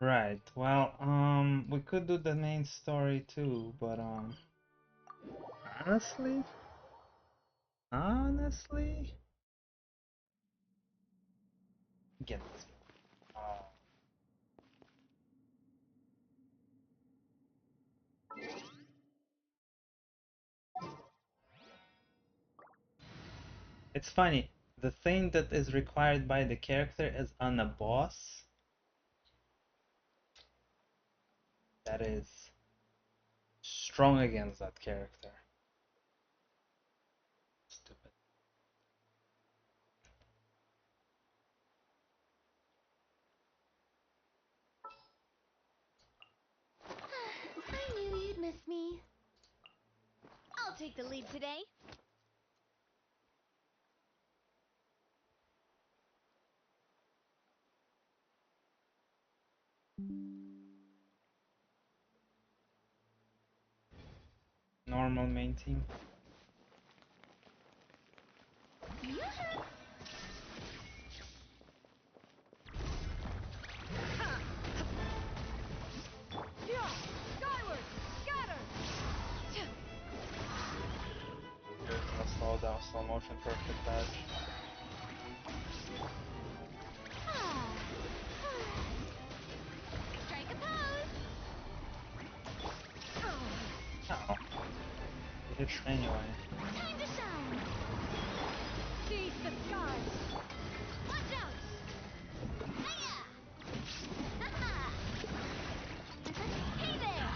Right. Well, we could do the main story too, but honestly, honestly, get this. Uh, it's funny. The thing that is required by the character is on a boss that is strong against that character. Stupid. I knew you'd miss me. I'll take the lead today. Normal main team. Skyward! Scatter! There's no slow down, slow motion, perfect dodge. Strike a pose! Oh, it hits anyway. Time to shine! Seize the skies! Watch out! Hiya! Ha-ha! Hey there!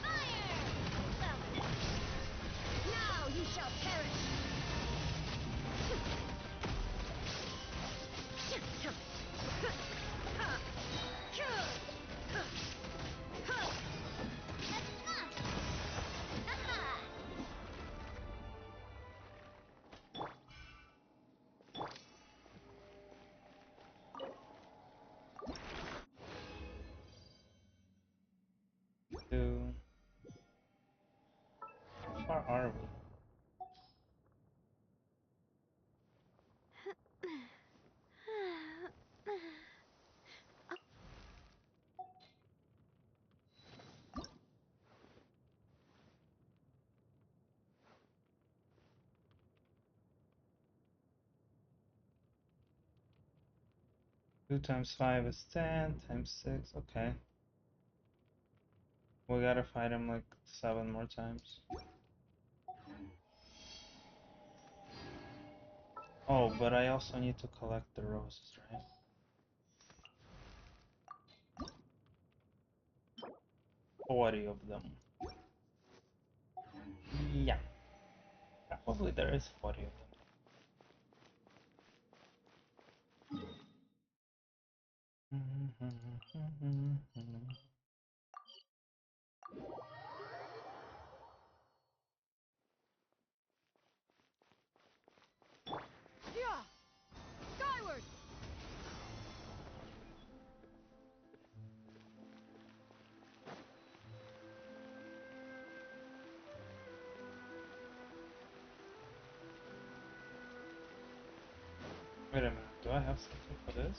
Fire! Now you shall perish! Two. How far are we? 2 times 5 is 10, times 6, okay. We gotta fight him like 7 more times. Oh, but I also need to collect the roses, right? 40 of them. Yeah, probably there is 40 of them. Yeah! Skyward! Wait a minute, do I have something for this?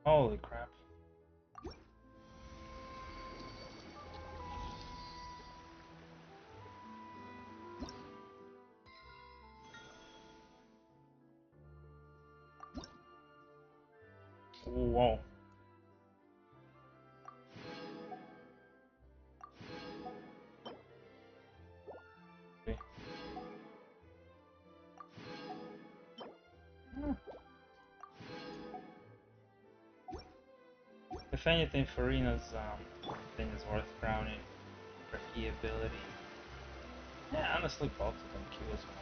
Holy crap. Whoa. Okay. If anything, Farina's thing is worth crowning for key ability. Yeah, honestly, both of them Q as well.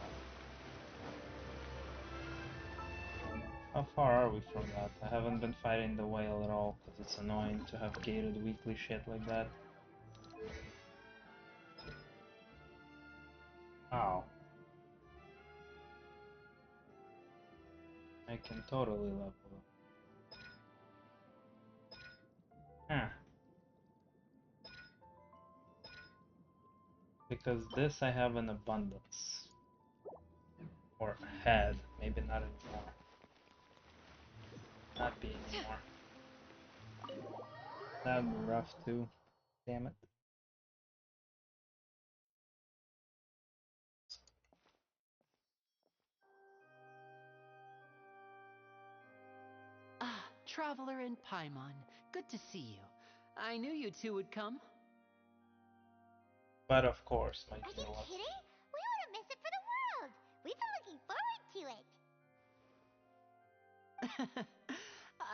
How far are we from that? I haven't been fighting the whale at all, because it's annoying to have gated weekly shit like that. Ow. I can totally level up. Huh. Because this I have in abundance. Or had. Maybe not anymore. Not be anymore. That would be rough too. Damn it. Ah, Traveler and Paimon. Good to see you. I knew you two would come. But of course, my Are dear you was. kidding? We wouldn't miss it for the world. We've been looking forward to it.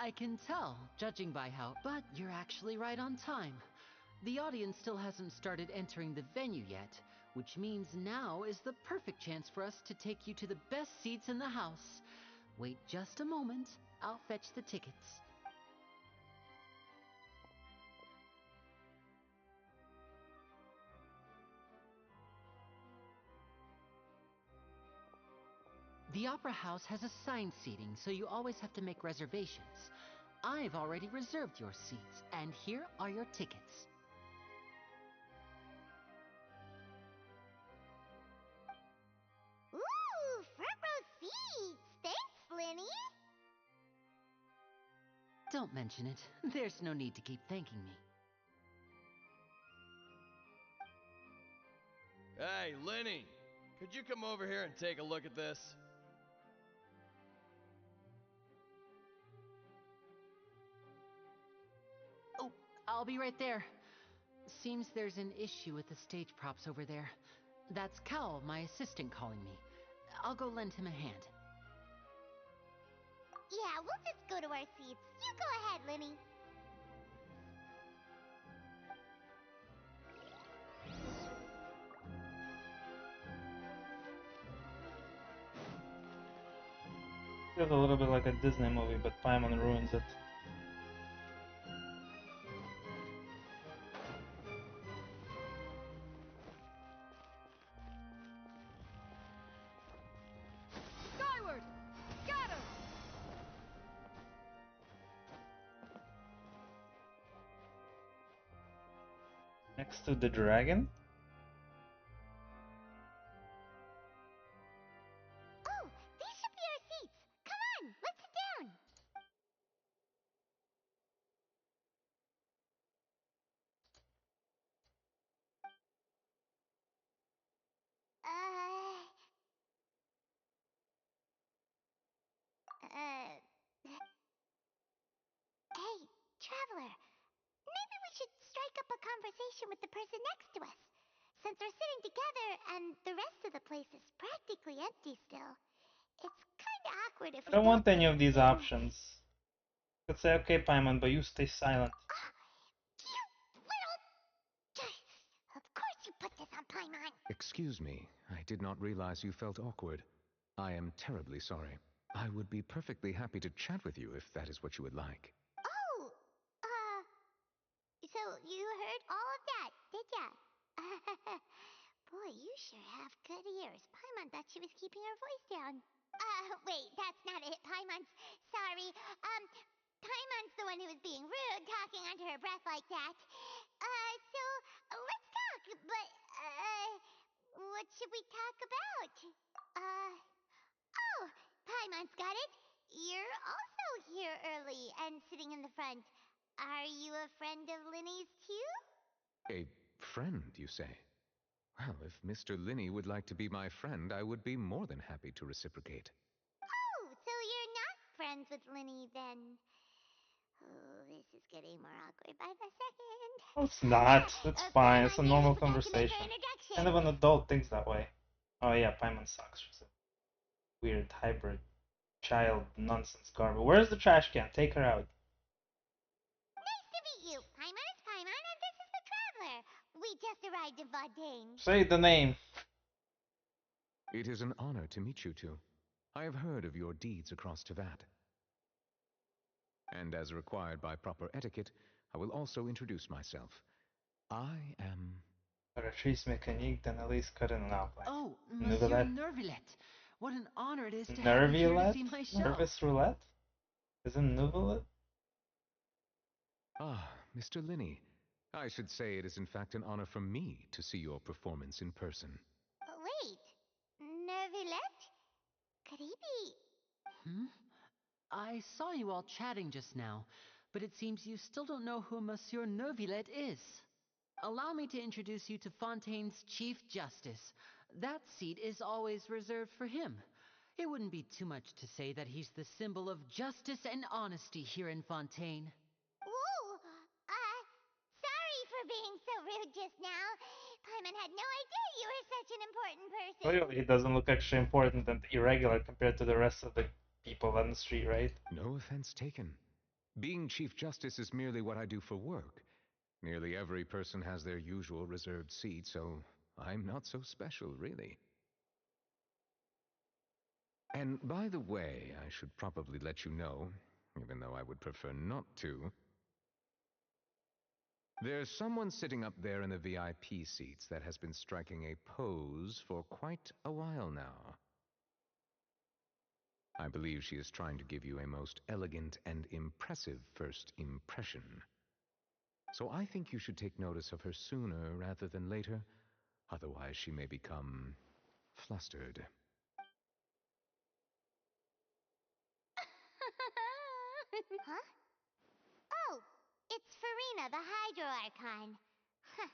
I can tell, judging by how... But you're actually right on time. The audience still hasn't started entering the venue yet, which means now is the perfect chance for us to take you to the best seats in the house. Wait just a moment. I'll fetch the tickets. The Opera House has assigned seating, so you always have to make reservations. I've already reserved your seats, and here are your tickets. Ooh, front row seats. Thanks, Lenny. Don't mention it. There's no need to keep thanking me. Hey, Lenny! Could you come over here and take a look at this? Oh, I'll be right there. Seems there's an issue with the stage props over there. That's Cal, my assistant, calling me. I'll go lend him a hand. Yeah, we'll just go to our seats. You go ahead, Lenny. Feels a little bit like a Disney movie, but Paimon ruins it. Skyward! Got him! Next to the dragon? Oh, these should be our seats. Come on, let's sit down. Hey, Traveler. Maybe we should strike up a conversation with the person next to us. Since we're sitting together and the rest of the place is practically empty still, it's kinda awkward if I we don't don't want any say of these anything. options. I could say, okay, Paimon, but you stay silent. You little... Of course you put this on Paimon. Excuse me, I did not realize you felt awkward. I am terribly sorry. I would be perfectly happy to chat with you if that is what you would like. Oh, so you heard all of that, did ya? Boy, you sure have good ears. Paimon thought she was keeping her voice down. Wait, that's not it. Sorry. Paimon's the one who was being rude, talking under her breath like that. Let's talk, but, what should we talk about? Oh, Paimon's got it. You're also here early and sitting in the front. Are you a friend of Linny's too? A friend, you say? Well, if Mr. Linney would like to be my friend, I would be more than happy to reciprocate. Oh, so you're not friends with Linny then? Oh, this is getting more awkward by the second. No, it's not. It's fine. It's a Paimon here, normal we forgot to make her conversation. introduction. Kind of an adult thinks that way. Oh yeah, Paimon sucks. She's a weird hybrid child nonsense garbage. Where's the trash can? Take her out. Nice to meet you. Paimon is Paimon, and this is the Traveler. We just arrived in Vaudain. Say the name. It is an honor to meet you two. I have heard of your deeds across Teyvat. And as required by proper etiquette, I will also introduce myself. I am... Patrice mécanique d'analyse code and outline. Oh, Monsieur Nouvellette. Nervilette. What an honor it is to have you here to see my show. Nervous roulette? Isn't Nouvellette? Ah, Mr. Linney. I should say it is in fact an honor for me to see your performance in person. Wait, Nervilette? I saw you all chatting just now, but it seems you still don't know who Monsieur Neuvillette is. Allow me to introduce you to Fontaine's Chief Justice. That seat is always reserved for him. It wouldn't be too much to say that he's the symbol of justice and honesty here in Fontaine. Whoa! Sorry for being so rude just now. Paimon had no idea you were such an important person. Clearly, he doesn't look actually important and irregular compared to the rest of the people on the street, right? No offense taken. Being Chief Justice is merely what I do for work. Nearly every person has their usual reserved seat, so I'm not so special, really. And by the way, I should probably let you know, even though I would prefer not to. There's someone sitting up there in the VIP seats that has been striking a pose for quite a while now. I believe she is trying to give you a most elegant and impressive first impression. So I think you should take notice of her sooner rather than later, otherwise she may become flustered. Huh? Oh, it's Farina, the Hydro Archon. Huh.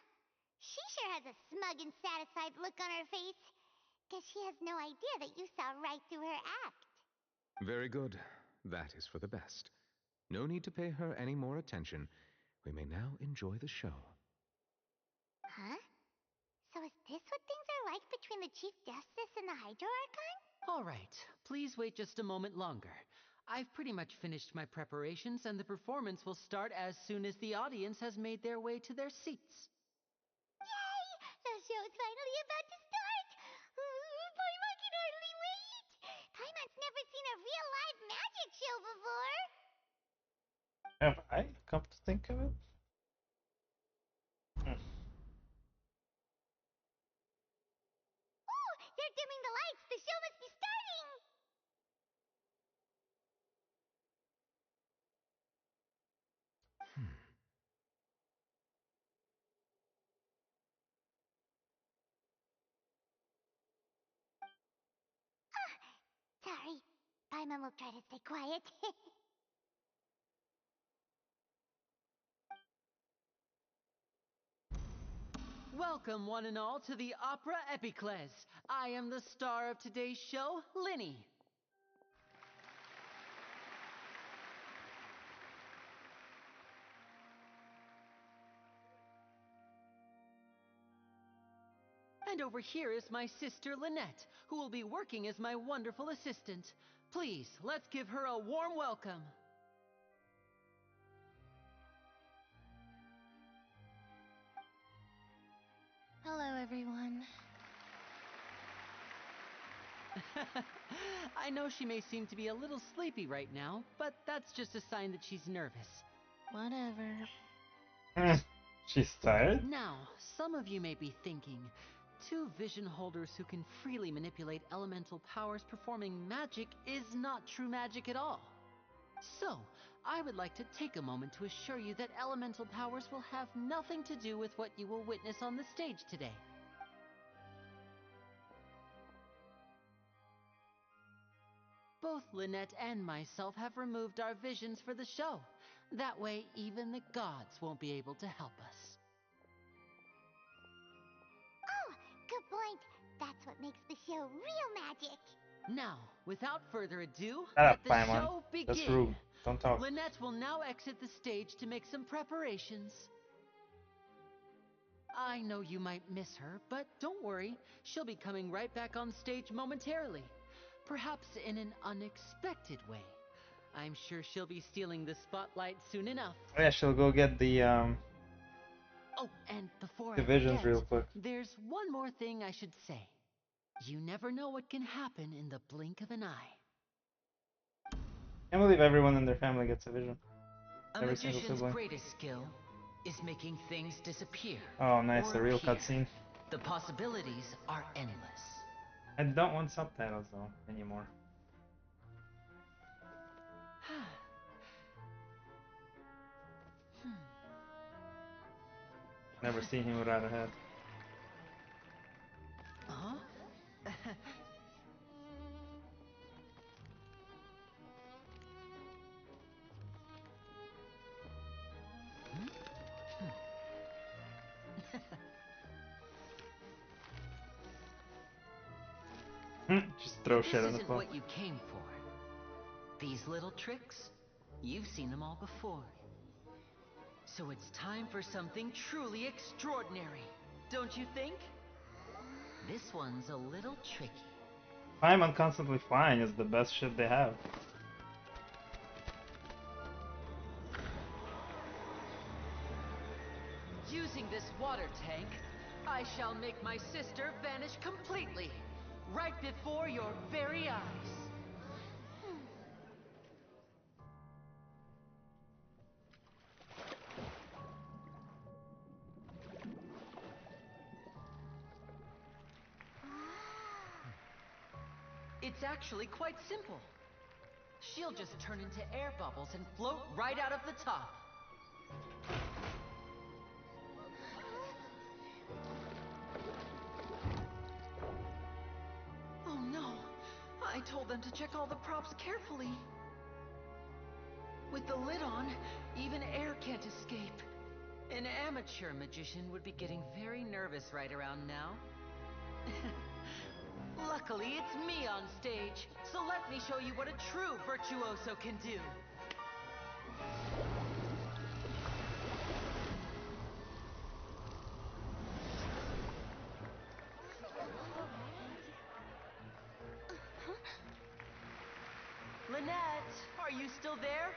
She sure has a smug and satisfied look on her face. Guess she has no idea that you saw right through her act. Very good. That is for the best. No need to pay her any more attention. We may now enjoy the show. Huh? So is this what things are like between the Chief Justice and the Hydro Archon? All right, please wait just a moment longer. I've pretty much finished my preparations, and the performance will start as soon as the audience has made their way to their seats. Yay! The show's finally about to start! Paimon can hardly wait! Paimon's never seen a real live magic show before! Have I come to think of it? Oh, they're dimming the lights! The show must be starting! Sorry. Paimon will try to stay quiet. Welcome, one and all, to the Opera Epiclese. I am the star of today's show, Linny. And over here is my sister Lynette, who will be working as my wonderful assistant. Please, let's give her a warm welcome. Hello, everyone. I know she may seem to be a little sleepy right now, but that's just a sign that she's nervous. Whatever. She's tired? Now, some of you may be thinking, two vision holders who can freely manipulate elemental powers performing magic is not true magic at all. So, I would like to take a moment to assure you that elemental powers will have nothing to do with what you will witness on the stage today. Both Lynette and myself have removed our visions for the show. That way, even the gods won't be able to help us. Oh, good point. That's what makes the show real magic. Now, without further ado, Shut let up, the Paimon. show begin. That's rude. Don't talk. Lynette will now exit the stage to make some preparations. I know you might miss her, but don't worry. She'll be coming right back on stage momentarily. Perhaps in an unexpected way. I'm sure she'll be stealing the spotlight soon enough. Yeah, she'll go get the Oh, and before divisions I forget, real quick. there's one more thing I should say. You never know what can happen in the blink of an eye. Can't believe everyone in their family gets a vision. A Every single magician's sibling. greatest skill is making things disappear. Oh, nice, or the real appear. cutscene. The possibilities are endless. I don't want subtitles though anymore. Never seen him without a head. Huh? Just throw This shit on the isn't floor. what you came for. These little tricks, you've seen them all before. So it's time for something truly extraordinary, don't you think? This one's a little tricky. Paimon constantly flying is the best shit they have. Using this water tank, I shall make my sister vanish completely, right before your very eyes. It's actually quite simple. She'll just turn into air bubbles and float right out of the top. Oh no! I told them to check all the props carefully. With the lid on, even air can't escape. An amateur magician would be getting very nervous right around now. Luckily, it's me on stage, so let me show you what a true virtuoso can do. Lynette, are you still there?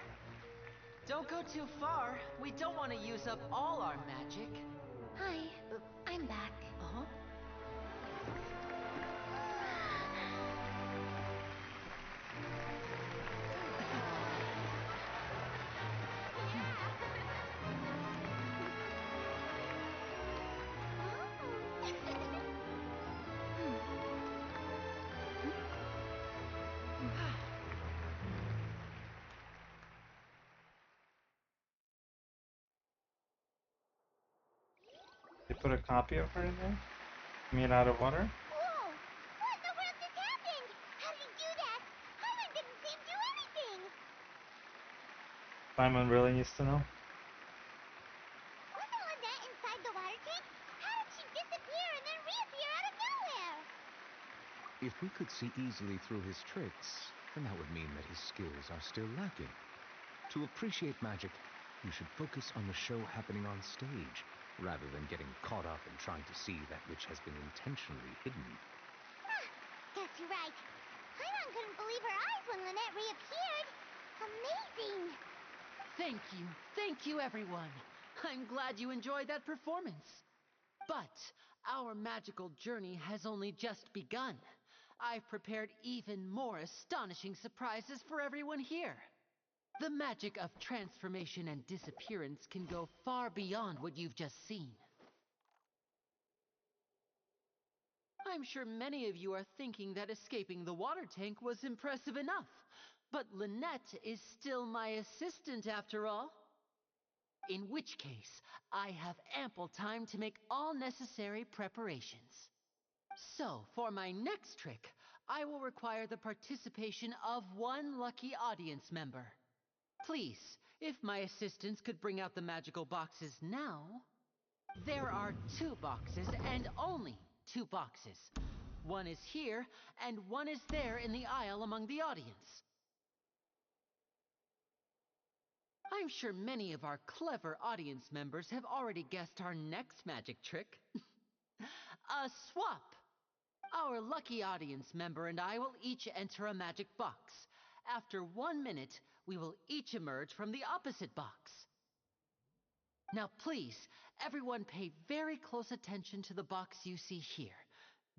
Don't go too far. We don't want to use up all our magic. Hi, I'm back. Uh-huh. They put a copy of her in there? Made out of water? Whoa! What in the world just happened? How did he do that? Paimon didn't see him do anything! Paimon really needs to know. Wasn't Lynette inside the water tank? How did she disappear and then reappear out of nowhere? If we could see easily through his tricks, then that would mean that his skills are still lacking. To appreciate magic, you should focus on the show happening on stage, rather than getting caught up in trying to see that which has been intentionally hidden. Guess you're right. Paimon couldn't believe her eyes when Lynette reappeared. Amazing! Thank you everyone. I'm glad you enjoyed that performance. But our magical journey has only just begun. I've prepared even more astonishing surprises for everyone here. The magic of transformation and disappearance can go far beyond what you've just seen. I'm sure many of you are thinking that escaping the water tank was impressive enough, but Lynette is still my assistant after all. In which case, I have ample time to make all necessary preparations. So, for my next trick, I will require the participation of one lucky audience member. Please, if my assistants could bring out the magical boxes now. There are 2 boxes, and only 2 boxes. One is here, and one is there in the aisle among the audience. I'm sure many of our clever audience members have already guessed our next magic trick. A swap! Our lucky audience member and I will each enter a magic box. After 1 minute, we will each emerge from the opposite box. Now please, everyone pay very close attention to the box you see here.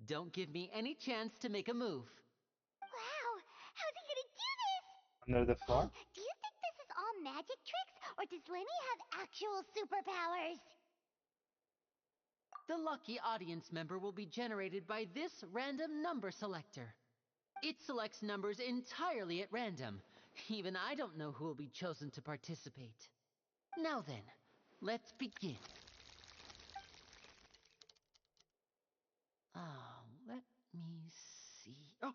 Don't give me any chance to make a move. Wow! How's he gonna do this? Under the floor? Hey, do you think this is all magic tricks, or does Lenny have actual superpowers? The lucky audience member will be generated by this random number selector. It selects numbers entirely at random. Even I don't know who will be chosen to participate. Now then, let's begin. Let me see. Oh,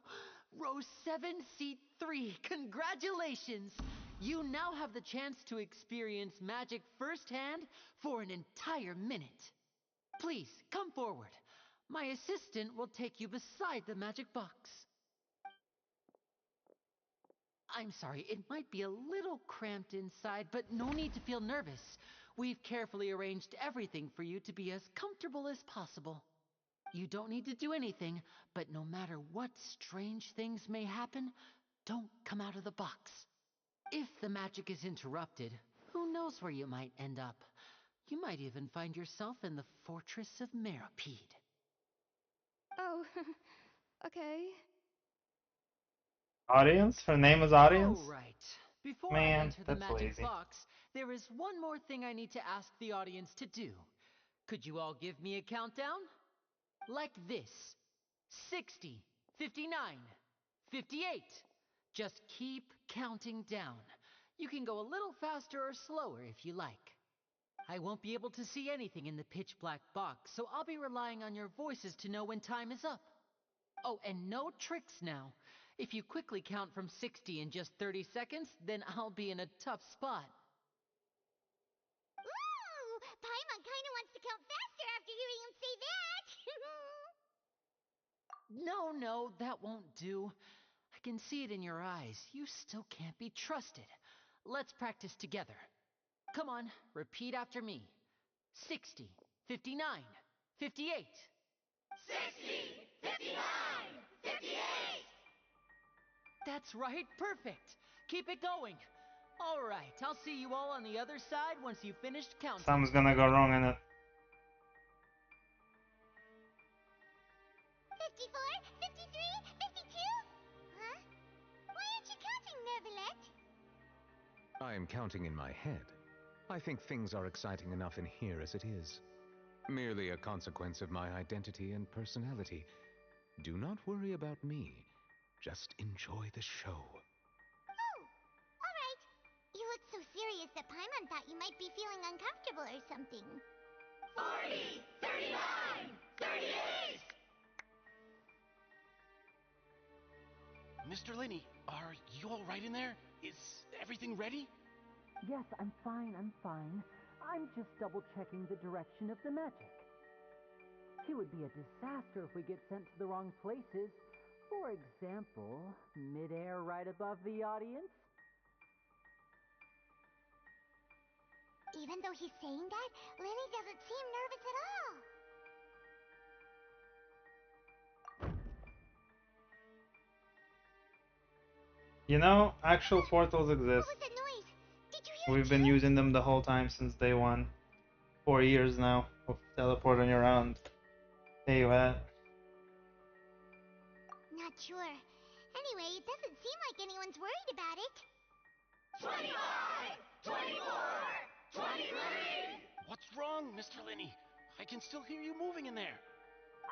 row 7, seat 3. Congratulations! You now have the chance to experience magic firsthand for an entire minute. Please, come forward. My assistant will take you beside the magic box. I'm sorry, it might be a little cramped inside, but no need to feel nervous. We've carefully arranged everything for you to be as comfortable as possible. You don't need to do anything, but no matter what strange things may happen, don't come out of the box. If the magic is interrupted, who knows where you might end up? You might even find yourself in the Fortress of Meropide. Oh, okay. Audience? Her name is Audience? All right. Before I Man, enter the that's magic lazy. box, there is one more thing I need to ask the audience to do. Could you all give me a countdown? Like this. 60, 59, 58. Just keep counting down. You can go a little faster or slower if you like. I won't be able to see anything in the pitch black box, so I'll be relying on your voices to know when time is up. Oh, and no tricks now. If you quickly count from 60 in just 30 seconds, then I'll be in a tough spot. Ooh, Paimon kinda wants to count faster after hearing him say that. No, that won't do. I can see it in your eyes. You still can't be trusted. Let's practice together. Come on, repeat after me. 60, 59, 58. 60, 59, 58. That's right, perfect. Keep it going. All right, I'll see you all on the other side once you've finished counting. Something's gonna go wrong in it. 54, 53, 52? Huh? Why aren't you counting, Neverlet? I am counting in my head. I think things are exciting enough in here as it is. Merely a consequence of my identity and personality. Do not worry about me. Just enjoy the show. Oh, alright. You look so serious that Paimon thought you might be feeling uncomfortable or something. 40, 39, 38! Mr. Linney, are you all right in there? Is everything ready? Yes, I'm fine. I'm just double-checking the direction of the magic. It would be a disaster if we get sent to the wrong places. For example, mid-air right above the audience. Even though he's saying that, Lenny doesn't seem nervous at all. You know, actual portals What exist. was that noise? Did you hear We've it been too? using them the whole time since day one. 4 years now of teleporting around. Hey, you at? Not sure. Anyway, it doesn't seem like anyone's worried about it. 25, 24, 23. What's wrong, Mr. Linney? I can still hear you moving in there.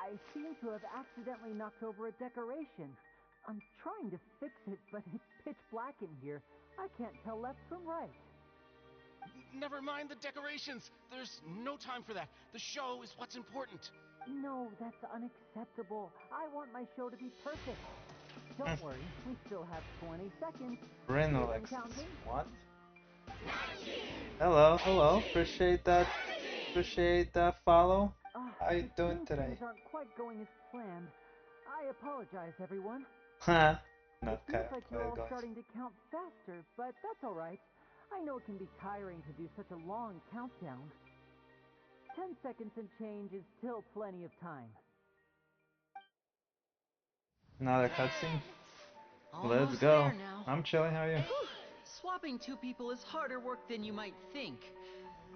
I seem to have accidentally knocked over a decoration. I'm trying to fix it, but it's pitch black in here. I can't tell left from right. Never mind the decorations. There's no time for that. The show is what's important. No, that's unacceptable. I want my show to be perfect. Don't worry, we still have 20 seconds. Ren I'm Alexis. counting. What? Hello. Appreciate that follow. How you It doing seems today? Things aren't quite going as planned. I apologize, everyone. Huh. It Not seems kind like you're all starting to count faster, but that's all right. I know it can be tiring to do such a long countdown. 10 seconds and change is still plenty of time. Another cutscene? Let's Almost go. there now. I'm chilling, how are you? Whew. Swapping two people is harder work than you might think.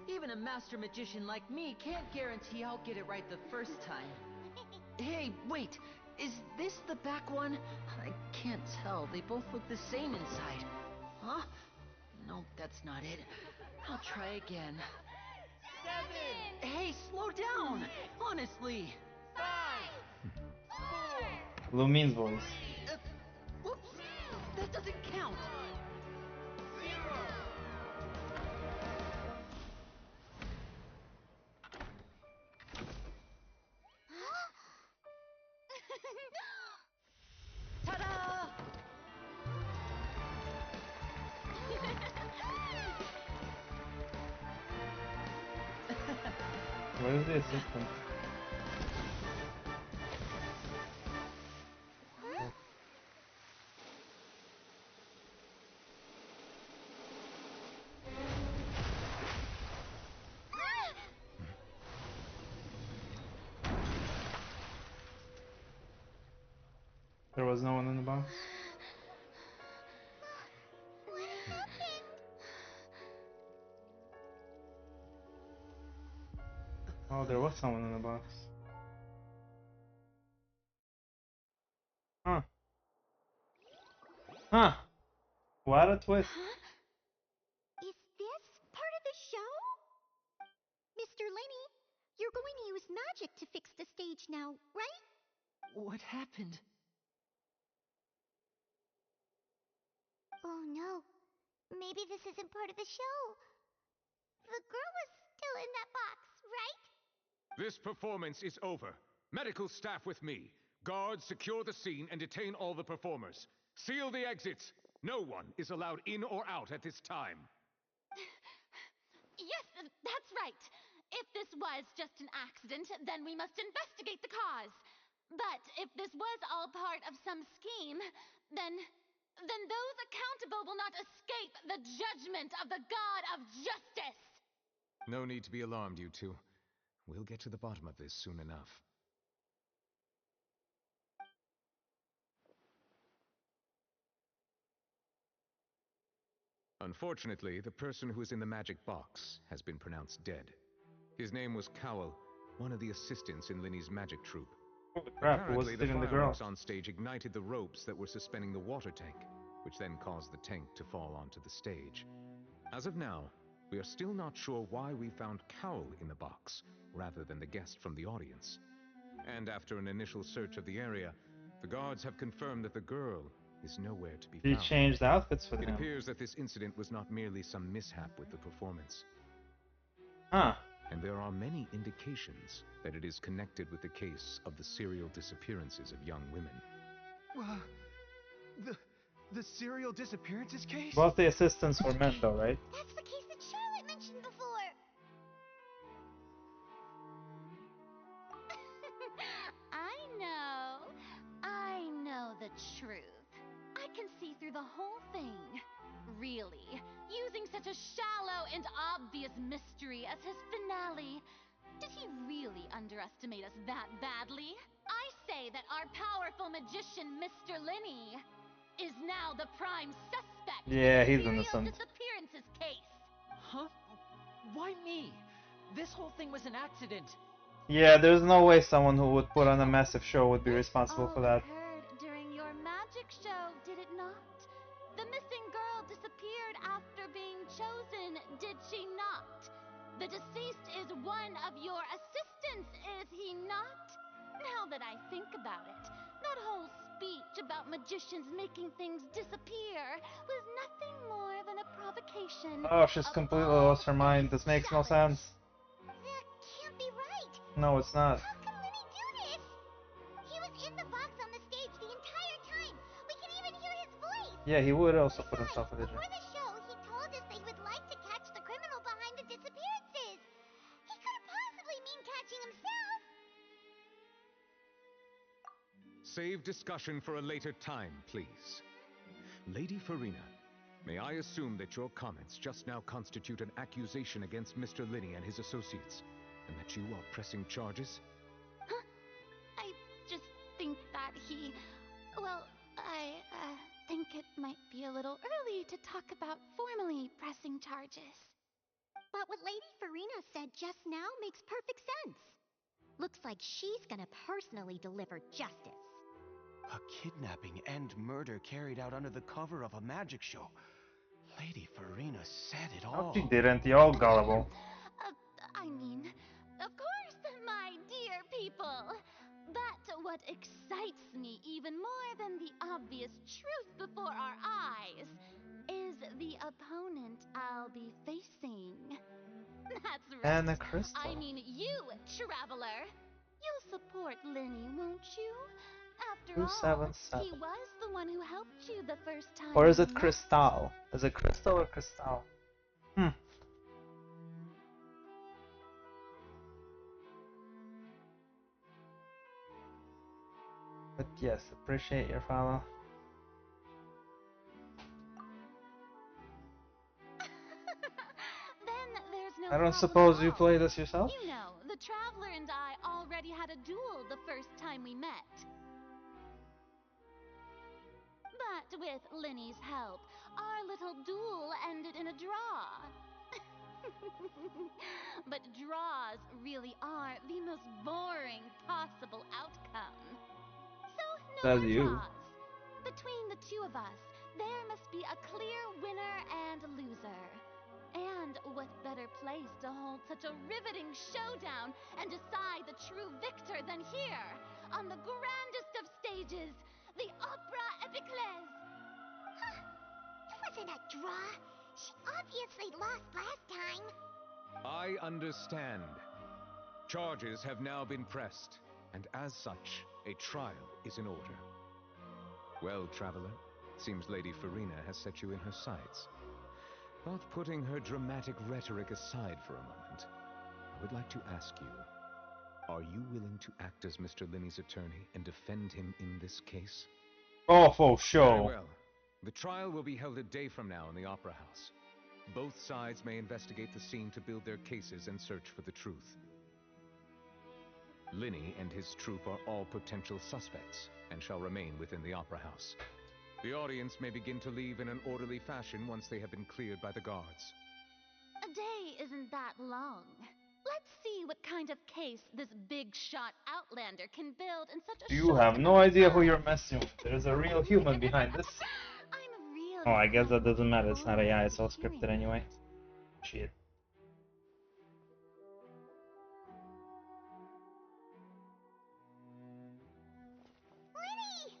Even a master magician like me can't guarantee I'll get it right the first time. Hey, wait! Is this the back one? I can't tell. They both look the same inside. Huh? No, that's not it. I'll try again. 7. Hey, slow down! Honestly! 5. 4. Lumine's voice. Whoops! That doesn't count! 0. Ta-da! Where's the assistant? There was no one in the box. What happened? Oh, there was someone in the box. Huh. Huh. What a twist. Huh? Is this part of the show? Mr. Lenny, you're going to use magic to fix the stage now, right? What happened? Oh no. Maybe this isn't part of the show. The girl was still in that box, right? This performance is over. Medical staff with me. Guards, secure the scene and detain all the performers. Seal the exits. No one is allowed in or out at this time. Yes, that's right. If this was just an accident, then we must investigate the cause. But if this was all part of some scheme, then those accountable will not escape the judgment of the God of Justice. No need to be alarmed, you two. We'll get to the bottom of this soon enough. Unfortunately, the person who is in the magic box has been pronounced dead. His name was Cowell, one of the assistants in Linny's magic troupe. Holy crap, who was Apparently, the stealing the girl? fireworks on stage ignited the ropes that were suspending the water tank, which then caused the tank to fall onto the stage. As of now, we are still not sure why we found Cowell in the box, rather than the guest from the audience. And after an initial search of the area, the guards have confirmed that the girl is nowhere to be He found. changed outfits for It him. appears that this incident was not merely some mishap with the performance. Huh. And there are many indications that it is connected with the case of the serial disappearances of young women. The serial disappearances case? Both the assistants were men though, right? That's the case that Charlotte mentioned before. I know the truth. I can see through the whole thing. Really, using such a shallow and obvious mystery as his finale. Did he really underestimate us that badly? I say that our powerful magician, Mr. Linny, is now the prime suspect Yeah, in he's the serial innocent. disappearances case. Huh? Why me? This whole thing was an accident. Yeah, there's no way someone who would put on a massive show would be This responsible all for that. occurred during your magic show, did it not? The missing girl disappeared after being chosen, did she not? The deceased is one of your assistants, is he not? Now that I think about it, that whole speech about magicians making things disappear was nothing more than a provocation. Oh, she's of completely all lost her mind. This makes no challenge. sense. That can't be right. No, it's not. How can Lenny do this? He was in the box on the stage the entire time. We can even hear his voice. Yeah, he would also put Besides, himself in danger. before the show, he told us that he would like to catch the criminal behind the disappearances. He couldn't possibly mean catching himself. Save discussion for a later time, please. Lady Farina, may I assume that your comments just now constitute an accusation against Mr. Linny and his associates, and that you are pressing charges? Huh? I just think that he... Well, I think it might be a little early to talk about formally pressing charges. But what Lady Farina said just now makes perfect sense. Looks like she's gonna personally deliver justice. A kidnapping and murder carried out under the cover of a magic show. Lady Farina said it No, all. she didn't. You're all gullible. I mean, of course, my dear people. But what excites me even more than the obvious truth before our eyes is the opponent I'll be facing. That's right. Anna Crystal. I mean you, Traveler. You'll support Linny, won't you? After all, 277. he was the one who helped you the first time. Or is we it met. Crystal? Is it Crystal or Crystal? But yes, appreciate your follow. Then there's no I don't problem suppose at you all. play this yourself? You know, the Traveler and I already had a duel the first time we met. But with Linny's help, our little duel ended in a draw. But draws really are the most boring possible outcome. So, no That's more you. draws. Between the two of us, there must be a clear winner and loser. And what better place to hold such a riveting showdown and decide the true victor than here, on the grandest of stages, the Opera Epiclese. It wasn't a draw. She obviously lost last time. I understand. Charges have now been pressed, and as such, a trial is in order. Well, traveler, seems Lady Farina has set you in her sights. But putting her dramatic rhetoric aside for a moment, I would like to ask you, are you willing to act as Mr. Linney's attorney and defend him in this case? Oh, for Very sure. well. The trial will be held a day from now in the Opera House. Both sides may investigate the scene to build their cases and search for the truth. Linney and his troupe are all potential suspects and shall remain within the Opera House. The audience may begin to leave in an orderly fashion once they have been cleared by the guards. A day isn't that long. Let's see what kind of case this big shot outlander can build in such a You short have no amount of idea who time. you're messing with. There's a real human behind this. I'm really Oh, I guess that doesn't looking matter. It's not forward AI. It's to all hearing scripted anyway. it. Shit. Linny!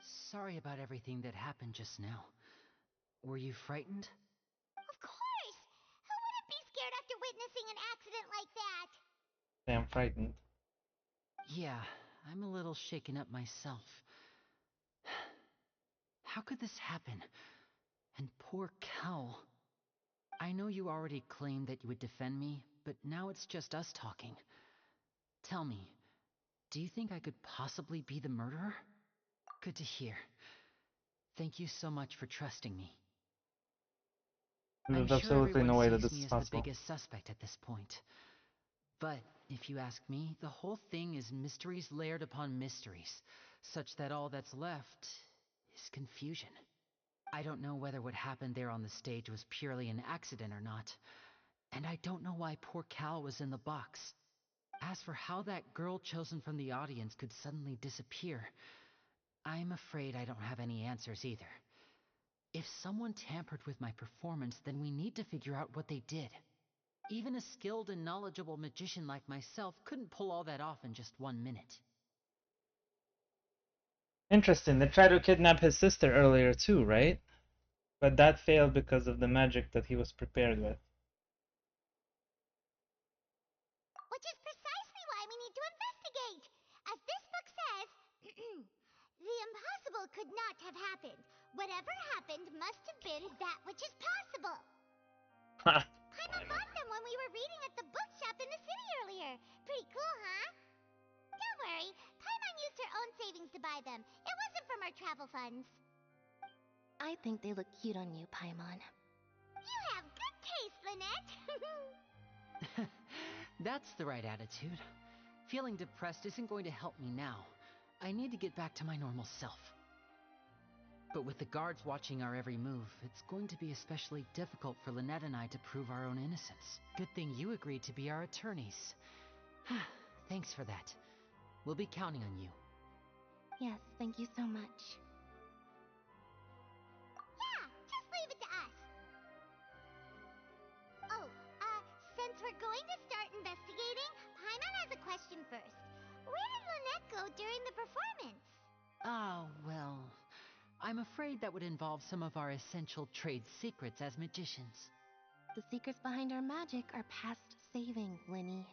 Sorry about everything that happened just now. Were you frightened? Of course! Who wouldn't be scared after witnessing an accident like that? Damn frightened. Yeah, I'm a little shaken up myself. How could this happen? And poor Cal. I know you already claimed that you would defend me, but now it's just us talking. Tell me, do you think I could possibly be the murderer? Good to hear. Thank you so much for trusting me. I'm There's sure absolutely everyone no way that sees this me is as the possible. biggest suspect at this point. But if you ask me, the whole thing is mysteries layered upon mysteries, such that all that's left is confusion. I don't know whether what happened there on the stage was purely an accident or not, and I don't know why poor Cal was in the box. As for how that girl chosen from the audience could suddenly disappear, I'm afraid I don't have any answers either. If someone tampered with my performance, then we need to figure out what they did. Even a skilled and knowledgeable magician like myself couldn't pull all that off in just 1 minute. Interesting. They tried to kidnap his sister earlier too, right? But that failed because of the magic that he was prepared with. Which is precisely why we need to investigate. As this book says, the impossible could not have happened. Whatever happened must have been that which is possible. Paimon bought them when we were reading at the bookshop in the city earlier. Pretty cool, huh? Don't worry, Paimon used her own savings to buy them. It wasn't from our travel funds. I think they look cute on you, Paimon. You have good taste, Lynette. That's the right attitude. Feeling depressed isn't going to help me now. I need to get back to my normal self. But with the guards watching our every move, it's going to be especially difficult for Lynette and I to prove our own innocence. Good thing you agreed to be our attorneys. Thanks for that. We'll be counting on you. Yes, thank you so much. Yeah, just leave it to us. Oh, since we're going to start investigating, Paimon has a question first. Where did Lynette go during the performance? Ah, well, I'm afraid that would involve some of our essential trade secrets as magicians. The secrets behind our magic are past saving, Linny.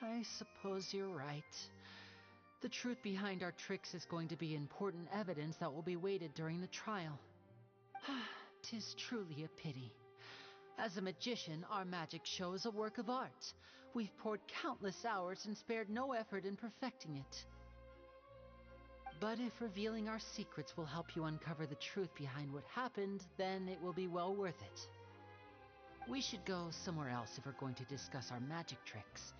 I suppose you're right. The truth behind our tricks is going to be important evidence that will be weighted during the trial. 'Tis truly a pity. As a magician, our magic show is a work of art. We've poured countless hours and spared no effort in perfecting it. But if revealing our secrets will help you uncover the truth behind what happened, then it will be well worth it. We should go somewhere else if we're going to discuss our magic tricks.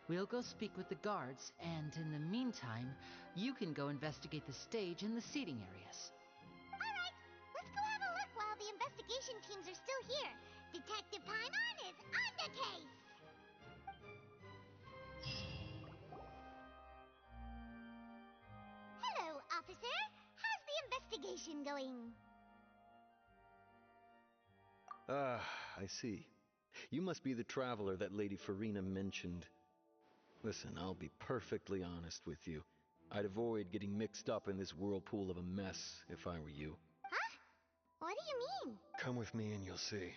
We'll go speak with the guards, and in the meantime, you can go investigate the stage and the seating areas. Alright, let's go have a look while the investigation teams are still here. Detective Paimon is on the case! Hello, officer. How's the investigation going? Ah, I see. You must be the traveler that Lady Farina mentioned. Listen, I'll be perfectly honest with you. I'd avoid getting mixed up in this whirlpool of a mess if I were you. Huh? What do you mean? Come with me and you'll see.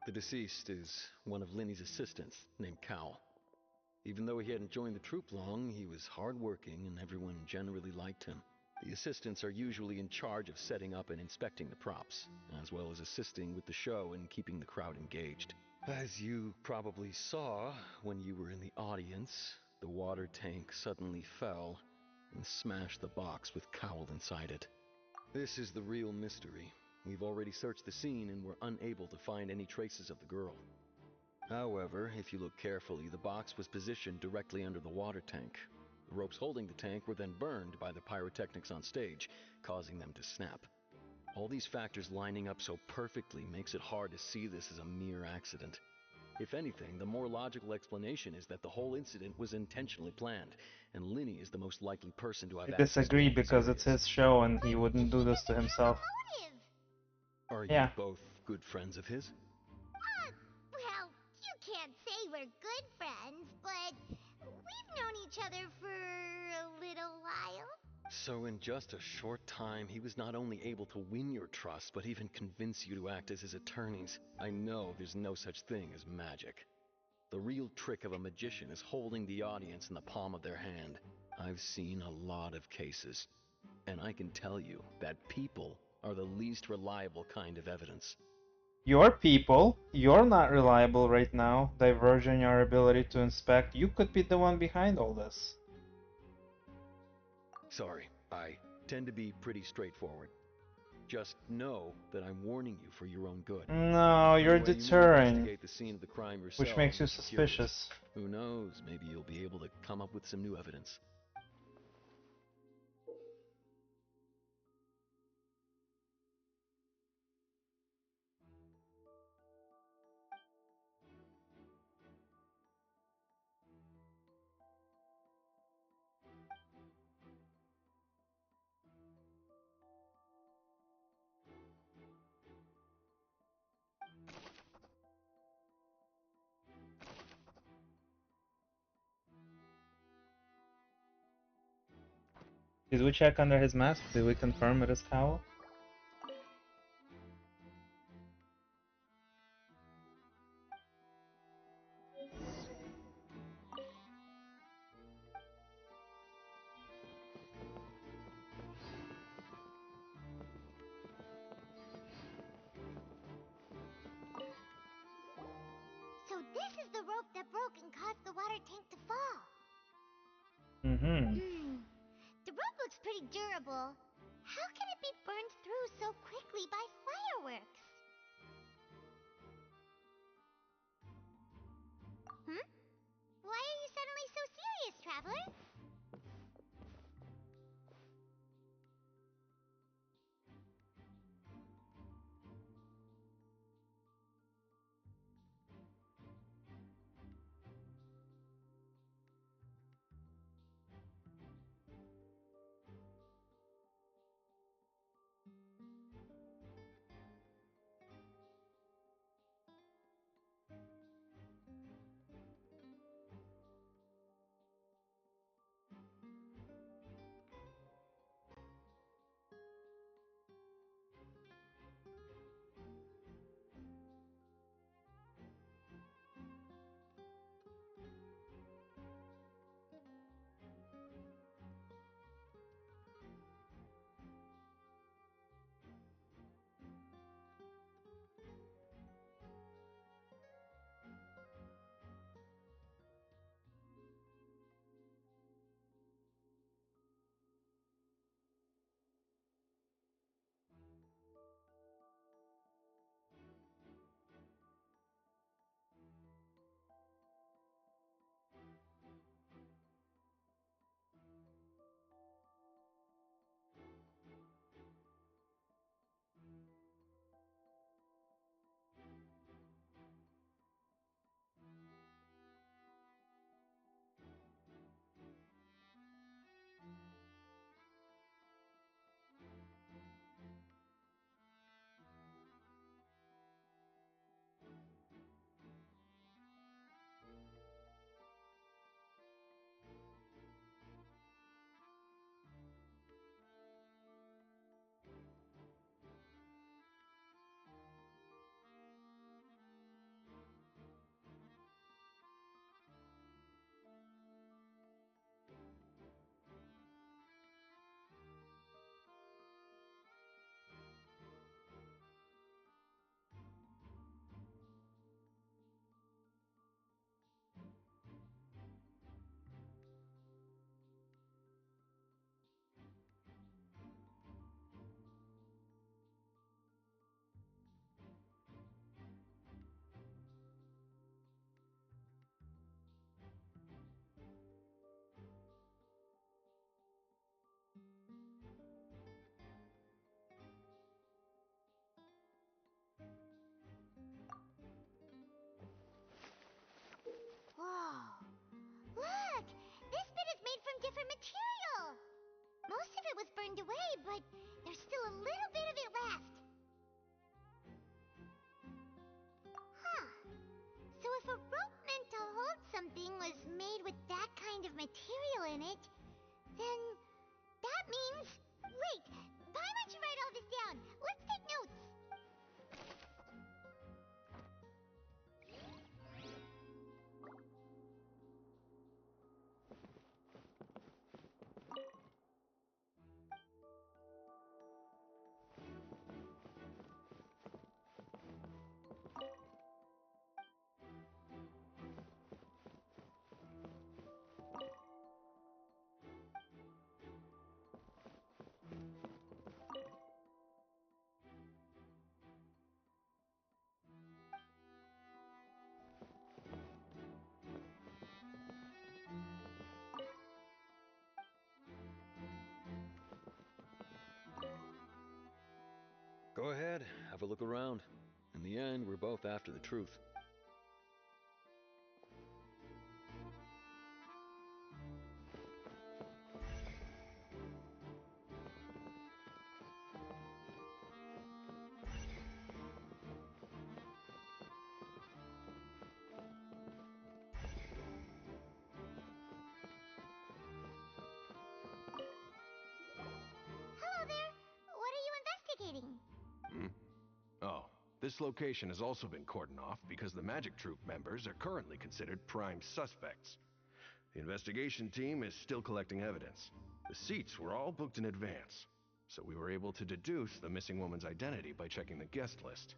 The deceased is one of Linny's assistants, named Cal. Even though he hadn't joined the troupe long, he was hardworking and everyone generally liked him. The assistants are usually in charge of setting up and inspecting the props, as well as assisting with the show and keeping the crowd engaged. As you probably saw when you were in the audience, the water tank suddenly fell and smashed the box with Cowl inside it. This is the real mystery. We've already searched the scene and were unable to find any traces of the girl. However, if you look carefully, the box was positioned directly under the water tank. The ropes holding the tank were then burned by the pyrotechnics on stage, causing them to snap. All these factors lining up so perfectly makes it hard to see this as a mere accident. If anything, the more logical explanation is that the whole incident was intentionally planned, and Linny is the most likely person to have I disagree because it's his show and he wouldn't do this to himself. Are you Yeah. both good friends of his? Well, you can't say we're good friends, but we've known each other for a little while. So in just a short time, he was not only able to win your trust, but even convince you to act as his attorneys. I know there's no such thing as magic. The real trick of a magician is holding the audience in the palm of their hand. I've seen a lot of cases, and I can tell you that people are the least reliable kind of evidence. Your people, you're not reliable right now. Diverging your ability to inspect, you could be the one behind all this. Sorry, I tend to be pretty straightforward. Just know that I'm warning you for your own good. No, you're Anyway, you may deterring, investigate the scene of the crime yourself, which makes you if you're curious. suspicious. Who knows, maybe you'll be able to come up with some new evidence. Did we check under his mask? Did we confirm it is Cowl? So this is the rope that broke and caused the water tank to fall. Mm-hmm. The rope looks pretty durable. How can it be burned through so quickly by fireworks? Why are you suddenly so serious, traveler? for material. Most of it was burned away, but there's still a little bit of it left. Huh. So if a rope meant to hold something was made with that kind of material in it, then that means... Wait, why don't you write all this down? Let's take notes. Go ahead, have a look around. In the end, we're both after the truth. Hello there. What are you investigating? Oh, this location has also been cordoned off because the Magic Troop members are currently considered prime suspects. The investigation team is still collecting evidence. The seats were all booked in advance, so we were able to deduce the missing woman's identity by checking the guest list.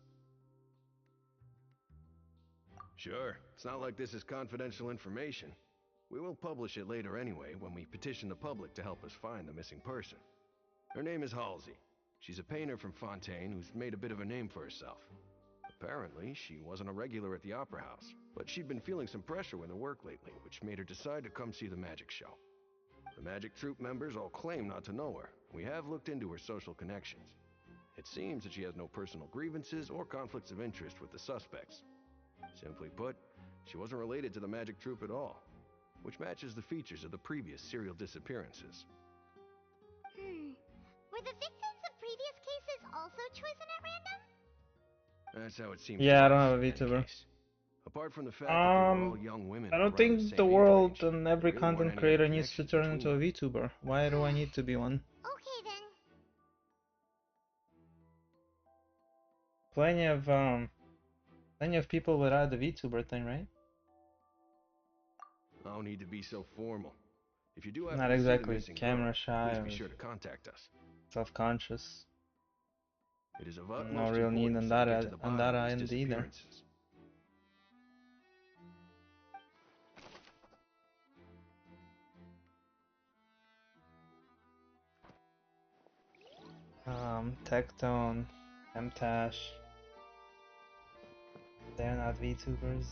Sure, it's not like this is confidential information. We will publish it later anyway when we petition the public to help us find the missing person. Her name is Halsey. She's a painter from Fontaine who's made a bit of a name for herself. Apparently, she wasn't a regular at the Opera House, but she'd been feeling some pressure with her work lately, which made her decide to come see the magic show. The Magic Troop members all claim not to know her. We have looked into her social connections. It seems that she has no personal grievances or conflicts of interest with the suspects. Simply put, she wasn't related to the Magic Troop at all, which matches the features of the previous serial disappearances. Were the victims of previous cases also chosen at random? That's how it seems. Yeah, I to don't us, have a in any VTuber. case. Apart from the fact that they were all young women I don't around think same the age world range, and every there really weren't content any creator other needs to connections turn between into a them. VTuber. Why do I need to be one? Okay then. Plenty of people without the VTuber thing, right? No need to be so formal. If you do happen Not to see the exactly missing camera girl, shy please or be sure to contact us. self-conscious. It is of No utmost real need importance on that we that get to the bottom of end these either. disappearances. Tectone, MTash. They're not VTubers.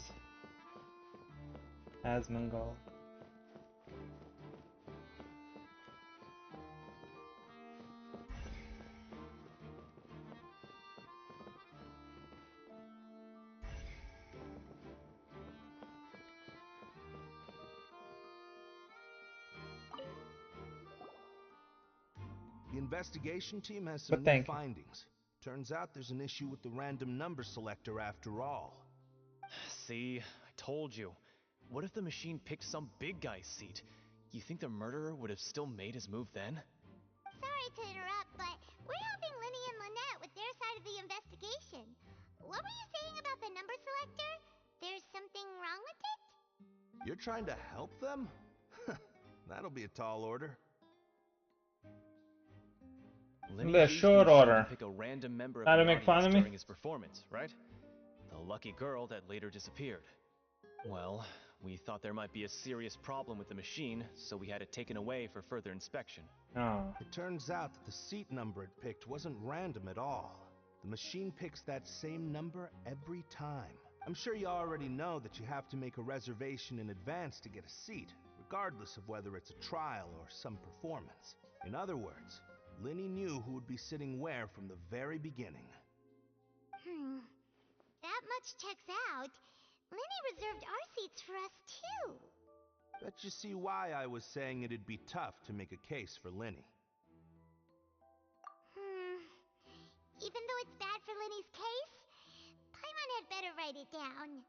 Asmongold. The investigation team has some But new thank you. findings. Turns out there's an issue with the random number selector after all. See, I told you. What if the machine picked some big guy's seat? You think the murderer would have still made his move then? Sorry to interrupt, but we're helping Linny and Lynette with their side of the investigation. What were you saying about the number selector? There's something wrong with it? You're trying to help them? That'll be a tall order. Linny The used short machine order. to pick a random member of Try the to make fun audience of me? during his performance, right? The lucky girl that later disappeared. Well, we thought there might be a serious problem with the machine, so we had it taken away for further inspection. Oh. It turns out that the seat number it picked wasn't random at all. The machine picks that same number every time. I'm sure you already know that you have to make a reservation in advance to get a seat, regardless of whether it's a trial or some performance. In other words, Linny knew who would be sitting where from the very beginning. That much checks out. Linny reserved our seats for us too. Bet you see why I was saying it'd be tough to make a case for Lenny. Even though it's bad for Lenny's case, Paimon had better write it down.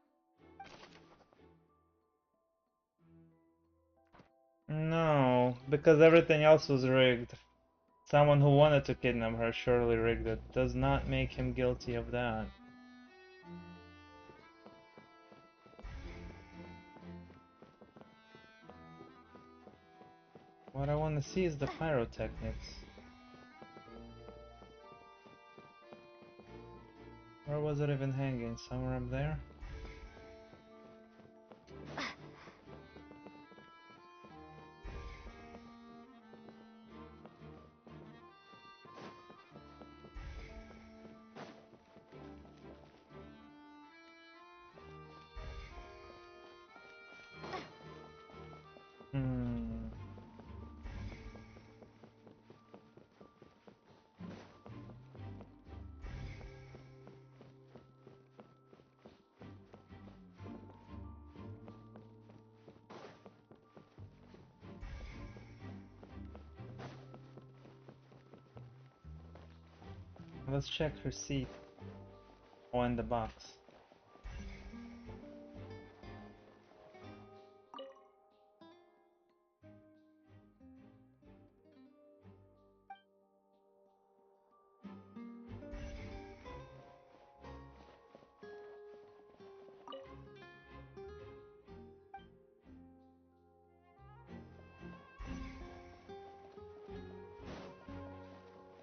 No, because everything else was rigged. Someone who wanted to kidnap her surely rigged it. Does not make him guilty of that. What I want to see is the pyrotechnics. Where was it even hanging? Somewhere up there? Let's check her seat. Oh, in the box.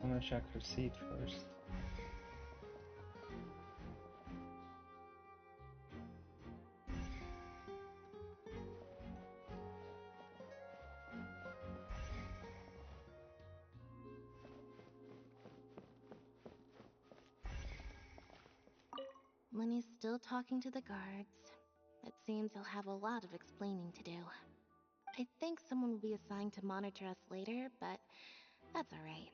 I'm gonna check her seat first. Lenny's still talking to the guards. It seems he'll have a lot of explaining to do. I think someone will be assigned to monitor us later, but that's alright.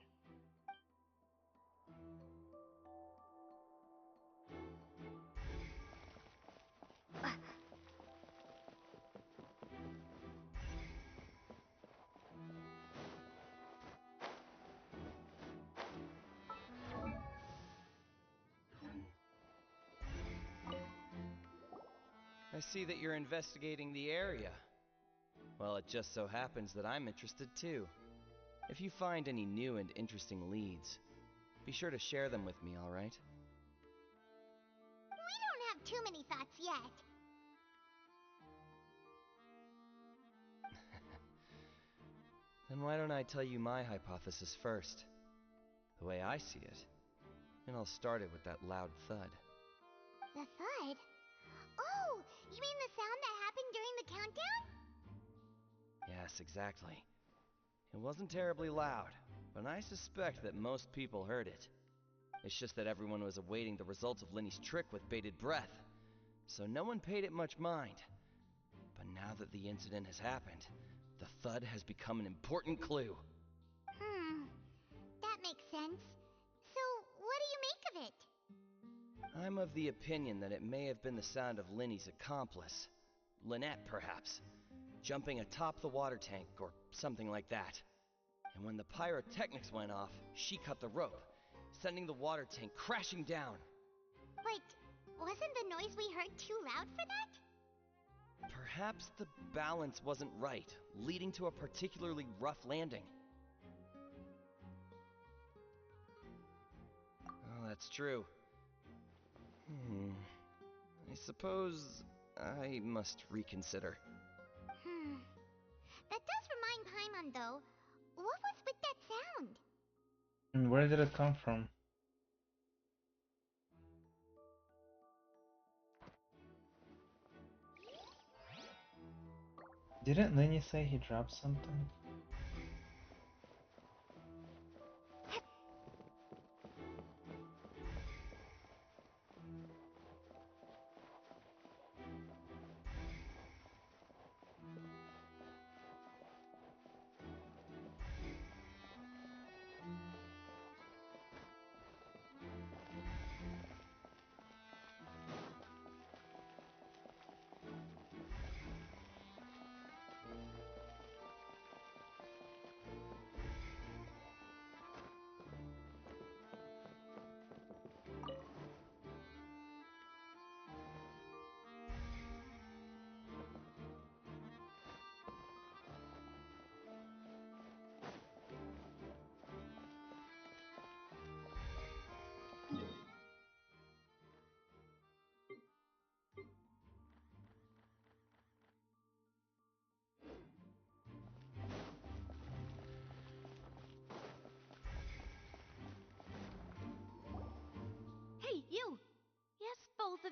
I see that you're investigating the area. Well, it just so happens that I'm interested too. If you find any new and interesting leads, be sure to share them with me, alright? We don't have too many thoughts yet. Then why don't I tell you my hypothesis first? The way I see it. And I'll start it with that loud thud. The thud? Oh, you mean the sound that happened during the countdown? Yes, exactly. It wasn't terribly loud, but I suspect that most people heard it. It's just that everyone was awaiting the results of Lenny's trick with bated breath, so no one paid it much mind. But now that the incident has happened, the thud has become an important clue. That makes sense. So, what do you make of it? I'm of the opinion that it may have been the sound of Lenny's accomplice, Lynette perhaps, jumping atop the water tank or something like that. And when the pyrotechnics went off, she cut the rope, sending the water tank crashing down. But wasn't the noise we heard too loud for that? Perhaps the balance wasn't right, leading to a particularly rough landing. Oh, that's true. I suppose I must reconsider. That does remind Paimon, though. What was with that sound? And where did it come from? Didn't Lenny say he dropped something?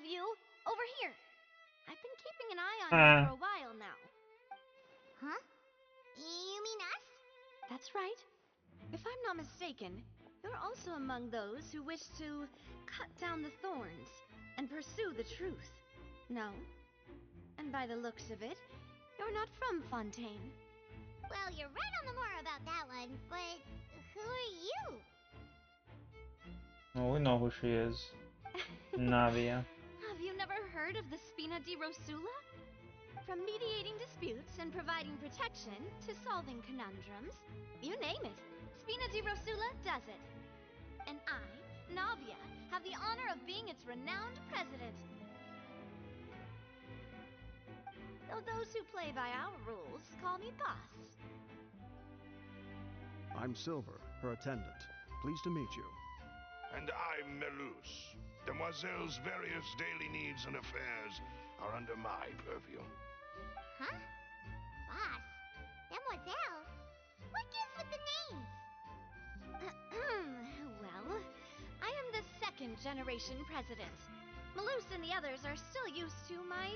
of you, over here. I've been keeping an eye on you for a while now. Huh? You mean us? That's right. If I'm not mistaken, you're also among those who wish to cut down the thorns and pursue the truth. No? And by the looks of it, you're not from Fontaine. Well, you're right on the moor about that one, but who are you? Well, we know who she is. Navia. Have you never heard of the Spina di Rosula? From mediating disputes and providing protection to solving conundrums, you name it, Spina di Rosula does it. And I, Navia, have the honor of being its renowned president. Though those who play by our rules call me boss. I'm Silver, her attendant. Pleased to meet you. And I'm Melus. Demoiselle's various daily needs and affairs are under my purview. Huh? Boss? Demoiselle? What gives with the names? Well, I am the second generation president. Melus and the others are still used to my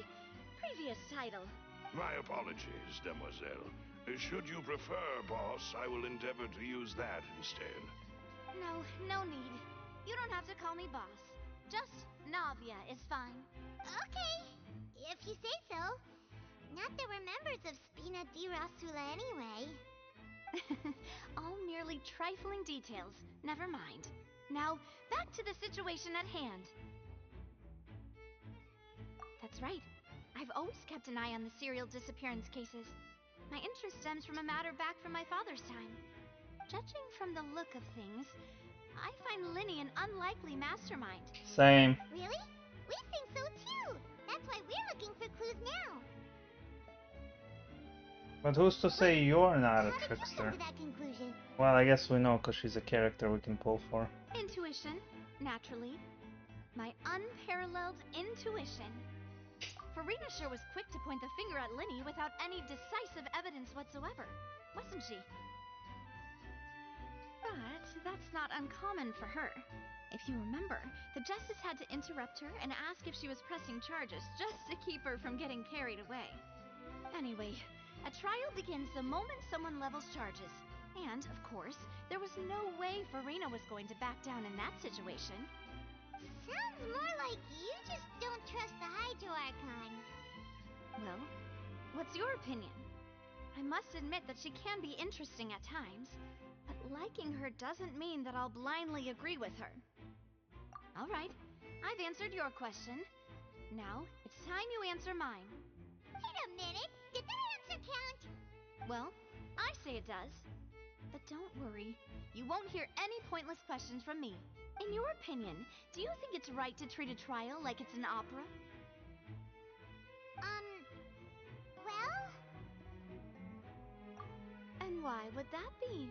previous title. My apologies, Demoiselle. Should you prefer, boss, I will endeavor to use that instead. No need. You don't have to call me boss. Just Navia is fine. Okay, if you say so. Not that we're members of Spina di Rosula anyway. All merely trifling details. Never mind. Now, back to the situation at hand. That's right. I've always kept an eye on the serial disappearance cases. My interest stems from a matter back from my father's time. Judging from the look of things, I find Linny an unlikely mastermind. Same. Really? We think so too. That's why we're looking for clues now. But who's to say you're not a trickster? Come to that conclusion. Well, I guess we know because she's a character we can pull for. Intuition, naturally. My unparalleled intuition. Farina sure was quick to point the finger at Linny without any decisive evidence whatsoever, wasn't she? But that's not uncommon for her. If you remember, the justice had to interrupt her and ask if she was pressing charges just to keep her from getting carried away. Anyway, a trial begins the moment someone levels charges. And, of course, there was no way Farina was going to back down in that situation. Sounds more like you just don't trust the Hydro Archon. Well, what's your opinion? I must admit that she can be interesting at times, but liking her doesn't mean that I'll blindly agree with her. All right, I've answered your question. Now, it's time you answer mine. Wait a minute, did that answer count? Well, I say it does. But don't worry, you won't hear any pointless questions from me. In your opinion, do you think it's right to treat a trial like it's an opera? Well? And why would that be?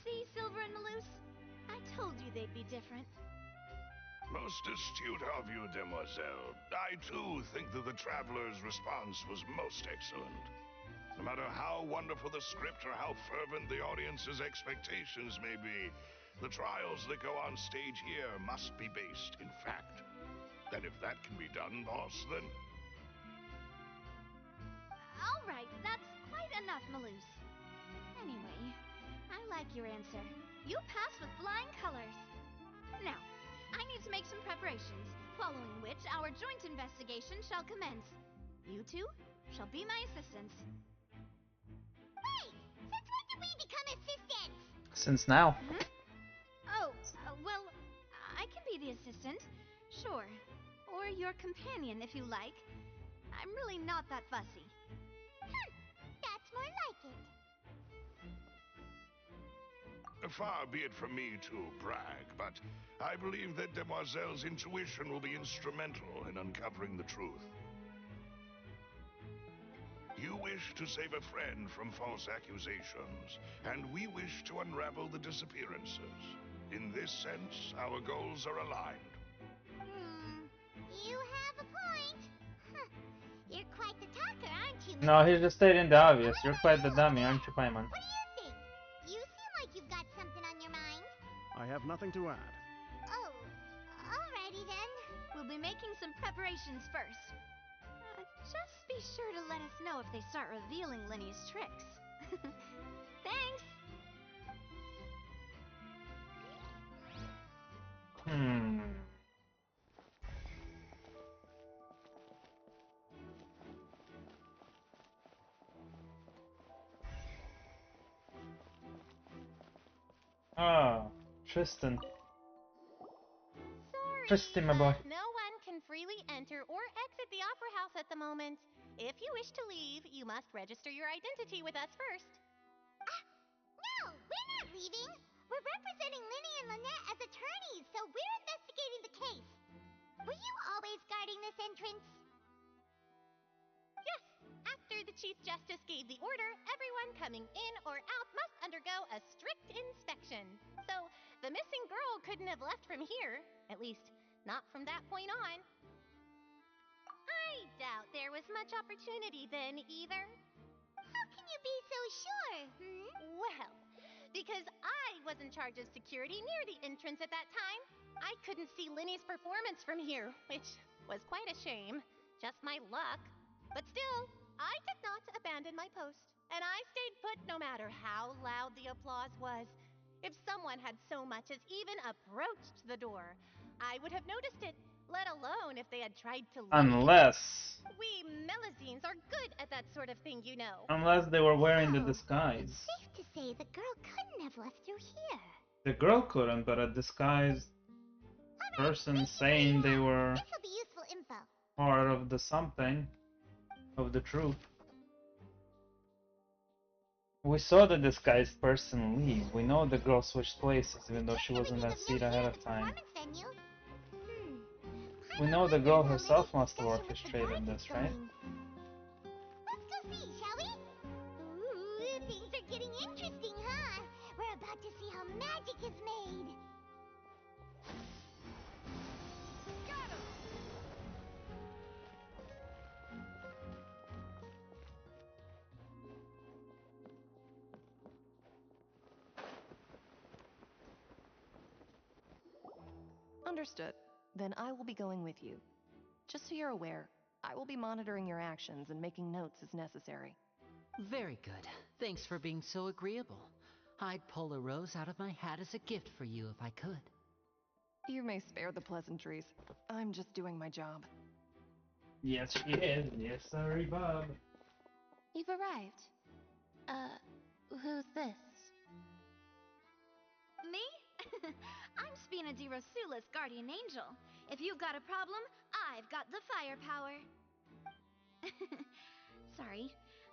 See, Silver and Melus? I told you they'd be different. Most astute of you, Demoiselle. I, too, think that the Traveler's response was most excellent. No matter how wonderful the script or how fervent the audience's expectations may be, the trials that go on stage here must be based in fact. And if that can be done, boss, then... All right, that's quite enough, Melus. Anyway, I like your answer. You pass with flying colors. Now, I need to make some preparations, following which our joint investigation shall commence. You two shall be my assistants. Wait! Since when did we become assistants? Since now. Oh, well, I can be the assistant, sure. Or your companion, if you like. I'm really not that fussy. That's more like it. Far be it from me to brag, but I believe that Demoiselle's intuition will be instrumental in uncovering the truth. You wish to save a friend from false accusations, and we wish to unravel the disappearances. In this sense, our goals are aligned. You have a point. You're quite No, he's just stating the obvious. You're quite the dummy, aren't you, Paimon? What do you think? You seem like you've got something on your mind. I have nothing to add. Oh, alrighty then. We'll be making some preparations first. Just be sure to let us know if they start revealing Linny's tricks. Thanks! Oh, Tristan. Sorry, Tristan, my boy. no one can freely enter or exit the Opera House at the moment. If you wish to leave, you must register your identity with us first. No, we're not leaving. We're representing Linny and Lynette as attorneys, so we're investigating the case. Were you always guarding this entrance? Yes, after the Chief Justice gave the order, everyone coming in or out must undergo a strict inspection. So, the missing girl couldn't have left from here. At least, not from that point on. I doubt there was much opportunity then, either. How can you be so sure, Well, because I was in charge of security near the entrance at that time, I couldn't see Linny's performance from here, which was quite a shame. Just my luck. But still, I did not abandon my post, and I stayed put no matter how loud the applause was. If someone had so much as even approached the door, I would have noticed it, let alone if they had tried to leave. Unless We Melazines are good at that sort of thing, you know. they were wearing the It's disguise. safe to say the girl couldn't have left through here. The girl couldn't, but a disguised person saying they were This'll be useful info. part of the something, of the truth. We saw the disguised person leave. We know the girl switched places, even though she was in that seat ahead of time. We know the girl herself must have orchestrated this, right? Let's go see, shall we? Ooh, things are getting interesting, huh? We're about to see how magic is made. Got him! Understood. Then I will be going with you. Just so you're aware, I will be monitoring your actions and making notes as necessary. Very good. Thanks for being so agreeable. I'd pull a rose out of my hat as a gift for you if I could. You may spare the pleasantries. I'm just doing my job. Yes, she is. Yes, sorry, Bob. You've arrived. Who's this? Me? I'm Spina di Rosula's guardian angel. If you've got a problem, I've got the firepower. Sorry,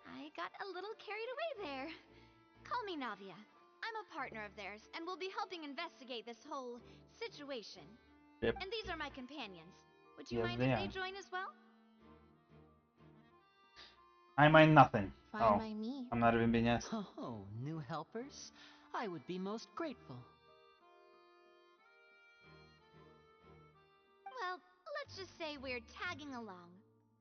I got a little carried away there. Call me Navia. I'm a partner of theirs, and will be helping investigate this whole situation. Yep. And these are my companions. Would you Yes, mind they if are. they join as well? I mind nothing. Fine by me. I'm not even being asked. Oh, new helpers? I would be most grateful. Well, let's just say we're tagging along.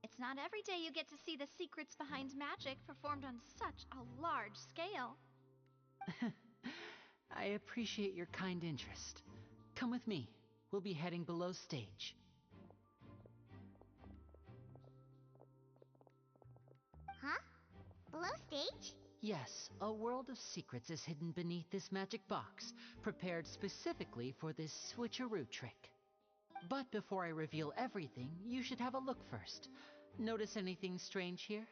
It's not every day you get to see the secrets behind magic performed on such a large scale. I appreciate your kind interest. Come with me. We'll be heading below stage. Huh? Below stage? Yes, a world of secrets is hidden beneath this magic box, prepared specifically for this switcheroo trick. But before I reveal everything, you should have a look first. Notice anything strange here?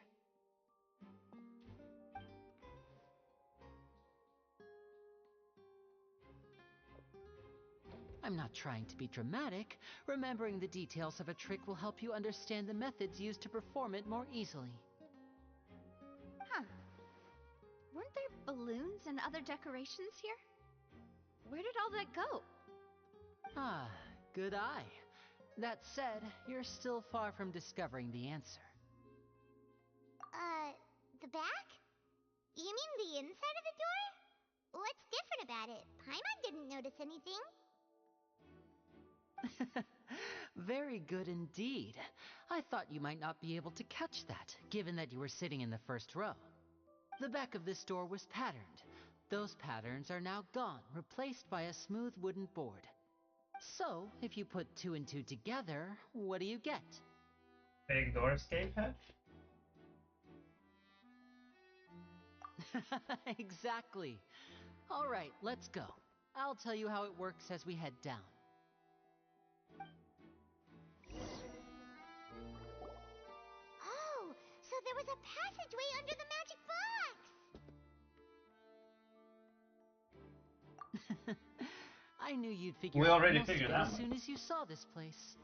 I'm not trying to be dramatic. Remembering the details of a trick will help you understand the methods used to perform it more easily. Huh. Weren't there balloons and other decorations here? Where did all that go? Ah, good eye. That said, you're still far from discovering the answer. The back? You mean the inside of the door? What's different about it? Paimon didn't notice anything. Very good indeed. I thought you might not be able to catch that, given that you were sitting in the first row. The back of this door was patterned. Those patterns are now gone, replaced by a smooth wooden board. So, if you put 2 and 2 together, what do you get? Big door escape hatch? Exactly. All right, let's go. I'll tell you how it works as we head down. Oh, so there was a passageway under the magic box! I knew you'd figure We out already most of figured it that as one. soon as you saw this place.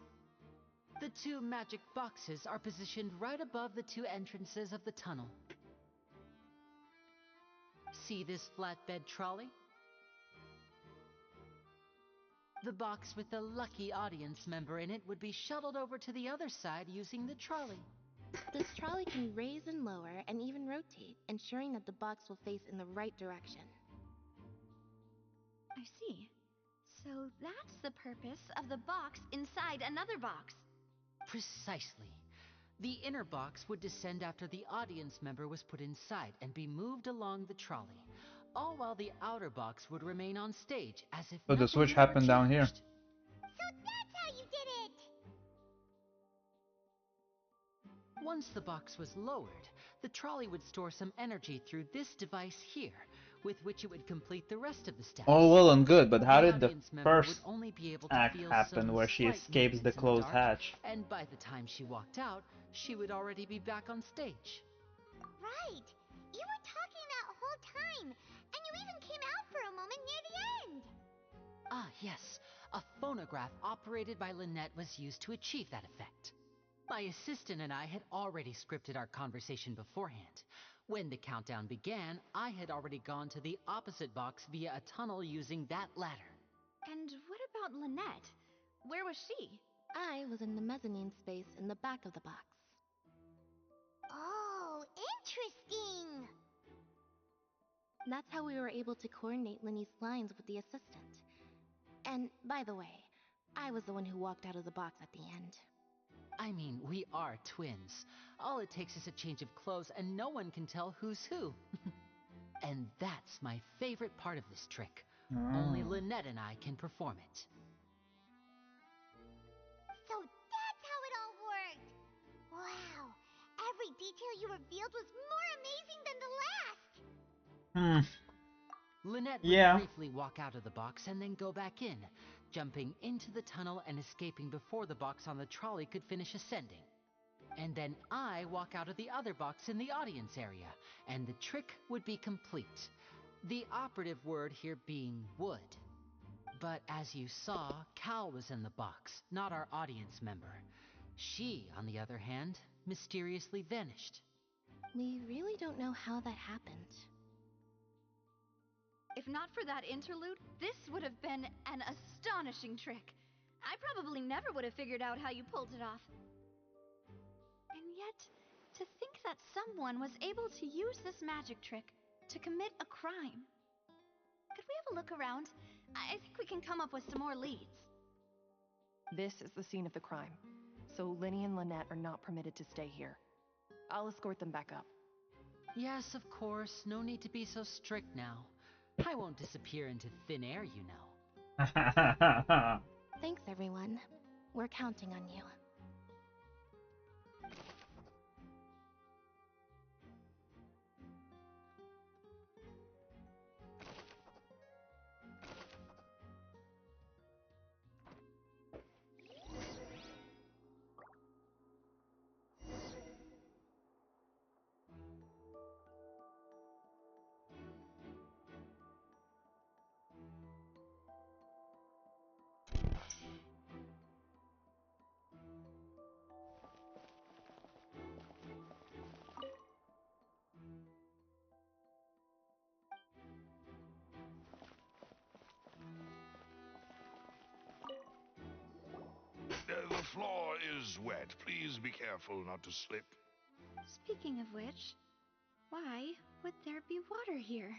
The 2 magic boxes are positioned right above the 2 entrances of the tunnel. See this flatbed trolley? The box with the lucky audience member in it would be shuttled over to the other side using the trolley. This trolley can raise and lower and even rotate, ensuring that the box will face in the right direction. I see. So that's the purpose of the box inside another box. Precisely. The inner box would descend after the audience member was put inside and be moved along the trolley, all while the outer box would remain on stage as if So the nothing switch had ever happened down here. changed. So that's how you did it! Once the box was lowered, the trolley would store some energy through this device here, with which it would complete the rest of the steps. All well and good, but how did the audience member would first only be able to act feel happen some where she slight escapes the movements in closed dark, hatch? and by the time she walked out, she would already be back on stage. Right! You were talking that whole time, and you even came out for a moment near the end! Ah, yes. A phonograph operated by Lynette was used to achieve that effect. My assistant and I had already scripted our conversation beforehand. When the countdown began, I had already gone to the opposite box via a tunnel using that ladder. And what about Lynette? Where was she? I was in the mezzanine space in the back of the box. Oh, interesting! That's how we were able to coordinate Linny's lines with the assistant. And, by the way, I was the one who walked out of the box at the end. I mean, we are twins. All it takes is a change of clothes and no one can tell who's who. And that's my favorite part of this trick. Only Lynette and I can perform it. So that's how it all worked! Wow! Every detail you revealed was more amazing than the last! Lynette would briefly walk out of the box and then go back in, jumping into the tunnel and escaping before the box on the trolley could finish ascending. And then I walk out of the other box in the audience area, and the trick would be complete. The operative word here being would. But as you saw, Cal was in the box, not our audience member. She, on the other hand, mysteriously vanished. We really don't know how that happened. If not for that interlude, this would have been an astonishing trick. I probably never would have figured out how you pulled it off. And yet, to think that someone was able to use this magic trick to commit a crime. Could we have a look around? I think we can come up with some more leads. This is the scene of the crime, so Linny and Lynette are not permitted to stay here. I'll escort them back up. Yes, of course. No need to be so strict now. I won't disappear into thin air, you know. Thanks, everyone. We're counting on you. The floor is wet. Please be careful not to slip. Speaking of which, why would there be water here?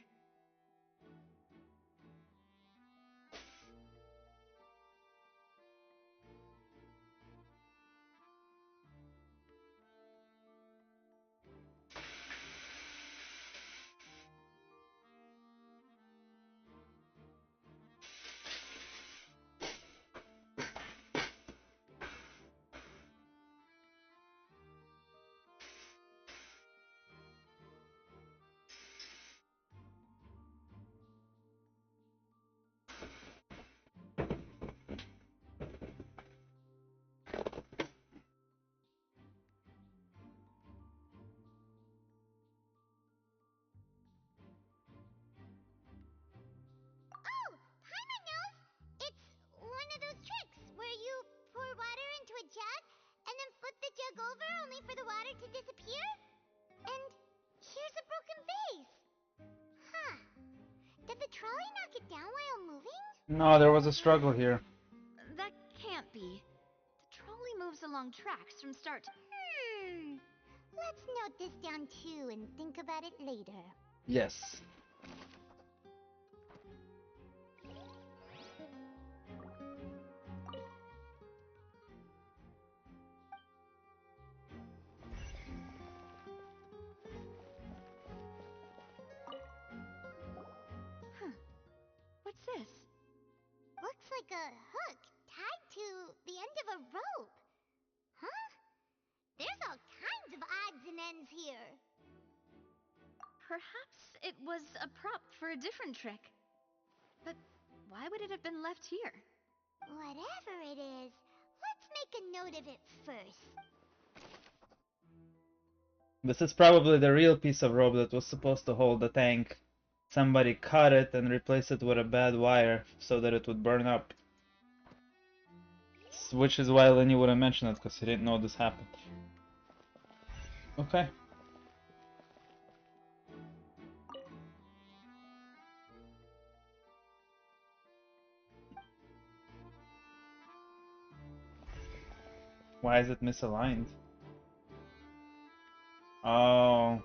the jug and then flip the jug over only for the water to disappear? And here's a broken vase. Huh. Did the trolley knock it down while moving? No, there was a struggle here. That can't be. The trolley moves along tracks from start to... Let's note this down too and think about it later. Yes. What's this? Looks like a hook tied to the end of a rope. Huh? There's all kinds of odds and ends here. Perhaps it was a prop for a different trick. But why would it have been left here? Whatever it is, let's make a note of it first. This is probably the real piece of rope that was supposed to hold the tank. Somebody cut it and replaced it with a bad wire so that it would burn up. Which is why Lenny wouldn't mention it, because he didn't know this happened. Okay. Why is it misaligned? Oh.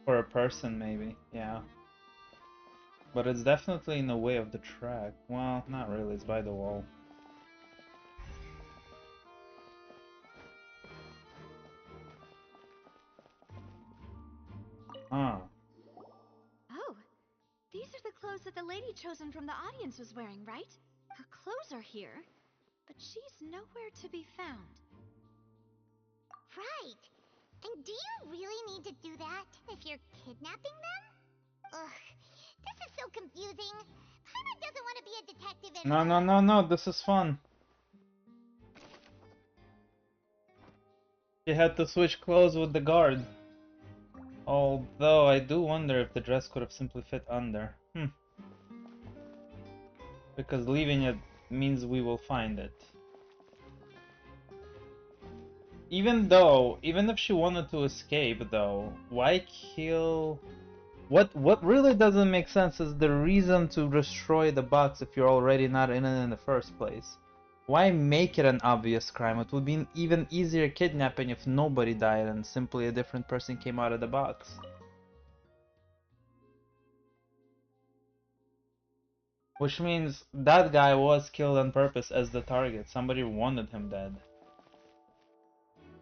For a person, maybe. Yeah. But it's definitely in the way of the track. Well, not really. It's by the wall. Ah. Oh, these are the clothes that the lady chosen from the audience was wearing, right? Her clothes are here, but she's nowhere to be found. Right. And do you really need to do that if you're kidnapping them? Ugh, this is so confusing. Paimon doesn't want to be a detective anymore. No, this is fun. She had to switch clothes with the guard. Although I do wonder if the dress could have simply fit under. Because leaving it means we will find it. Even if she wanted to escape though, why kill... What really doesn't make sense is the reason to destroy the box if you're already not in it in the first place. Why make it an obvious crime? It would be an even easier kidnapping if nobody died and simply a different person came out of the box. Which means that guy was killed on purpose as the target. Somebody wanted him dead.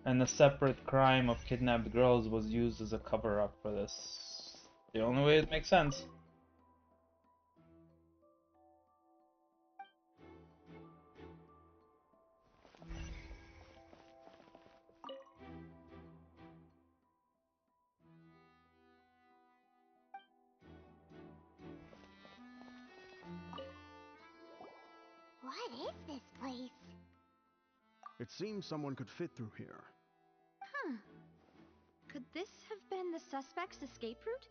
And a separate crime of kidnapped girls was used as a cover-up for this. The only way it makes sense. What is this place? It seems someone could fit through here. Huh. Could this have been the suspect's escape route?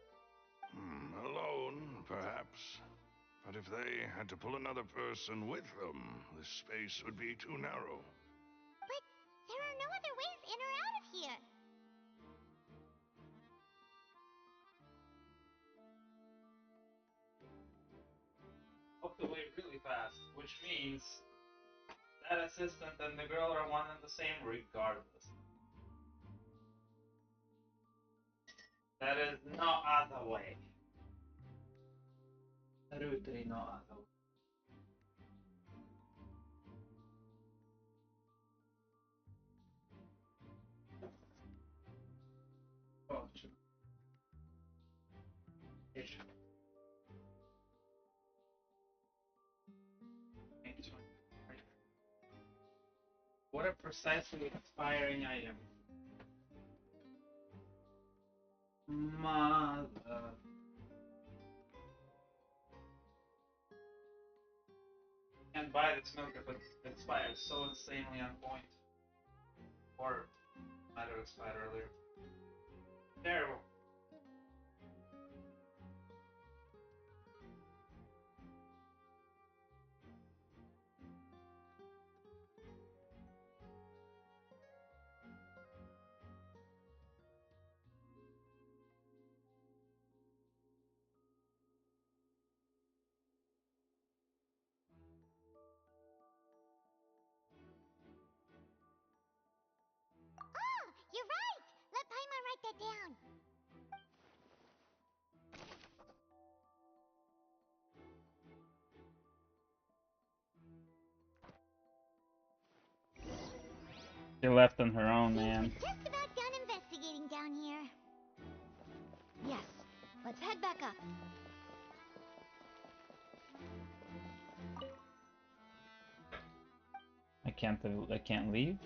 Alone, perhaps. But if they had to pull another person with them, this space would be too narrow. But there are no other ways in or out of here. Walked away really fast, which means that assistant and the girl are one and the same regardless. There is no other way. Literally no other way. Oh, true. What a precisely inspiring item. Mother. Can't buy this milk if it's expired. So insanely on point. Or might have expired earlier. Terrible. get down. She left on her own, man. We're just about done investigating down here. Yes, let's head back up. I can't leave.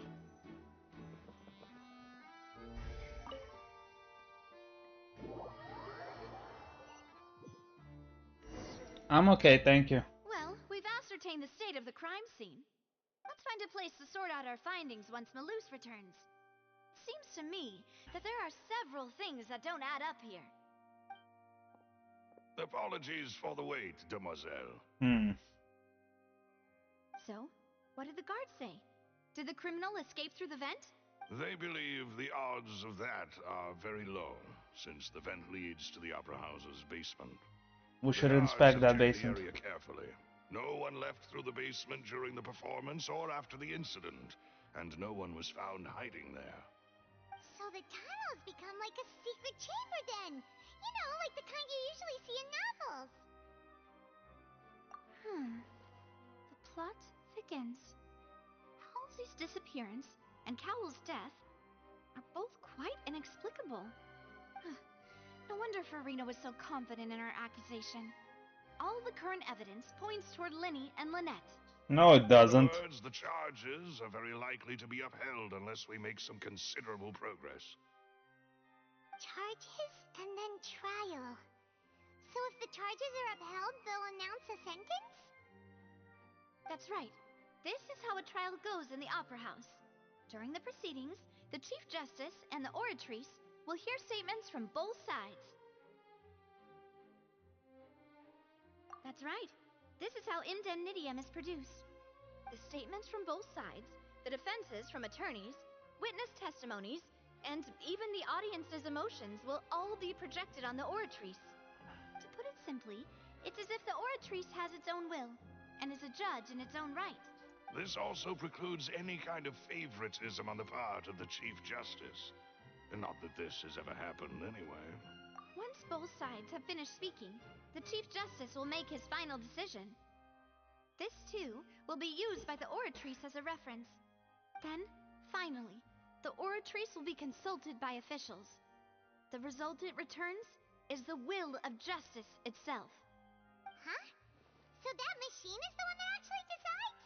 I'm okay, thank you. Well, we've ascertained the state of the crime scene. Let's find a place to sort out our findings once Malus returns. Seems to me that there are several things that don't add up here. Apologies for the wait, demoiselle. So, what did the guards say? Did the criminal escape through the vent? They believe the odds of that are very low, since the vent leads to the Opera House's basement. We should inspect that The basement. area carefully. No one left through the basement during the performance or after the incident, and no one was found hiding there. So the tunnels become like a secret chamber then. You know, like the kind you usually see in novels. The plot thickens. Halsey's disappearance and Cowell's death are both quite inexplicable. No wonder Farina was so confident in her accusation. All the current evidence points toward Linny and Lynette. No, it doesn't. In other words, the charges are very likely to be upheld unless we make some considerable progress. Charges and then trial. So if the charges are upheld, they'll announce a sentence? That's right. This is how a trial goes in the Opera House. During the proceedings, the Chief Justice and the oratrice will hear statements from both sides. That's right. This is how indemnitium is produced. The statements from both sides, the defenses from attorneys, witness testimonies, and even the audience's emotions will all be projected on the oratrice. To put it simply, it's as if the oratrice has its own will, and is a judge in its own right. This also precludes any kind of favoritism on the part of the Chief Justice. Not that this has ever happened anyway. Once both sides have finished speaking, the Chief Justice will make his final decision. This, too, will be used by the oratrice as a reference. Then, finally, the oratrice will be consulted by officials. The result it returns is the will of justice itself. Huh? So that machine is the one that actually decides?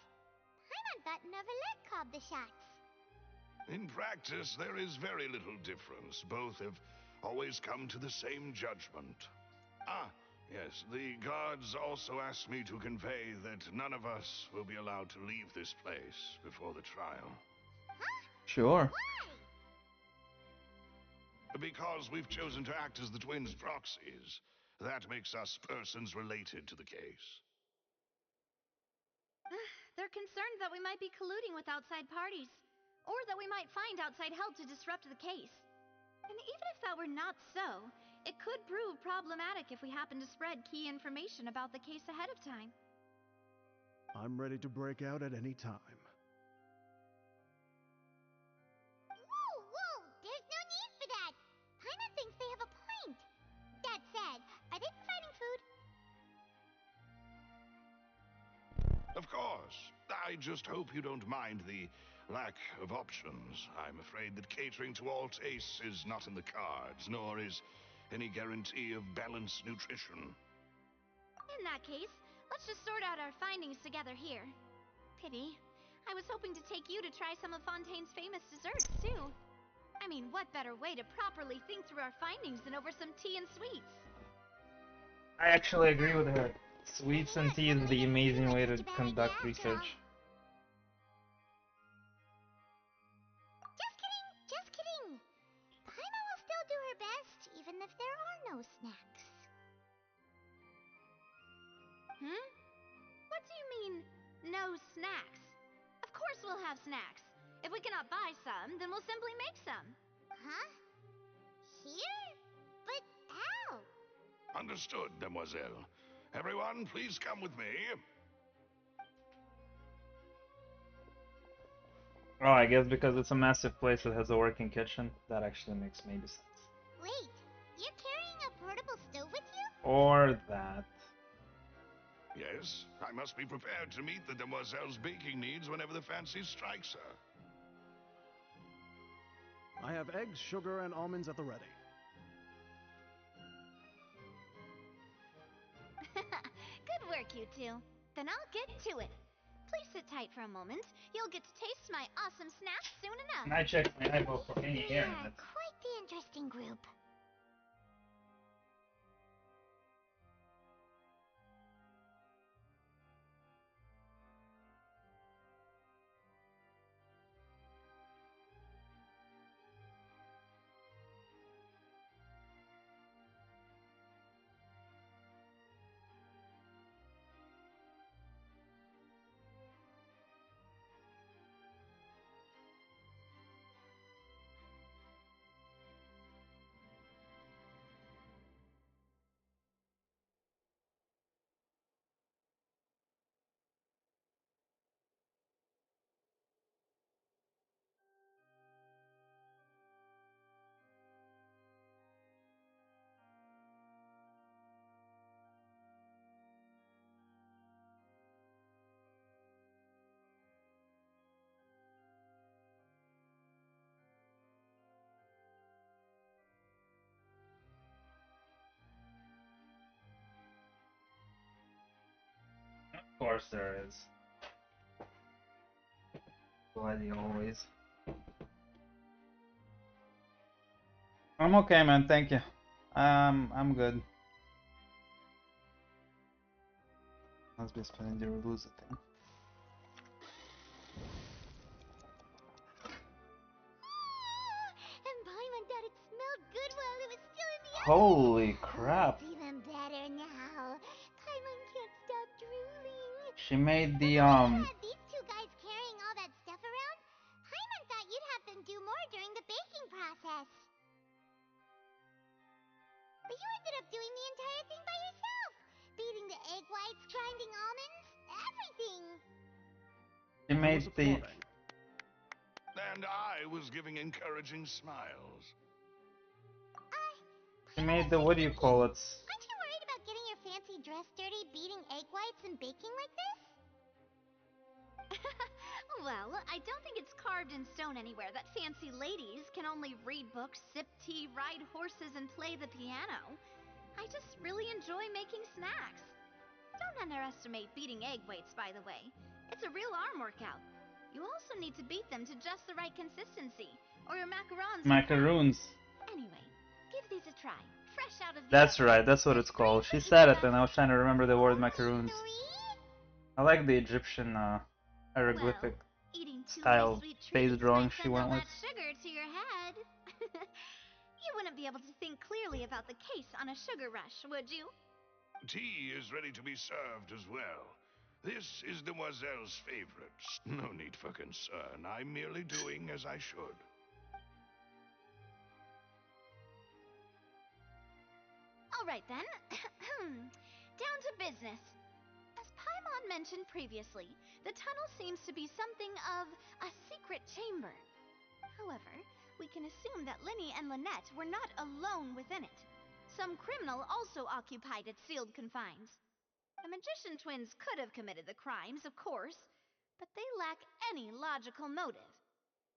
Paimon thought Neuvillette called the shots. In practice, there is very little difference. Both have always come to the same judgment. Yes, the guards also asked me to convey that none of us will be allowed to leave this place before the trial. Huh? Sure. Why? Because we've chosen to act as the twins' proxies. That makes us persons related to the case. They're concerned that we might be colluding with outside parties, or that we might find outside help to disrupt the case. And even if that were not so, it could prove problematic if we happen to spread key information about the case ahead of time. I'm ready to break out at any time. Whoa! There's no need for that. Paimon thinks they have a point. That said, are they providing food? Of course. I just hope you don't mind the lack of options. I'm afraid that catering to all tastes is not in the cards, nor is any guarantee of balanced nutrition. In that case, let's just sort out our findings together here. Pity. I was hoping to take you to try some of Fontaine's famous desserts, too. I mean, what better way to properly think through our findings than over some tea and sweets? I actually agree with her. Sweets and tea is the amazing way to conduct research. Just kidding. Paimon will still do her best, even if there are no snacks. What do you mean, no snacks? Of course we'll have snacks. If we cannot buy some, then we'll simply make some. Huh? Here? But how? Understood, demoiselle. Everyone, please come with me. Oh, I guess because it's a massive place that has a working kitchen, that actually makes maybe sense. Wait, you're carrying a portable stove with you? Or that. Yes, I must be prepared to meet the demoiselle's baking needs whenever the fancy strikes her. I have eggs, sugar, and almonds at the ready. Good work, you two. Then I'll get to it. Please sit tight for a moment. You'll get to taste my awesome snacks soon enough. And I checked my eyeball for any hair in it. Quite the interesting group. Of course there is. Bloody always. I'm okay, man. Thank you. I'm good. Must be spending the lose thing. And Paimon thought it smelled good while it was still in the oven. Holy crap! It's even better now. Paimon can't stop drooling. She made the These two guys carrying all that stuff around. Paimon thought you'd have them do more during the baking process. But you ended up doing the entire thing by yourself. Beating the egg whites, grinding almonds, everything. She made the. And I was giving encouraging smiles. She made the, what do you call it? Aren't you worried about getting your fancy dress dirty beating egg whites and baking like this? Well, I don't think it's carved in stone anywhere that fancy ladies can only read books, sip tea, ride horses, and play the piano. I just really enjoy making snacks. Don't underestimate beating egg whites, by the way. It's a real arm workout. You also need to beat them to just the right consistency, or your macarons. Macaroons. Anyway, give these a try. Fresh out of the That's oven. right, that's what it's called. She said it and I was trying to remember the word macaroons. I like the Egyptian hieroglyphic style face drawing she went with. Sugar to your head. You wouldn't be able to think clearly about the case on a sugar rush, would you? Tea is ready to be served as well. This is Demoiselle's favorite. No need for concern. I'm merely doing as I should. All right then. Down to business. As Paimon mentioned previously, the tunnel seems to be something of a secret chamber. However, we can assume that Linny and Lynette were not alone within it. Some criminal also occupied its sealed confines. The magician twins could have committed the crimes, of course, but they lack any logical motive.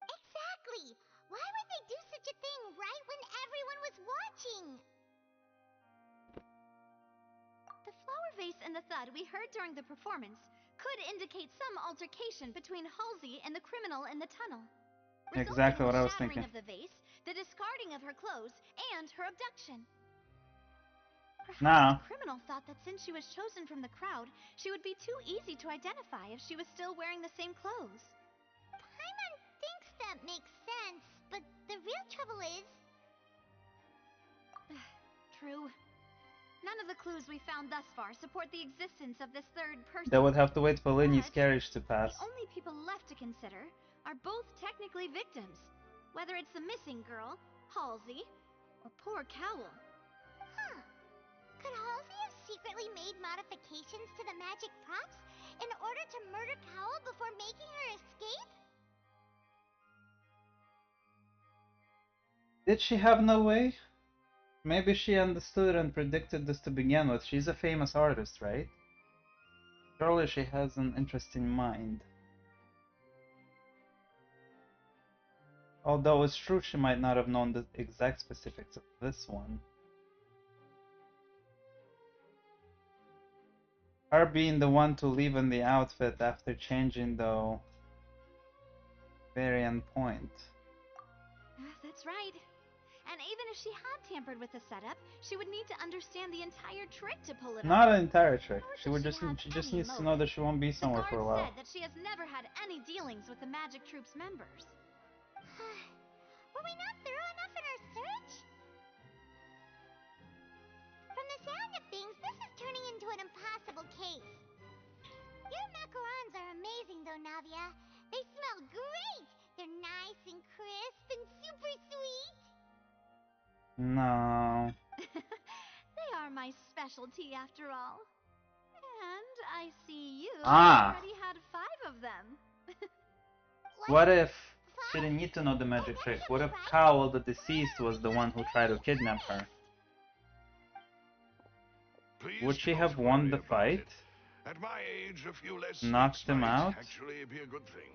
Exactly! Why would they do such a thing right when everyone was watching? The flower vase and the thud we heard during the performance could indicate some altercation between Halsey and the criminal in the tunnel. Exactly what I was thinking. The shattering of the vase, the discarding of her clothes, and her abduction. Now, The criminal thought that since she was chosen from the crowd, she would be too easy to identify if she was still wearing the same clothes. Paimon thinks that makes sense, but the real trouble is... True. None of the clues we found thus far support the existence of this third person. they would have to wait for Linny's carriage to pass. The only people left to consider are both technically victims, whether it's the missing girl, Halsey, or poor Cowell. Huh. Could Halsey have secretly made modifications to the magic props in order to murder Cowell before making her escape? Did she have no way? Maybe she understood and predicted this to begin with. She's a famous artist, right? Surely she has an interesting mind. Although it's true she might not have known the exact specifics of this one. Her being the one to leave in the outfit after changing, though, very on point. That's right. And even if she had tampered with the setup, she would need to understand the entire trick to pull it off. Not an entire trick. She just needs to know that she won't be somewhere for a while. The guard said that she has never had any dealings with the Magic Troop's members. Were we not thorough enough in our search? From the sound of things, this is turning into an impossible case. Your macarons are amazing, though, Navia. They smell great. They're nice and crisp and super sweet. No. They are my specialty, after all. And I see you already had 5 of them. What if she didn't need to know the magic trick? What if Cowell, the deceased, was the one who tried to kidnap her? Would she have won the fight? At my age, a few less Knocked him out? actually be a good thing.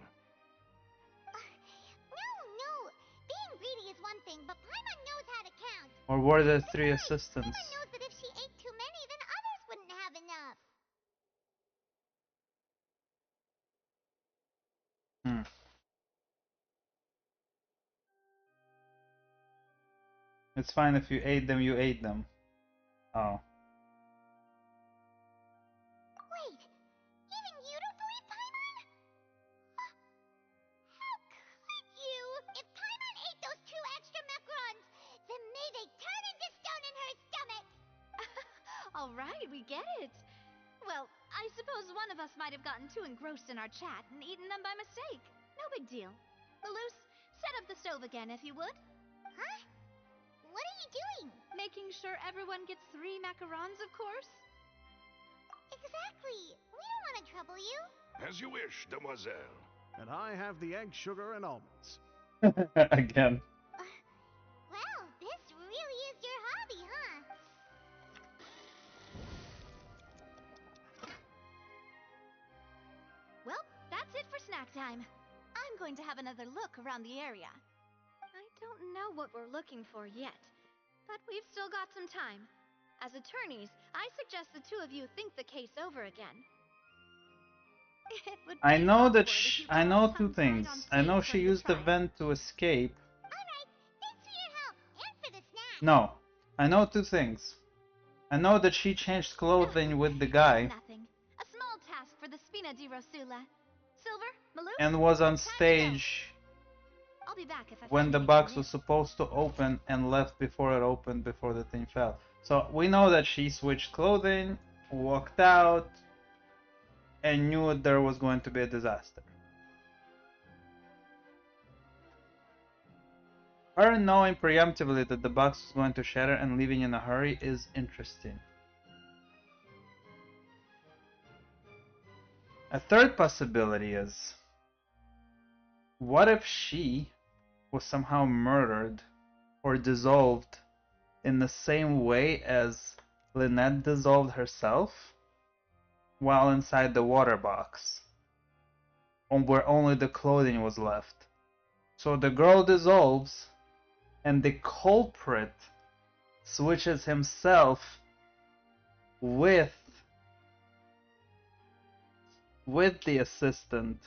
No. Being greedy is one thing, but Paimon knows how to count. Or were there 3 assistants? Paimon knows that if she ate too many, then others wouldn't have enough. It's fine if you ate them, you ate them. Oh. Wait, even you don't believe Paimon? How could you? If Paimon ate those 2 extra macarons, then may they turn into stone in her stomach. All right, we get it. Well, I suppose one of us might have gotten too engrossed in our chat and eaten them by mistake. No big deal. Lelouch, set up the stove again, if you would. Huh? What are you doing? Making sure everyone gets 3 macarons, of course. Exactly. We don't want to trouble you. As you wish, demoiselle. And I have the egg, sugar, and almonds. Again. Well, this really is your hobby, huh? Well, that's it for snack time. I'm going to have another look around the area. I don't know what we're looking for yet, but we've still got some time. As attorneys, I suggest the 2 of you think the case over again. I know that I know 2 things. I know she used the vent to escape. Alright, thanks for your help, and for the snack. No. I know 2 things. I know that she changed clothing with the guy. Nothing. A small task for the Spina di Rosula. Silver, Malou? And was on stage I'll be back if I when find the anything box new. was supposed to open and left before it opened, before the thing fell. So we know that she switched clothing, walked out, and knew there was going to be a disaster. Her knowing preemptively that the box was going to shatter and leaving in a hurry is interesting. A third possibility is, what if she was somehow murdered or dissolved in the same way as Lynette dissolved herself while inside the water box, where only the clothing was left? So the girl dissolves and the culprit switches himself with the assistant,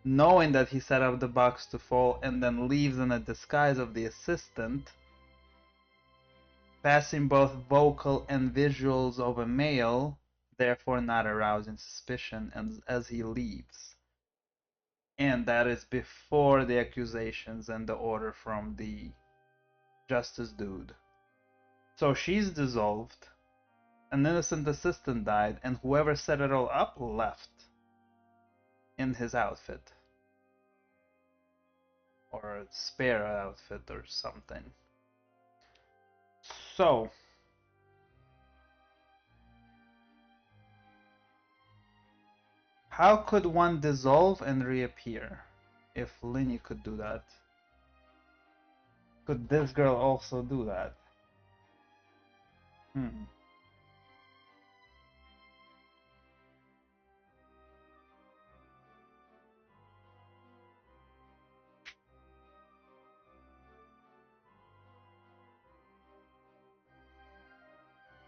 knowing that he set up the box to fall, and then leaves in a disguise of the assistant, passing both vocal and visuals of a male, therefore not arousing suspicion as he leaves. And that is before the accusations and the order from the justice dude. So she's dissolved, an innocent assistant died, and whoever set it all up left in his outfit. Or a spare outfit or something. So, how could one dissolve and reappear if Linny could do that? Could this girl also do that? Hmm.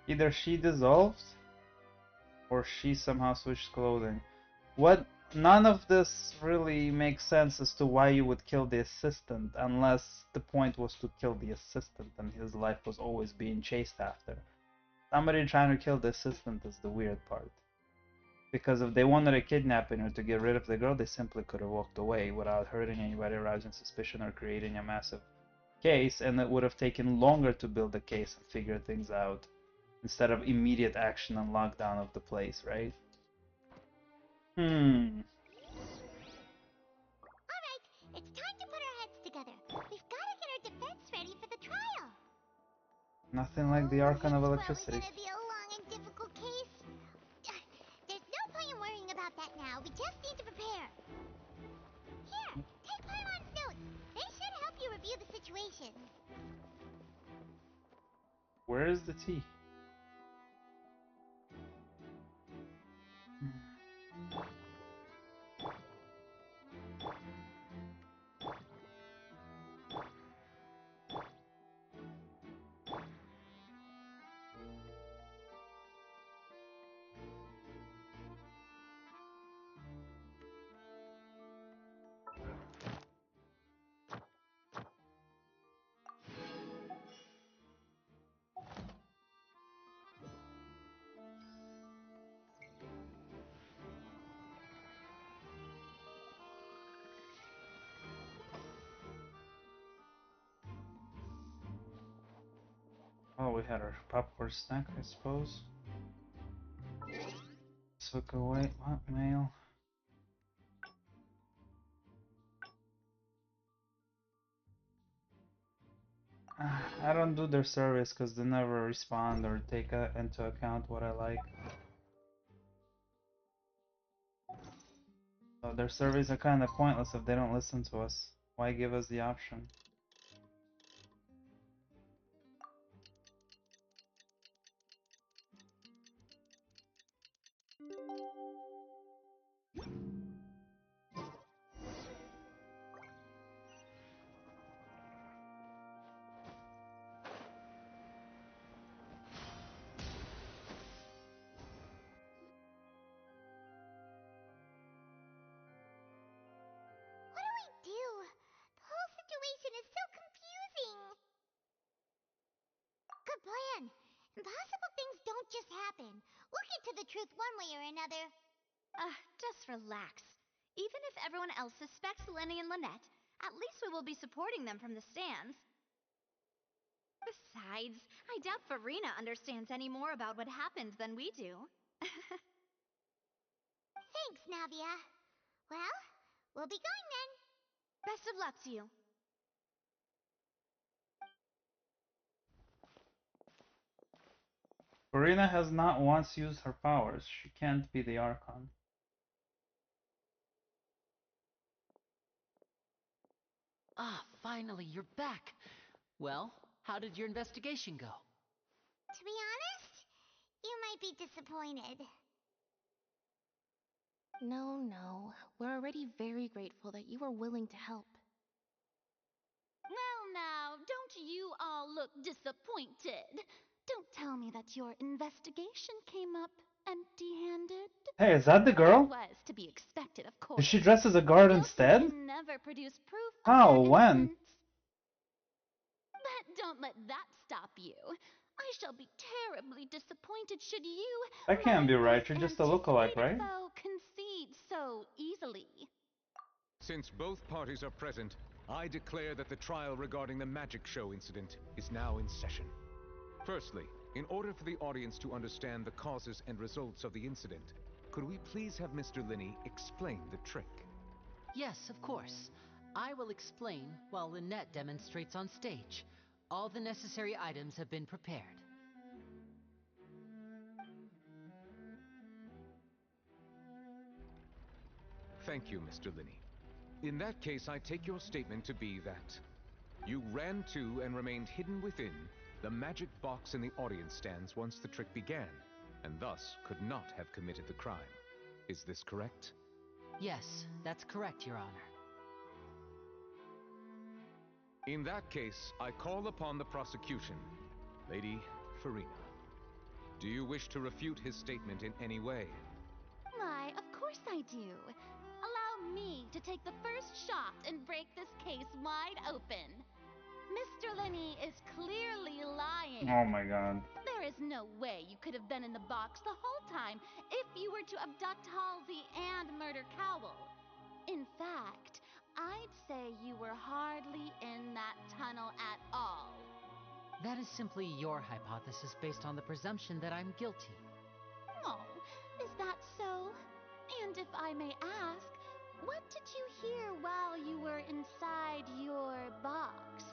Either she dissolved, or she somehow switched clothing. What? None of this really makes sense as to why you would kill the assistant, unless the point was to kill the assistant and his life was always being chased after. Somebody trying to kill the assistant is the weird part. Because if they wanted to kidnap her to get rid of the girl, they simply could have walked away without hurting anybody, arousing suspicion, or creating a massive case, and it would have taken longer to build a case and figure things out, instead of immediate action and lockdown of the place, right? Hmm. Alright, it's time to put our heads together. We've got to get our defense ready for the trial. Nothing like the Archon of Well, Electricity. it's gonna be a long and difficult case. There's no point in worrying about that now. We just need to prepare. Here, take Paimon's notes. They should help you review the situation. Where is the tea? Oh, we had our popcorn snack, I suppose. Took away what mail? I don't do their service because they never respond or take into account what I like. So their surveys are kind of pointless if they don't listen to us. Why give us the option? What do we do? The whole situation is so confusing. Good plan. Impossible things don't just happen. We'll get to the truth one way or another. Just relax. Even if everyone else suspects Lenny and Lynette, at least we will be supporting them from the stands. Besides, I doubt Farina understands any more about what happened than we do. Thanks, Navia. Well, we'll be going then. Best of luck to you. Farina has not once used her powers. She can't be the Archon. Ah, finally, you're back. Well, how did your investigation go? To be honest, you might be disappointed. No. We're already very grateful that you were willing to help. Well, now, don't you all look disappointed. Don't tell me that your investigation came up empty-handed. Hey, is that the girl? It was to be expected, of course. Did she dress as a guard Guilty instead? can never produce proof of How? their When? innocence. But don't let that stop you. I shall be terribly disappointed should you, That can't be right. You're my just a lookalike, right? foe, concede so easily. Since both parties are present, I declare that the trial regarding the magic show incident is now in session. Firstly, in order for the audience to understand the causes and results of the incident, could we please have Mr. Linney explain the trick? Yes, of course. I will explain while Lynette demonstrates on stage. All the necessary items have been prepared. Thank you, Mr. Linney. In that case, I take your statement to be that you ran to and remained hidden within the magic box in the audience stands once the trick began, and thus could not have committed the crime. Is this correct? Yes, that's correct, Your Honor. In that case, I call upon the prosecution. Lady Farina, do you wish to refute his statement in any way? Why, of course I do. Allow me to take the first shot and break this case wide open. Mr. Lenny is clearly lying. Oh my god. There is no way you could have been in the box the whole time if you were to abduct Halsey and murder Cowell. In fact, I'd say you were hardly in that tunnel at all. That is simply your hypothesis based on the presumption that I'm guilty. Oh, is that so? And if I may ask, what did you hear while you were inside your box?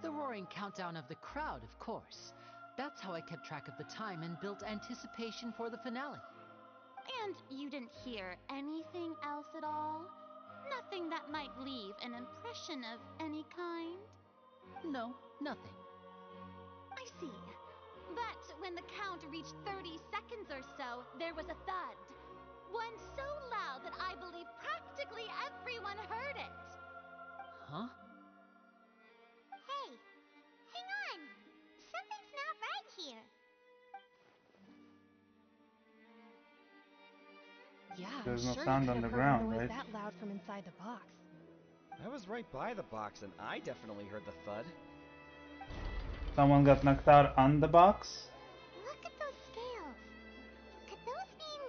The roaring countdown of the crowd, of course. That's how I kept track of the time and built anticipation for the finale. And you didn't hear anything else at all? Nothing that might leave an impression of any kind? No, nothing. I see. But when the count reached 30 seconds or so, there was a thud. One so loud that I believe practically everyone heard it. Huh? Hey, hang on. Something's not right here. Yeah, There's no sure sound you on could the have heard ground, a noise right? that loud from inside the box. I was right by the box and I definitely heard the thud. Someone got knocked out on the box? Look at those scales. Could those mean...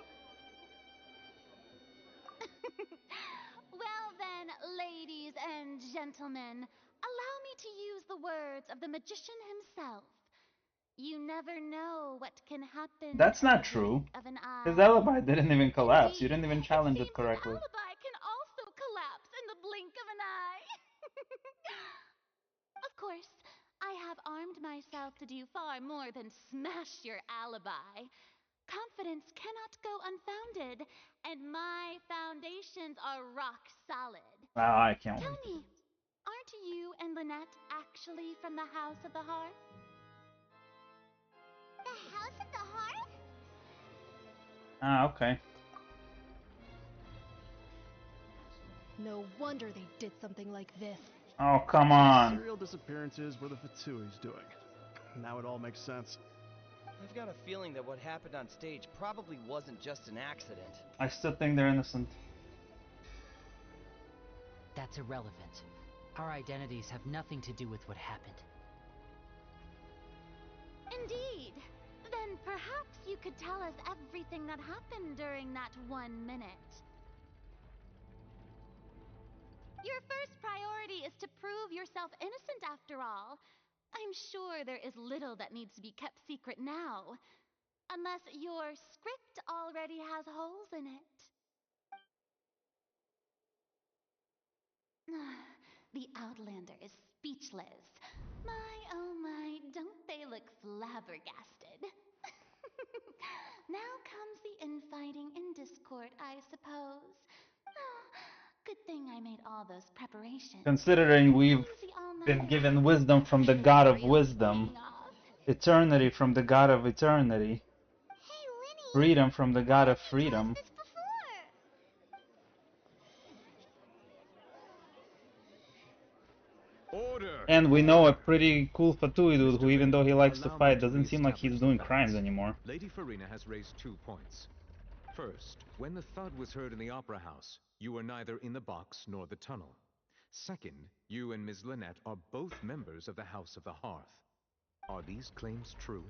Well then, ladies and gentlemen, allow me to use the words of the magician himself. You never know what can happen. That's in not the true. blink of an eye. His alibi didn't even collapse. You Indeed, didn't even challenge it seems correctly. An alibi can also collapse in the blink of an eye. Of course, I have armed myself to do far more than smash your alibi. Confidence cannot go unfounded, and my foundations are rock solid. Ah, I can't Tell wait. me, aren't you and Lynette actually from the House of the Hearth? The House of the Hearth? Ah, okay. No wonder they did something like this. Oh, come on. Serial disappearances were the Fatsui's doing. Now it all makes sense. I've got a feeling that what happened on stage probably wasn't just an accident. I still think they're innocent. That's irrelevant. Our identities have nothing to do with what happened. Indeed. Then perhaps you could tell us everything that happened during that 1 minute. Your first priority is to prove yourself innocent after all. I'm sure there is little that needs to be kept secret now. Unless your script already has holes in it. The Outlander is speechless. My, oh my, don't they look flabbergasted? Now comes the infighting and discord, I suppose. Good thing I made all those preparations. Considering we've been given wisdom from the god of wisdom, eternity from the god of eternity, freedom from the god of freedom, Order! and we know a pretty cool Fatui dude who, even though he likes to Allow me fight, to doesn't seem like he's reestablish doing the crimes facts. anymore. Lady Farina has raised 2 points. First, when the thud was heard in the Opera House, you were neither in the box nor the tunnel. Second, you and Ms. Lynette are both members of the House of the Hearth. Are these claims true?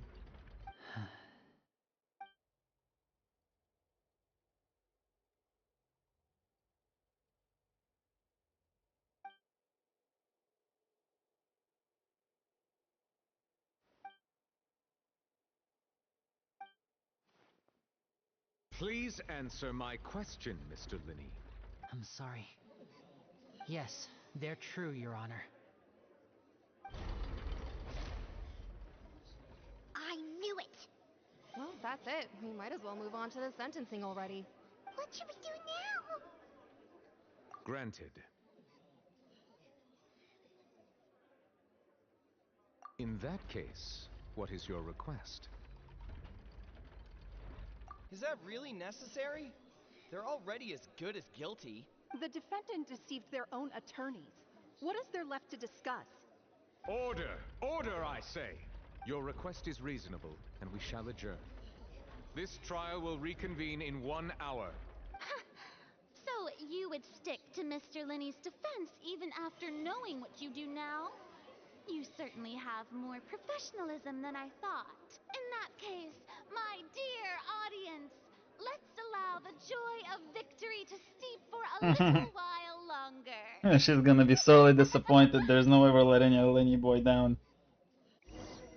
Please answer my question, Mr. Linney. I'm sorry. Yes, they're true, Your Honor. I knew it! Well, that's it. We might as well move on to the sentencing already. What should we do now? Granted. In that case, what is your request? Is that really necessary? They're already as good as guilty. The defendant deceived their own attorneys. What is there left to discuss? Order! Order, I say! Your request is reasonable, and we shall adjourn. This trial will reconvene in 1 hour. So you would stick to Mr. Linney's defense even after knowing what you do now? You certainly have more professionalism than I thought. In that case, my dear audience, let's allow the joy of victory to steep for a little while longer. She's gonna be sorely disappointed. There's no way we're letting a Lenny boy down.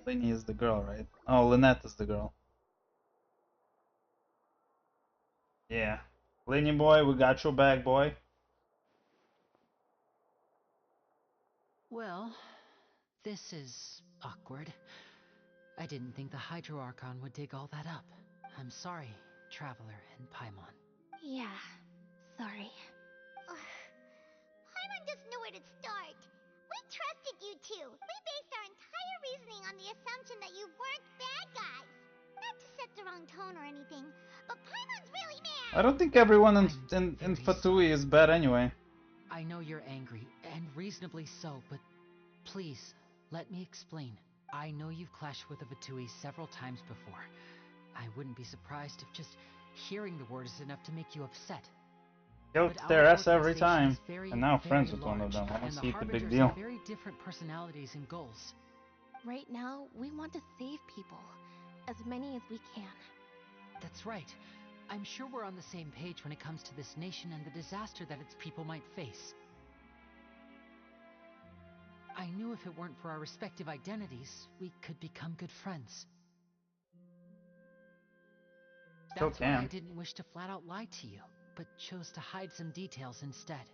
Lenny is the girl, right? Oh, Lynette is the girl. Yeah. Lenny boy, we got your back, boy. Well, this is awkward. I didn't think the Hydro Archon would dig all that up. I'm sorry, Traveler and Paimon. Yeah, sorry. Paimon doesn't know where to start. We trusted you two. We based our entire reasoning on the assumption that you weren't bad guys. Not to set the wrong tone or anything, but Paimon's really mad. I don't think everyone in Fatui is bad anyway. I know you're angry, and reasonably so, but please, let me explain. I know you've clashed with the Fatui several times before. I wouldn't be surprised if just hearing the word is enough to make you upset. Killed their ass every time, and now friends with one of them. I don't see the big deal. Have very different personalities and goals. Right now, we want to save people. As many as we can. That's right. I'm sure we're on the same page when it comes to this nation and the disaster that its people might face. I knew if it weren't for our respective identities, we could become good friends. That's why I didn't wish to flat out lie to you, but chose to hide some details instead.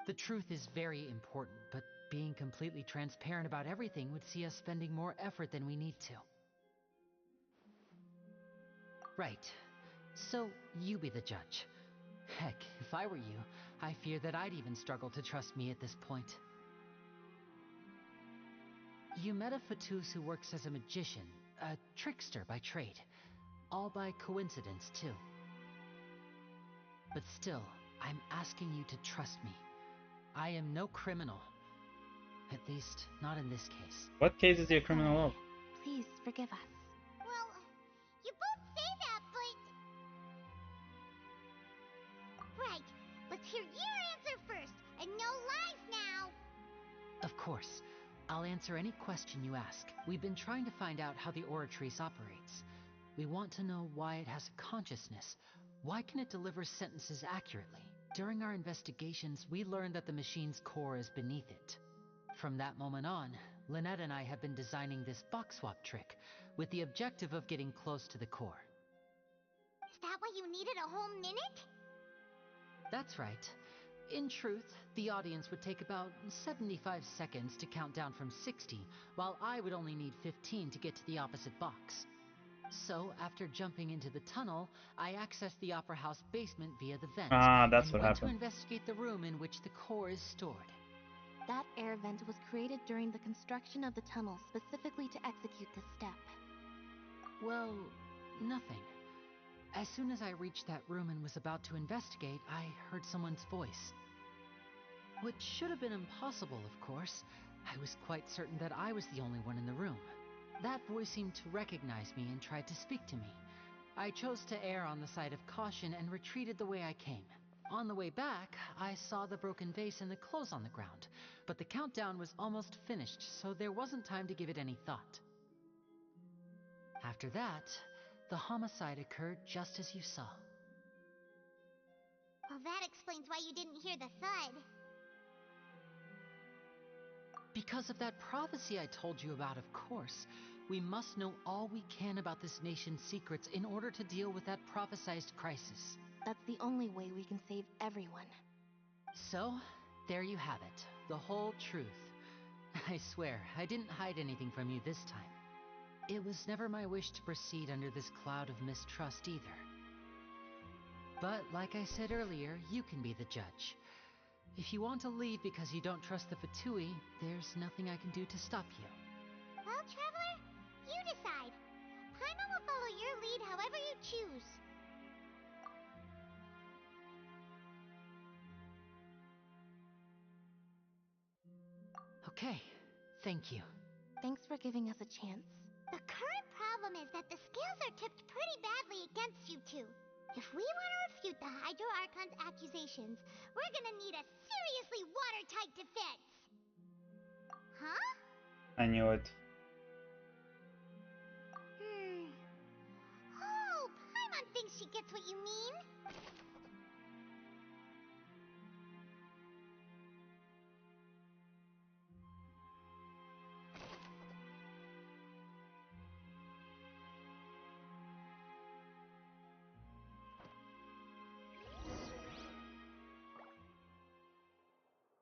The truth is very important, but being completely transparent about everything would see us spending more effort than we need to. Right. So, you be the judge. Heck, if I were you, I fear that I'd even struggle to trust me at this point. You met a Fatus who works as a magician, a trickster by trade. All by coincidence, too. But still, I'm asking you to trust me. I am no criminal. At least, not in this case. What case is he a criminal of? Please, forgive us. Well, you both say that, but... Right, let's hear your answer first, and no lies now! Of course. I'll answer any question you ask. We've been trying to find out how the Oratrice operates. We want to know why it has a consciousness. Why can it deliver sentences accurately? During our investigations, we learned that the machine's core is beneath it. From that moment on, Lynette and I have been designing this box swap trick, with the objective of getting close to the core. Is that why you needed a whole minute? That's right. In truth, the audience would take about 75 seconds to count down from 60, while I would only need 15 to get to the opposite box. So, after jumping into the tunnel, I accessed the Opera House basement via the vent. That's and what went happened. to investigate the room in which the core is stored. That air vent was created during the construction of the tunnel specifically to execute this step. Well, nothing. As soon as I reached that room and was about to investigate, I heard someone's voice. Which should have been impossible, of course. I was quite certain that I was the only one in the room. That voice seemed to recognize me and tried to speak to me. I chose to err on the side of caution and retreated the way I came. On the way back, I saw the broken vase and the clothes on the ground, but the countdown was almost finished, so there wasn't time to give it any thought. After that, the homicide occurred just as you saw. Well, that explains why you didn't hear the thud. Because of that prophecy I told you about, of course. We must know all we can about this nation's secrets in order to deal with that prophesized crisis. That's the only way we can save everyone. So, there you have it. The whole truth. I swear, I didn't hide anything from you this time. It was never my wish to proceed under this cloud of mistrust either. But, like I said earlier, you can be the judge. If you want to leave because you don't trust the Fatui, there's nothing I can do to stop you. Well, Traveler, you decide. Paimon will follow your lead however you choose. Okay, thank you. Thanks for giving us a chance. The current problem is that the scales are tipped pretty badly against you two. If we want to refute the Hydro Archon's accusations, we're gonna need a seriously watertight defense. Huh? I knew it. Oh, Paimon thinks she gets what you mean.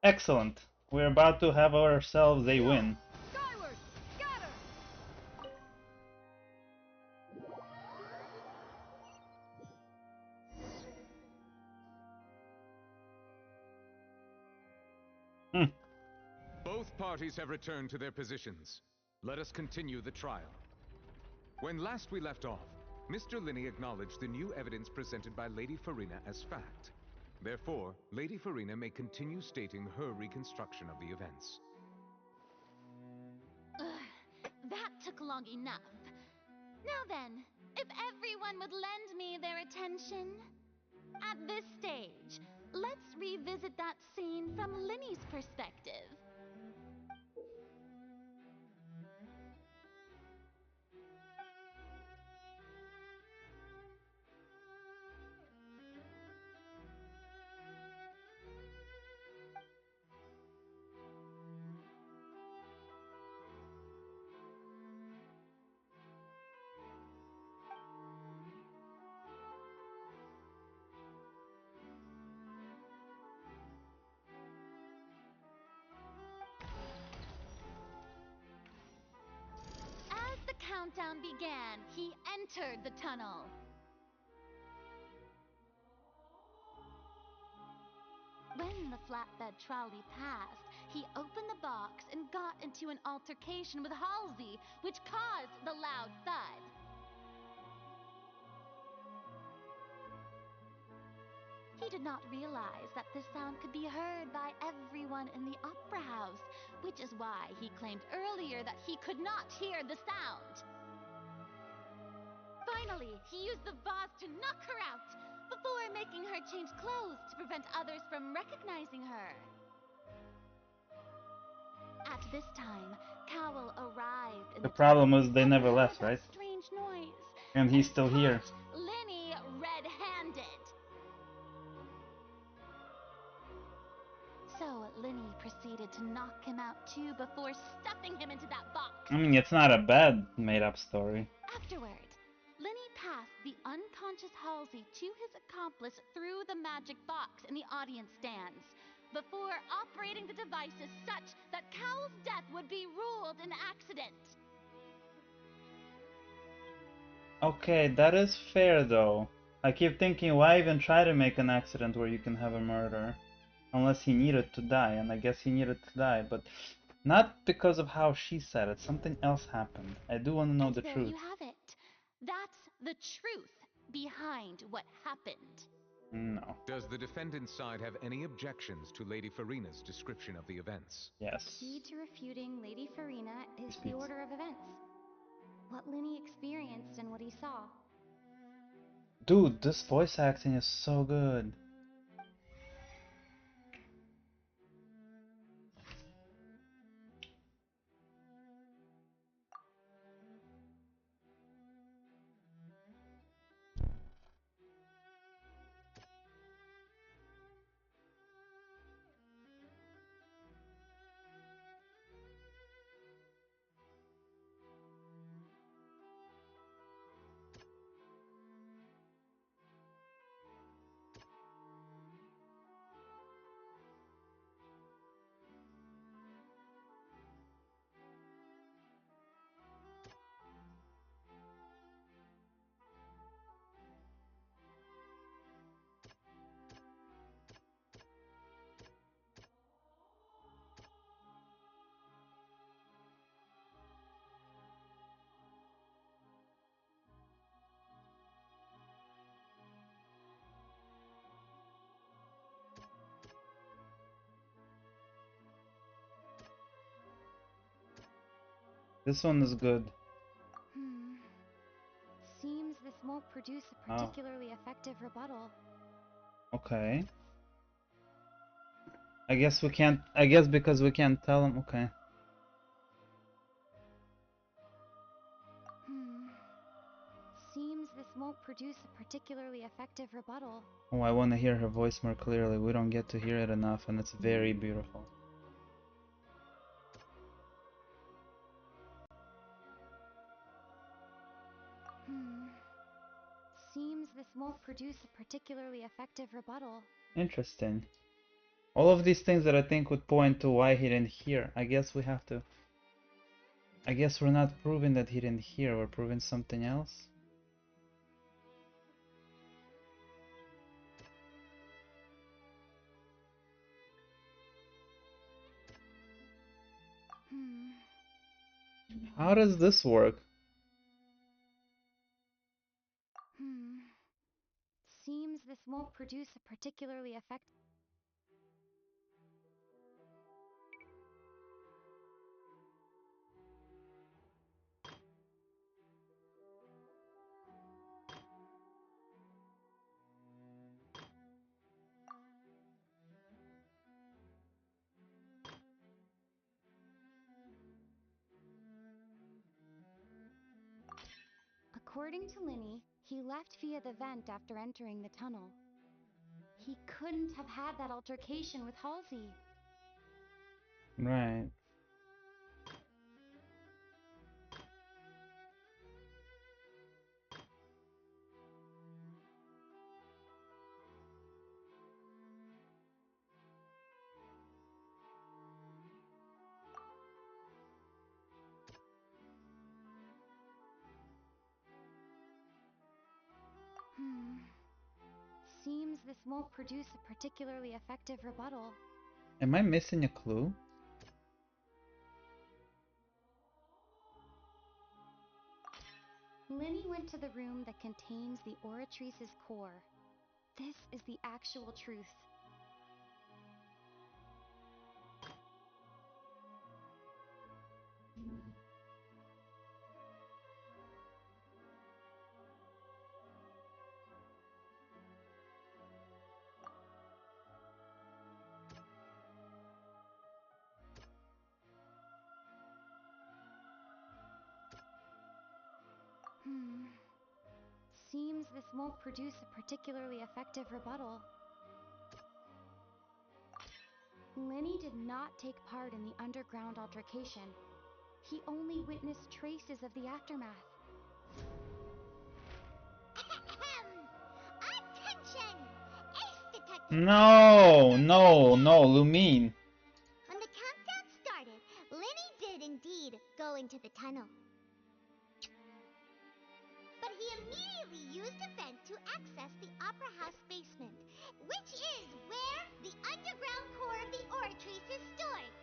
Excellent. We're about to have ourselves a win. Skyward! Scatter! Both parties have returned to their positions. Let us continue the trial. When last we left off, Mr. Linney acknowledged the new evidence presented by Lady Farina as fact. Therefore, Lady Farina may continue stating her reconstruction of the events. That took long enough. Now then, if everyone would lend me their attention. At this stage, let's revisit that scene from Linney's perspective. As the countdown began, he entered the tunnel. When the flatbed trolley passed, he opened the box and got into an altercation with Halsey, which caused the loud thud. He did not realize that this sound could be heard by everyone in the opera house, which is why he claimed earlier that he could not hear the sound. Finally, he used the vase to knock her out, before making her change clothes to prevent others from recognizing her. At this time, Cowell arrived in The the problem tunnel is they and never heard left, that right? strange noise. And he's still here. Linny red-handed. So Linny proceeded to knock him out too before stuffing him into that box. I mean, it's not a bad made-up story. Afterward, Linny passed the unconscious Halsey to his accomplice through the magic box in the audience stands, before operating the devices such that Cowell's death would be ruled an accident. Okay, that is fair though. I keep thinking, why even try to make an accident where you can have a murder? Unless he needed to die, and I guess he needed to die, but not because of how she said it. Something else happened. I do want to know the There truth. you have it. That's the truth behind what happened. No. Does the defendant's side have any objections to Lady Farina's description of the events? Yes. Key to refuting Lady Farina is Speaks. the order of events. What Linny experienced and what he saw. Dude, this voice acting is so good. This one is good. Seems this won't produce a particularly effective rebuttal. Okay. I guess we can't. I guess because we can't tell him. Okay. Seems this won't produce a particularly effective rebuttal. Oh, I want to hear her voice more clearly. We don't get to hear it enough, and it's very beautiful. Seems this won't produce a particularly effective rebuttal. Interesting. All of these things that I think would point to why he didn't hear. I guess we have to. I guess we're not proving that he didn't hear. We're proving something else. How does this work? Seems this won't produce a particularly effective. According to Linny, he left via the vent after entering the tunnel. He couldn't have had that altercation with Halsey. Right. Seems this won't produce a particularly effective rebuttal. Am I missing a clue? Linny went to the room that contains the Oratrice's core. This is the actual truth. Seems this won't produce a particularly effective rebuttal. Linny did not take part in the underground altercation. He only witnessed traces of the aftermath. Attention! Ace detective! No, Lumine. When the countdown started, Linny did indeed go into the tunnel. But he immediately used a vent to access the Opera House basement, which is where the underground core of the Oratrice is stored.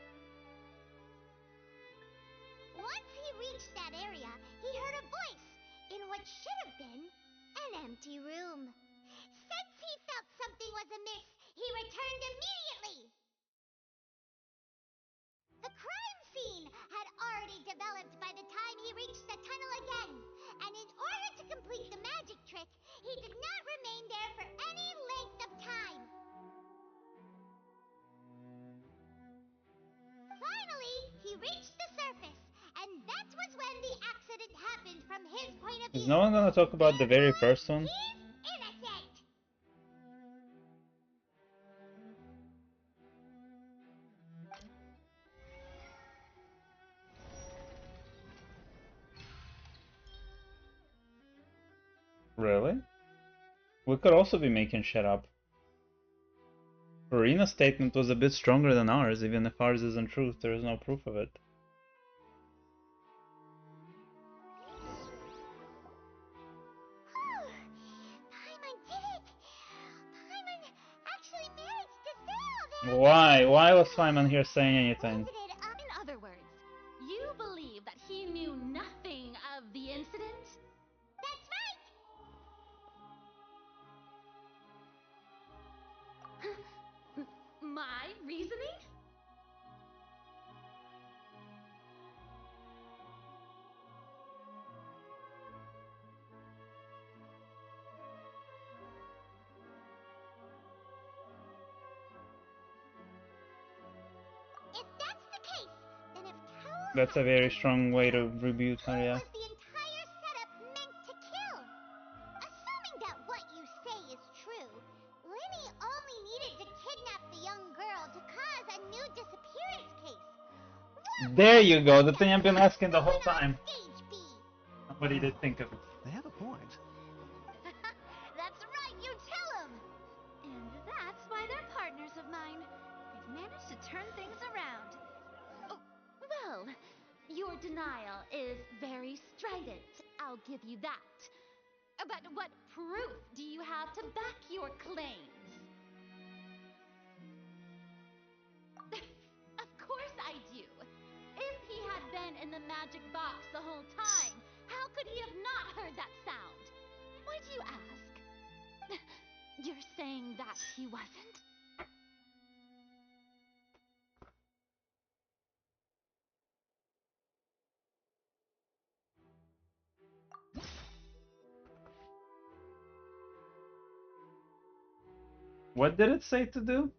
Once he reached that area, he heard a voice in what should have been an empty room. Since he felt something was amiss, he returned immediately. The crime scene had already developed by the time he reached the tunnel again, and in order to complete the magic trick, he did not remain there for any length of time. Finally, he reached the surface, and that was when the accident happened from his point of view. Is no one gonna talk about the very first one? He's innocent! Really? We could also be making shit up. Arena's statement was a bit stronger than ours, even if ours isn't truth, there is no proof of it. Paimon did it! Paimon actually managed to say all that! Why? Why was Simon here saying anything? In other words, you believe that he knew nothing of the incident? That's right! My reasoning? That's a very strong way to rebuke her, yeah. Was the entire setup meant to kill? Assuming that what you say is true, Lenny only needed to kidnap the young girl to cause a new disappearance case. There you go, the thing I've been asking the whole time. Nobody did think of it. They have a point. That's right, you tell him! And that's why they're partners of mine. They've managed to turn things around. Oh, well, your denial is very strident, I'll give you that. But what proof do you have to back your claims? Of course I do. If he had been in the magic box the whole time, how could he have not heard that sound? Why do you ask? You're saying that he wasn't? What did it say to do?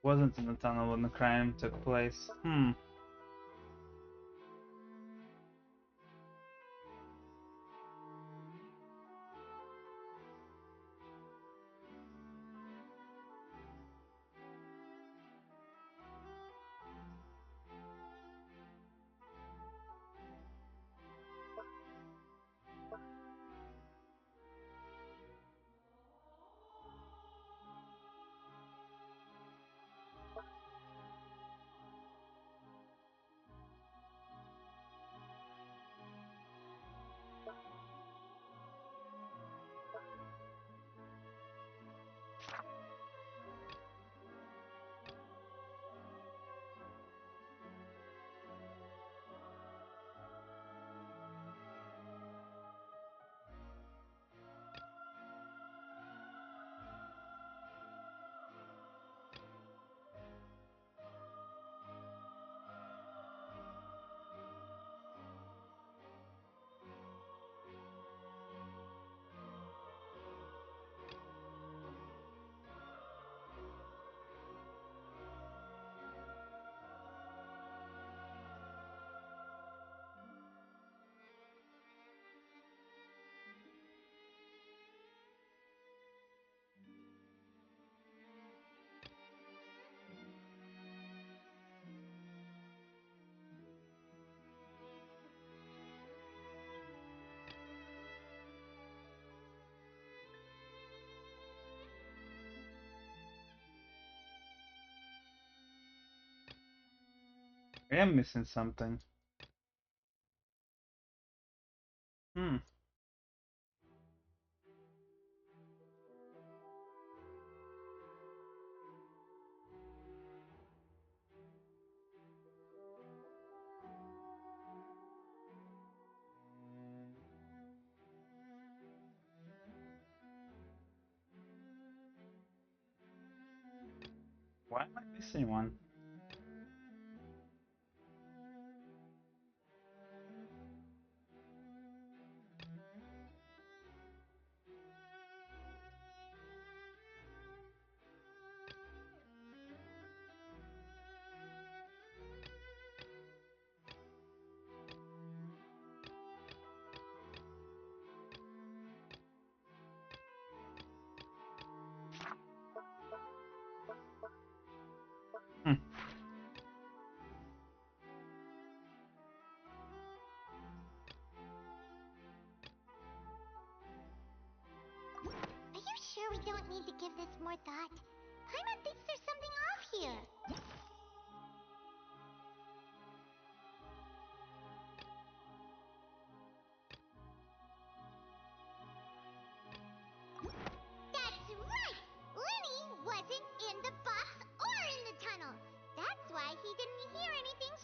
Wasn't in the tunnel when the crime took place. I am missing something. Why am I missing one? Are you sure we don't need to give this more thought? Paimon thinks there's something off here. That's right! Lenny wasn't in the box or in the tunnel. That's why he didn't hear anything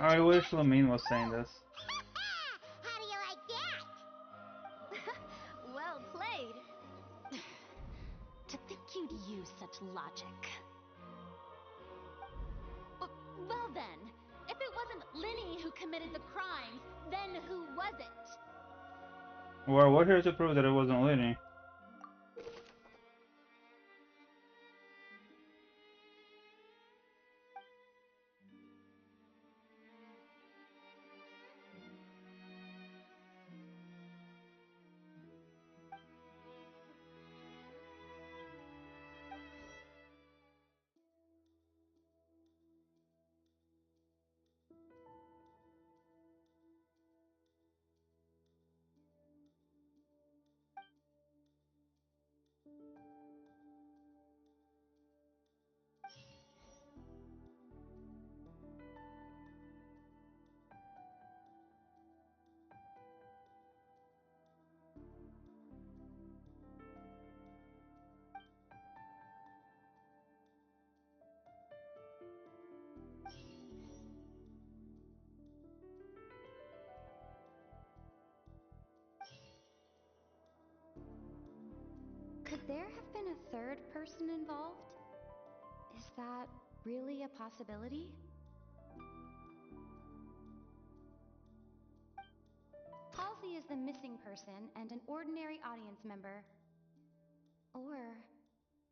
I wish Lamine was saying this. How do you like that? Well played. To think you'd use such logic. Well then, if it wasn't Linny who committed the crimes, then who was it? Well, we're here to prove that it wasn't Lenny. Could there have been a third person involved? Is that really a possibility? Halsey is the missing person and an ordinary audience member. Or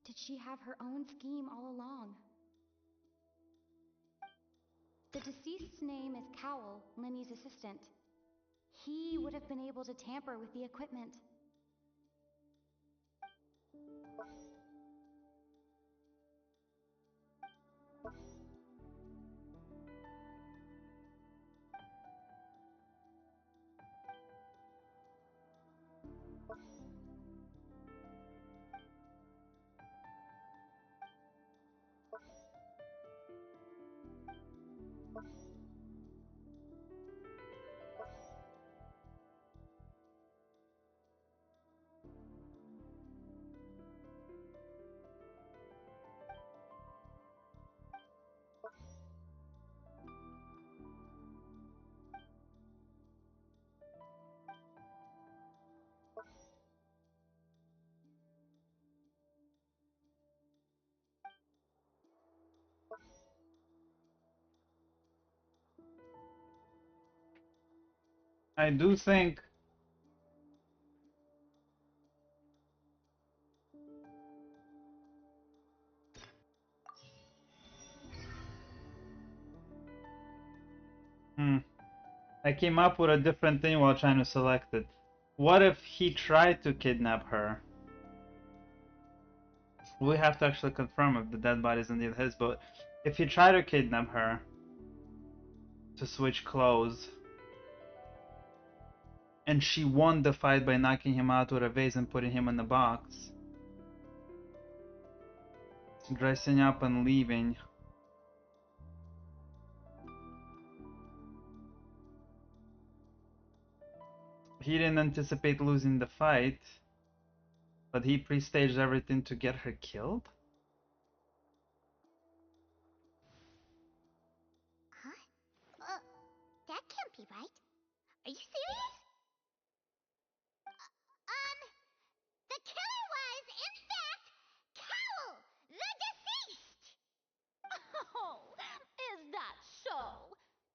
did she have her own scheme all along? The deceased's name is Cowell, Lenny's assistant. He would have been able to tamper with the equipment. I do think I came up with a different thing while trying to select it. What if he tried to kidnap her? We have to actually confirm if the dead body is indeed his, but if he tried to kidnap her to switch clothes, and she won the fight by knocking him out with a vase and putting him in the box, dressing up and leaving. He didn't anticipate losing the fight, but he pre-staged everything to get her killed? Huh? That can't be right. Are you serious? The killer was, in fact, Cowell, the deceased! Oh, is that so?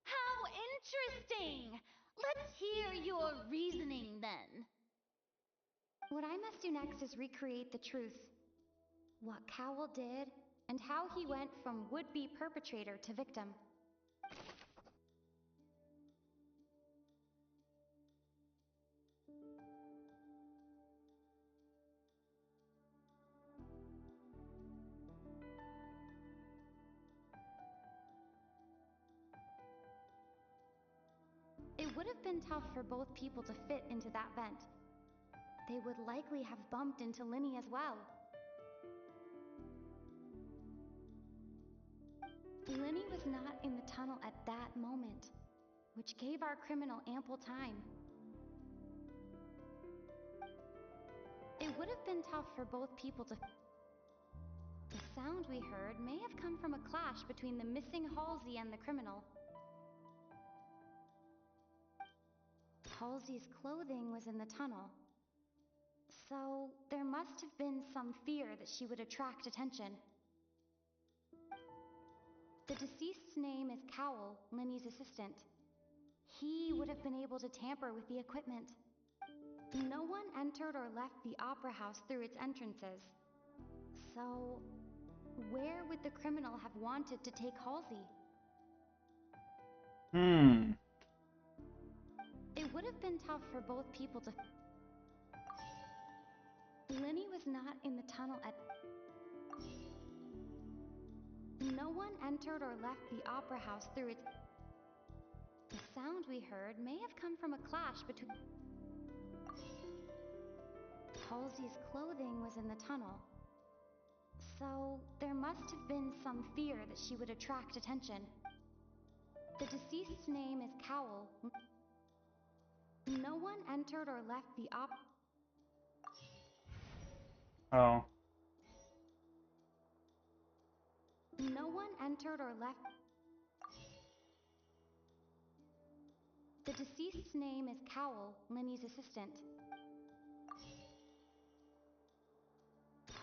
How interesting! Let's hear your reasoning then. What I must do next is recreate the truth. What Cowell did, and how he went from would-be perpetrator to victim. It would have been tough for both people to fit into that vent. They would likely have bumped into Linny as well. Linny was not in the tunnel at that moment, which gave our criminal ample time. It would have been tough for both people to... The sound we heard may have come from a clash between the missing Halsey and the criminal. Halsey's clothing was in the tunnel. So there must have been some fear that she would attract attention. The deceased's name is Cowell, Linny's assistant. He would have been able to tamper with the equipment. No one entered or left the opera house through its entrances. So, where would the criminal have wanted to take Halsey? It would have been tough for both people to... Linny was not in the tunnel at... No one entered or left the opera house through its... The sound we heard may have come from a clash between... Halsey's clothing was in the tunnel. So, there must have been some fear that she would attract attention. The deceased's name is Cowell. No one entered or left the Oh. No one entered or left... The deceased's name is Cowell, Linny's assistant.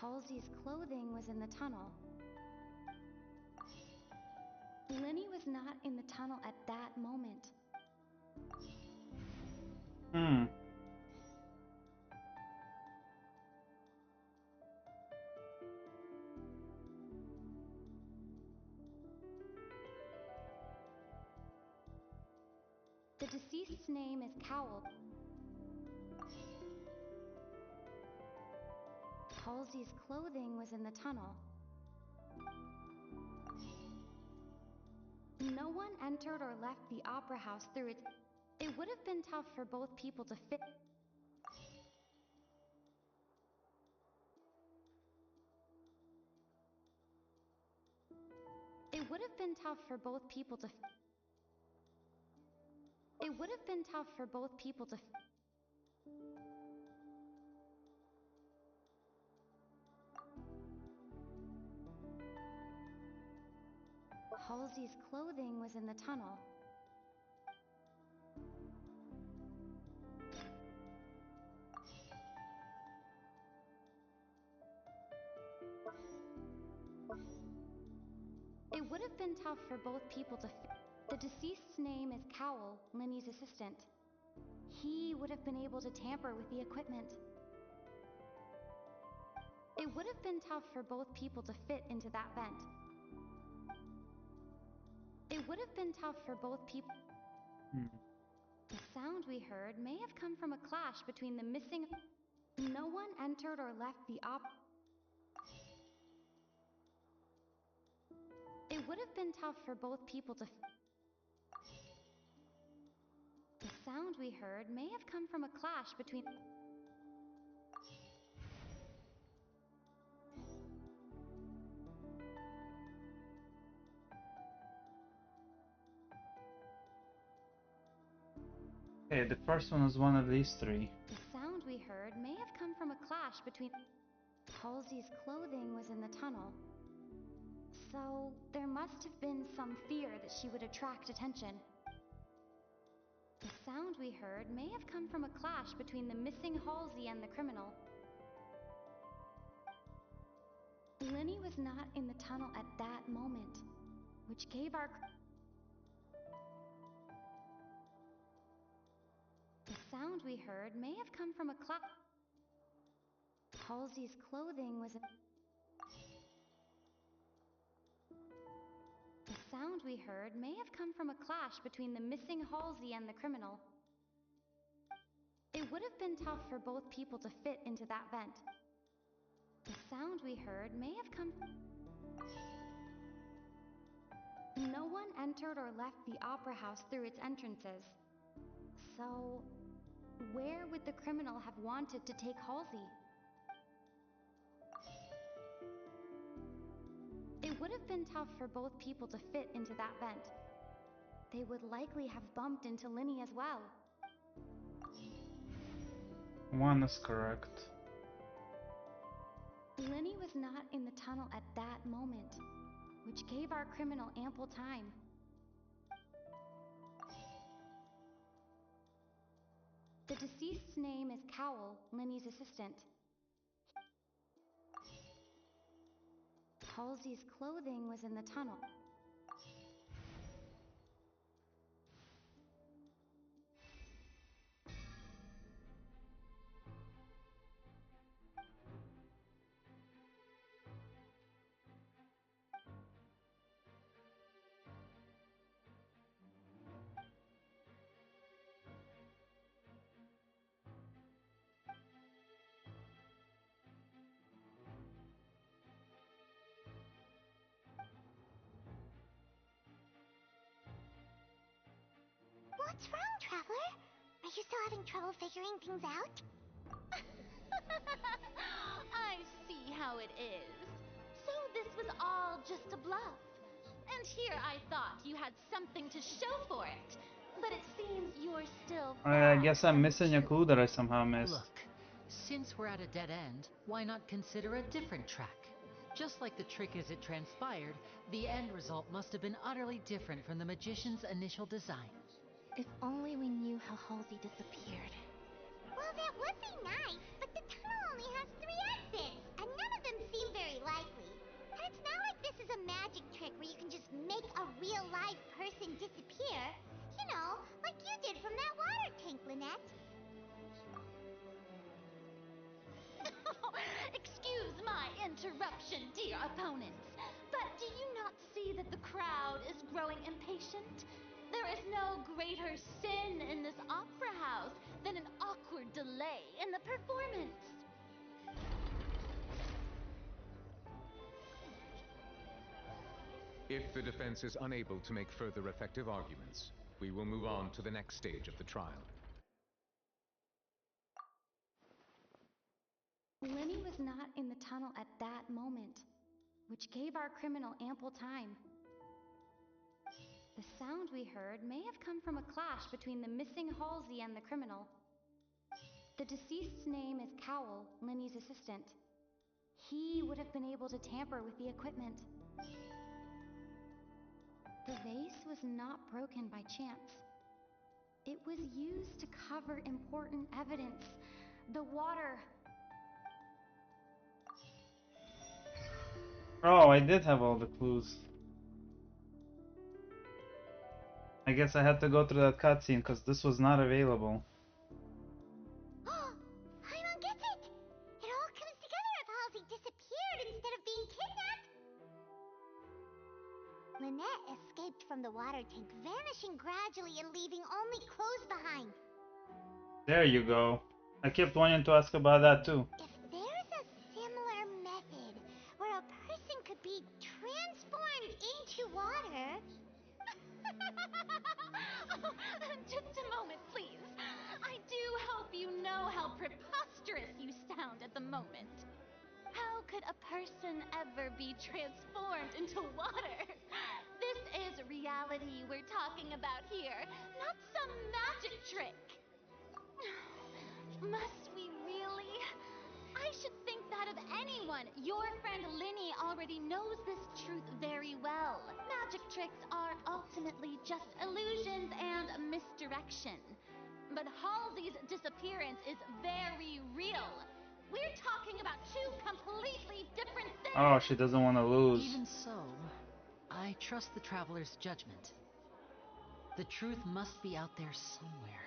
Halsey's clothing was in the tunnel. Linny was not in the tunnel at that moment. The deceased's name is Cowell. Halsey's clothing was in the tunnel. No one entered or left the opera house through its... It would have been tough for both people to fit... It would have been tough for both people to... It would have been tough for both people to... Halsey's clothing was in the tunnel. It would have been tough for both people to... The deceased's name is Cowell, Linny's assistant. He would have been able to tamper with the equipment. It would have been tough for both people to fit into that vent. It would have been tough for both people... The sound we heard may have come from a clash between the missing... No one entered or left the It would have been tough for both people to... The sound we heard may have come from a clash between... Okay, the first one was one of these three. The sound we heard may have come from a clash between... Halsey's clothing was in the tunnel. So, there must have been some fear that she would attract attention. The sound we heard may have come from a clash between the missing Halsey and the criminal. Linny was not in the tunnel at that moment, which gave our... The sound we heard may have come from a clash... Halsey's clothing was... The sound we heard may have come from a clash between the missing Halsey and the criminal. It would have been tough for both people to fit into that vent. The sound we heard may have come... No one entered or left the opera house through its entrances. So, where would the criminal have wanted to take Halsey? It would have been tough for both people to fit into that vent. They would likely have bumped into Linny as well. One is correct. Linny was not in the tunnel at that moment, which gave our criminal ample time. The deceased's name is Cowl, Linny's assistant. Halsey's clothing was in the tunnel. What's wrong, Traveler? Are you still having trouble figuring things out? I see how it is. So this was all just a bluff. And here I thought you had something to show for it. But it seems you're still I guess I'm missing a clue that I somehow missed. Look, since we're at a dead end, why not consider a different track? Just like the trick as it transpired, the end result must have been utterly different from the magician's initial design. If only we knew how Halsey disappeared. Well, that would be nice, but the tunnel only has 3 exits, and none of them seem very likely. And it's not like this is a magic trick where you can just make a real live person disappear. You know, like you did from that water tank, Lynette. Excuse my interruption, dear opponents, but do you not see that the crowd is growing impatient? There is no greater sin in this opera house than an awkward delay in the performance. If the defense is unable to make further effective arguments, we will move on to the next stage of the trial. Linny was not in the tunnel at that moment, which gave our criminal ample time. The sound we heard may have come from a clash between the missing Halsey and the criminal. The deceased's name is Cowl, Linny's assistant. He would have been able to tamper with the equipment. The vase was not broken by chance. It was used to cover important evidence. The water. Oh, I did have all the clues. I guess I had to go through that cutscene because this was not available. Paimon gets it! It all comes together if Halsey disappeared instead of being kidnapped. Lynette escaped from the water tank, vanishing gradually and leaving only clothes behind. There you go. I kept wanting to ask about that too. If there's a similar method where a person could be transformed into water... Just a moment, please. I do hope you know how preposterous you sound at the moment. How could a person ever be transformed into water? This is reality we're talking about here, not some magic trick. Must we really? I should think that of anyone. Your friend Linny already knows this truth very well. Magic tricks are ultimately just illusions and misdirection. But Halsey's disappearance is very real. We're talking about 2 completely different things. Oh, she doesn't want to lose. Even so, I trust the traveler's judgment. The truth must be out there somewhere.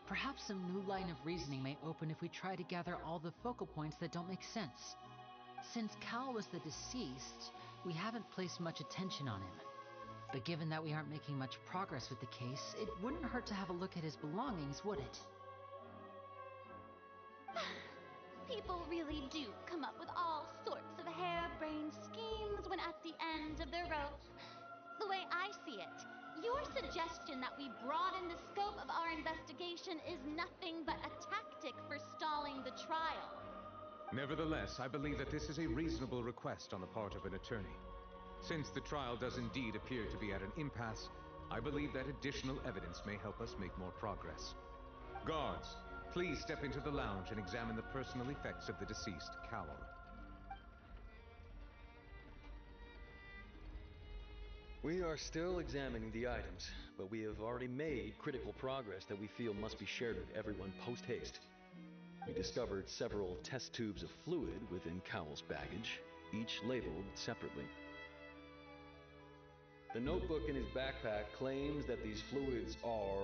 Perhaps some new line of reasoning may open if we try to gather all the focal points that don't make sense. Since Cal was the deceased, we haven't placed much attention on him. But given that we aren't making much progress with the case, it wouldn't hurt to have a look at his belongings, would it? People really do come up with all sorts of harebrained schemes when at the end of their rope. The way I see it, your suggestion that we broaden the scope of our investigation is nothing but a tactic for stalling the trial. Nevertheless, I believe that this is a reasonable request on the part of an attorney. Since the trial does indeed appear to be at an impasse, I believe that additional evidence may help us make more progress. Guards, please step into the lounge and examine the personal effects of the deceased, Cowl. We are still examining the items, but we have already made critical progress that we feel must be shared with everyone post-haste. We discovered several test tubes of fluid within Cowell's baggage, each labeled separately. The notebook in his backpack claims that these fluids are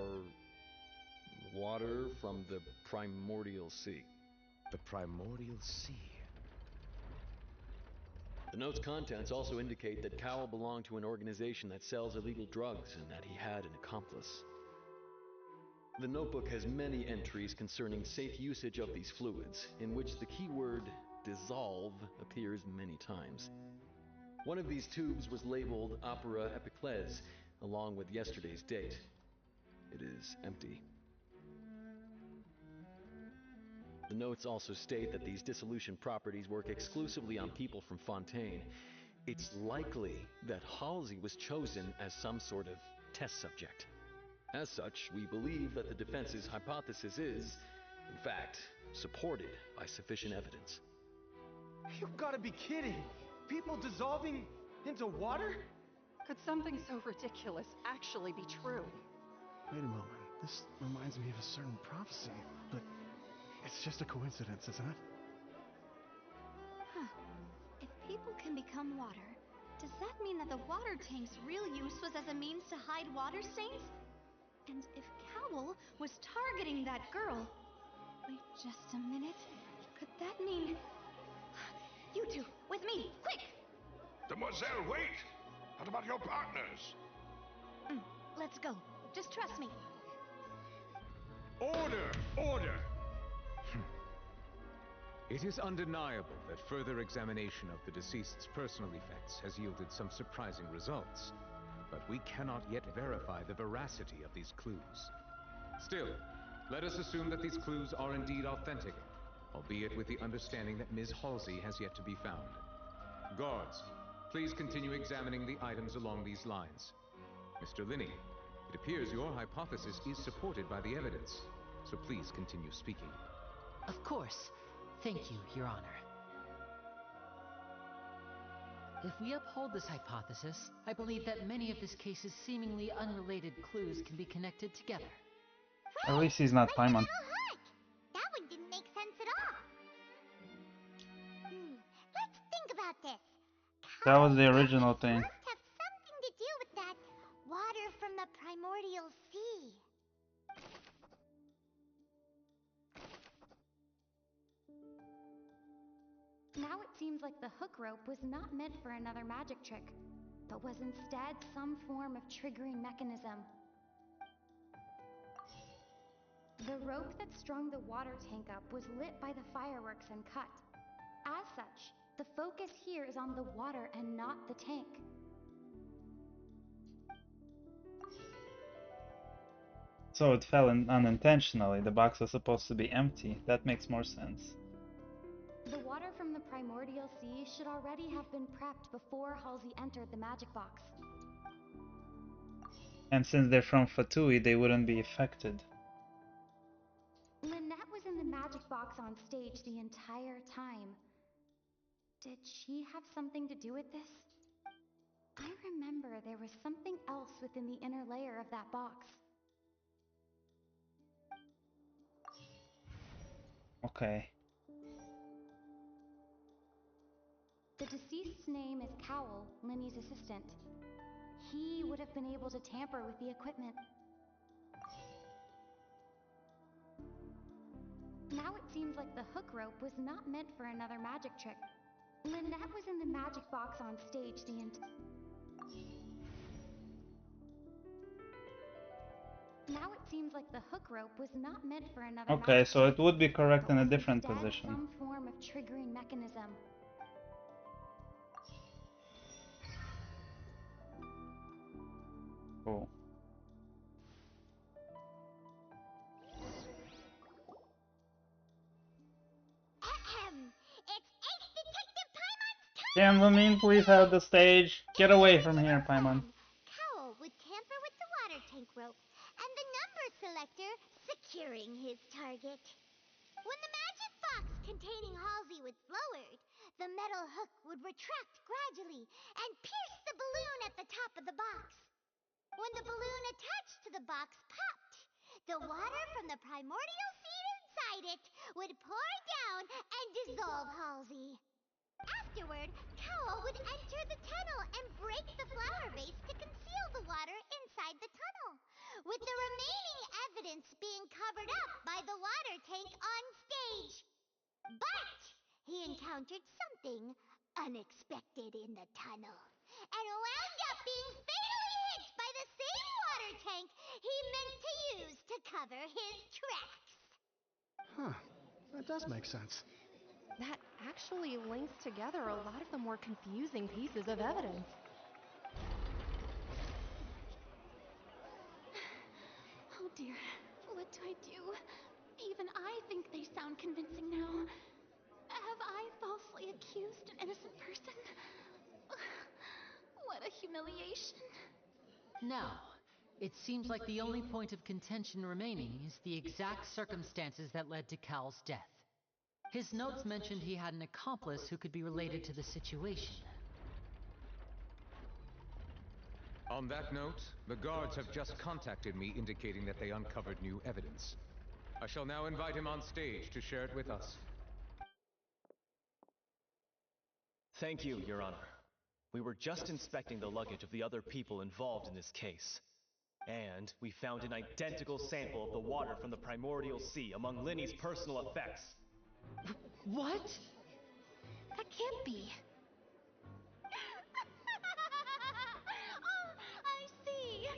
water from the primordial sea. The primordial sea? The note's contents also indicate that Cowell belonged to an organization that sells illegal drugs and that he had an accomplice. The notebook has many entries concerning safe usage of these fluids, in which the keyword dissolve appears many times. One of these tubes was labeled Opera Epiclese, along with yesterday's date. It is empty. The notes also state that these dissolution properties work exclusively on people from Fontaine. It's likely that Halsey was chosen as some sort of test subject. As such, we believe that the defense's hypothesis is, in fact, supported by sufficient evidence. You've got to be kidding! People dissolving into water? Could something so ridiculous actually be true? Wait a moment. This reminds me of a certain prophecy, but it's just a coincidence, isn't it? Huh. If people can become water, does that mean that the water tank's real use was as a means to hide water stains? And if Cowell was targeting that girl... Wait just a minute. Could that mean... You two, with me, quick! Demoiselle, wait! What about your partners? Let's go. Just trust me. Order! Order! It is undeniable that further examination of the deceased's personal effects has yielded some surprising results, but we cannot yet verify the veracity of these clues. Still, let us assume that these clues are indeed authentic, albeit with the understanding that Ms. Halsey has yet to be found. Guards, please continue examining the items along these lines. Mr. Linney, it appears your hypothesis is supported by the evidence, so please continue speaking. Of course. Thank you, Your Honor. If we uphold this hypothesis, I believe that many of this case's seemingly unrelated clues can be connected together. At least he's not Paimon. That one didn't make sense at all. Let's think about this. That was the original thing. Must have something to do with that water from the primordial sea. Now it seems like the hook rope was not meant for another magic trick, but was instead some form of triggering mechanism. The rope that strung the water tank up was lit by the fireworks and cut. As such, the focus here is on the water and not the tank. So it fell in unintentionally. The box was supposed to be empty. That makes more sense. The water from the primordial sea should already have been prepped before Halsey entered the magic box. And since they're from Fatui, they wouldn't be affected. Lynette was in the magic box on stage the entire time. Did she have something to do with this? I remember there was something else within the inner layer of that box. Okay. The deceased's name is Cowell, Linny's assistant. He would have been able to tamper with the equipment. Now it seems like the hook rope was not meant for another magic trick. Lynette was in the magic box on stage the Now it seems like the hook rope was not meant for another Okay, so it would be correct in a different instead position. some form of triggering mechanism. Cool. It's Ace Detective Paimon's turn! Gambanana, please have the stage. Get away from here, Paimon. Cowell would tamper with the water tank rope and the number selector securing his target. When the magic box containing Halsey was lowered, the metal hook would retract gradually and pierce the balloon at the top of the box. When the balloon attached to the box popped, the water from the primordial seed inside it would pour down and dissolve Halsey. Afterward, Cowl would enter the tunnel and break the flower vase to conceal the water inside the tunnel, with the remaining evidence being covered up by the water tank on stage. But he encountered something unexpected in the tunnel and wound up being fatally hit by the same water tank he meant to use to cover his tracks. Huh. That does make sense. That actually links together a lot of the more confusing pieces of evidence. Oh dear, what do I do? Even I think they sound convincing now. Have I falsely accused an innocent person? What a humiliation. Now, it seems like the only point of contention remaining is the exact circumstances that led to Cal's death. His notes mentioned he had an accomplice who could be related to the situation. On that note, the guards have just contacted me indicating that they uncovered new evidence. I shall now invite him on stage to share it with us. Thank you, Your Honor. We were just inspecting the luggage of the other people involved in this case. And we found an identical sample of the water from the primordial sea among Linny's personal effects. What? That can't be. Oh, I see.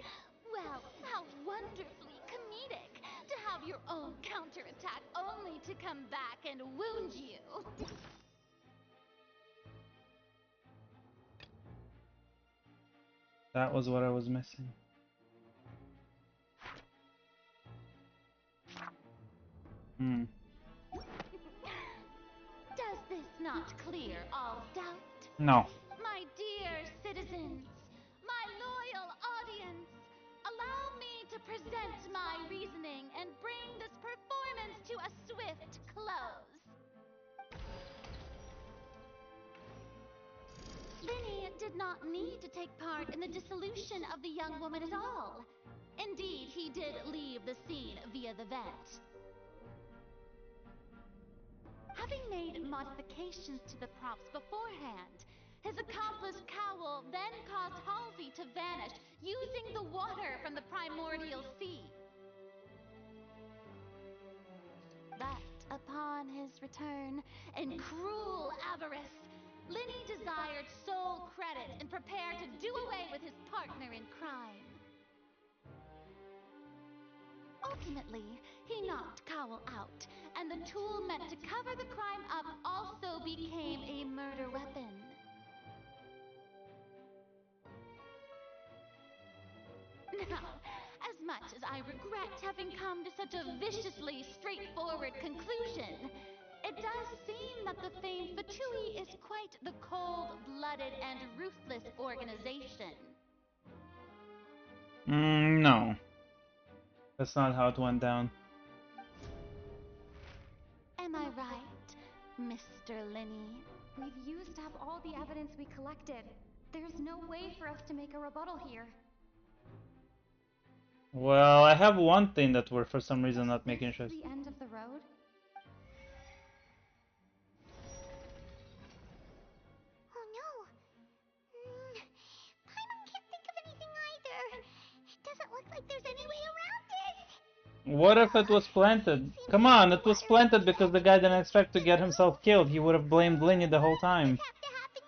Well, how wonderfully comedic to have your own counterattack only to come back and wound you. That was what I was missing. Does this not clear all doubt? No. My dear citizens, my loyal audience, allow me to present my reasoning and bring this performance to a swift close. Linny did not need to take part in the dissolution of the young woman at all. Indeed, he did leave the scene via the vent. Having made modifications to the props beforehand, his accomplice Cowl then caused Halsey to vanish using the water from the primordial sea. But upon his return, in cruel avarice, Linny desired sole credit and prepared to do away with his partner in crime. Ultimately, he knocked Cowl out, and the tool meant to cover the crime up also became a murder weapon. Now, as much as I regret having come to such a viciously straightforward conclusion, it does seem that the famed Fatui is quite the cold-blooded and ruthless organization. No. That's not how it went down. Am I right, Mr. Linny? We've used up all the evidence we collected. There's no way for us to make a rebuttal here. Well, I have one thing that we're for some reason not making sure. The end of the road? Oh no. Paimon can't think of anything either. It doesn't look like there's any way around it. What if it was planted? Come on, it was planted because the guy didn't expect to get himself killed. He would have blamed Linny the whole time.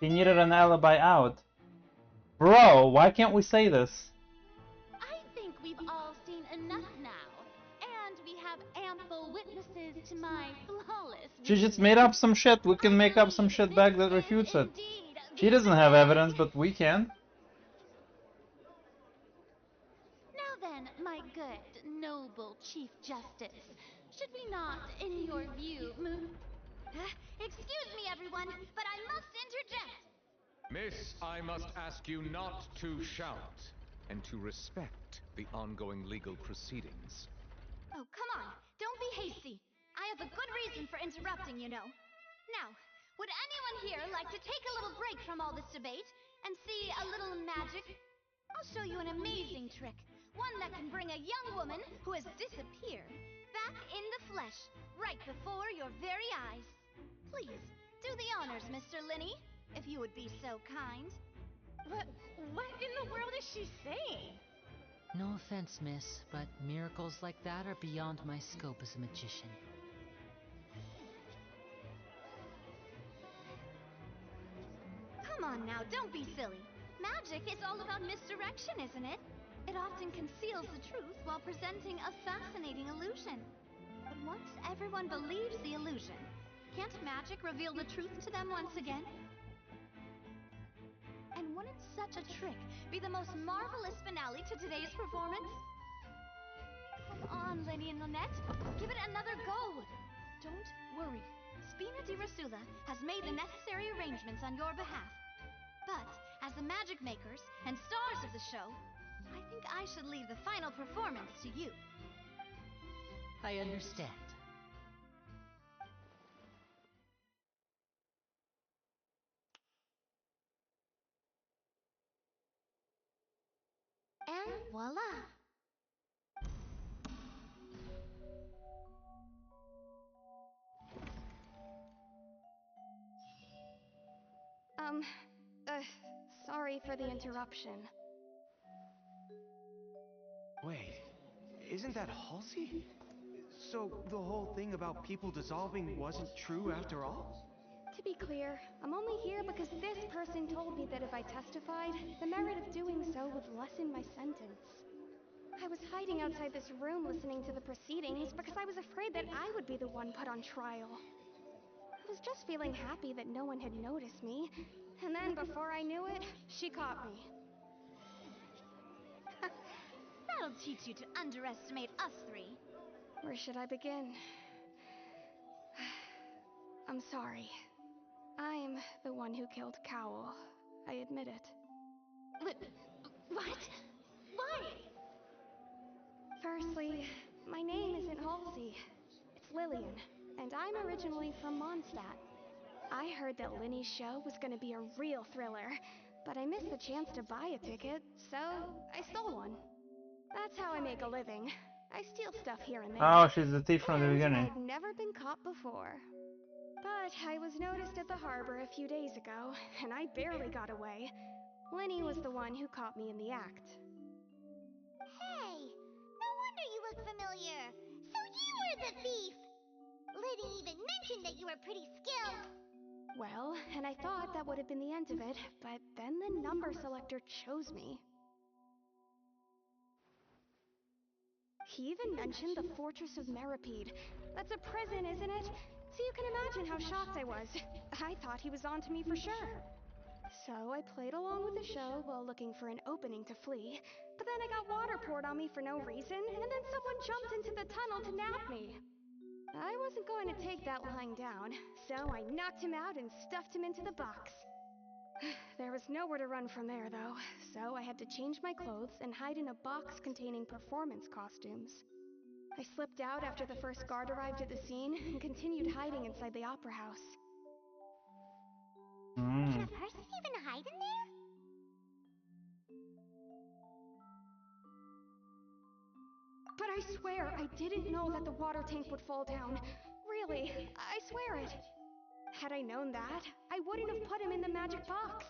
He needed an alibi out. Bro, why can't we say this? I think we've all seen enough now, and we have ample witnesses to my flawless. She just made up some shit. We can make up some shit back that refutes it. She doesn't have evidence, but we can. Now then, my good, noble Chief Justice, should we not, in your view, move... Excuse me, everyone, but I must interject. Miss, I must ask you not to shout, and to respect the ongoing legal proceedings. Oh, come on, don't be hasty. I have a good reason for interrupting, you know. Now, would anyone here like to take a little break from all this debate and see a little magic? I'll show you an amazing trick. One that can bring a young woman who has disappeared back in the flesh, right before your very eyes. Please, do the honors, Mr. Linny, if you would be so kind. What in the world is she saying? No offense, miss, but miracles like that are beyond my scope as a magician. Come on now, don't be silly. Magic is all about misdirection, isn't it? It often conceals the truth while presenting a fascinating illusion. But once everyone believes the illusion, can't magic reveal the truth to them once again? And wouldn't such a trick be the most marvelous finale to today's performance? Come on, Lenny and Lynette, give it another go. Don't worry, Spina di Rasula has made the necessary arrangements on your behalf. But, as the magic makers and stars of the show, I think I should leave the final performance to you. I understand. And voila! Sorry for the interruption. Wait, isn't that Halsey? So the whole thing about people dissolving wasn't true after all? To be clear, I'm only here because this person told me that if I testified, the merit of doing so would lessen my sentence. I was hiding outside this room listening to the proceedings because I was afraid that I would be the one put on trial. I was just feeling happy that no one had noticed me, and then before I knew it, she caught me. That'll teach you to underestimate us three. Where should I begin? I'm sorry. I'm the one who killed Cowl. I admit it. What? Why? Firstly, my name isn't Halsey. It's Lillian, and I'm originally from Mondstadt. I heard that Linny's show was gonna be a real thriller, but I missed the chance to buy a ticket, so I stole one. That's how I make a living. I steal stuff here and there. Oh, she's the thief from the beginning. I'd never been caught before. But I was noticed at the harbor a few days ago, and I barely got away. Linny was the one who caught me in the act. Hey, no wonder you look familiar. So you were the thief. Liddy even mentioned that you were pretty skilled. Well, and I thought that would have been the end of it, but then the number selector chose me. He even mentioned the Fortress of Meripede. That's a prison, isn't it? So you can imagine how shocked I was. I thought he was onto me for sure. So I played along with the show while looking for an opening to flee, but then I got water poured on me for no reason, and then someone jumped into the tunnel to nap me. I wasn't going to take that lying down, so I knocked him out and stuffed him into the box. There was nowhere to run from there, though, so I had to change my clothes and hide in a box containing performance costumes. I slipped out after the first guard arrived at the scene and continued hiding inside the opera house. Can a person even hide in there? But I swear, I didn't know that the water tank would fall down. Really, I swear it. Had I known that, I wouldn't have put him in the magic box.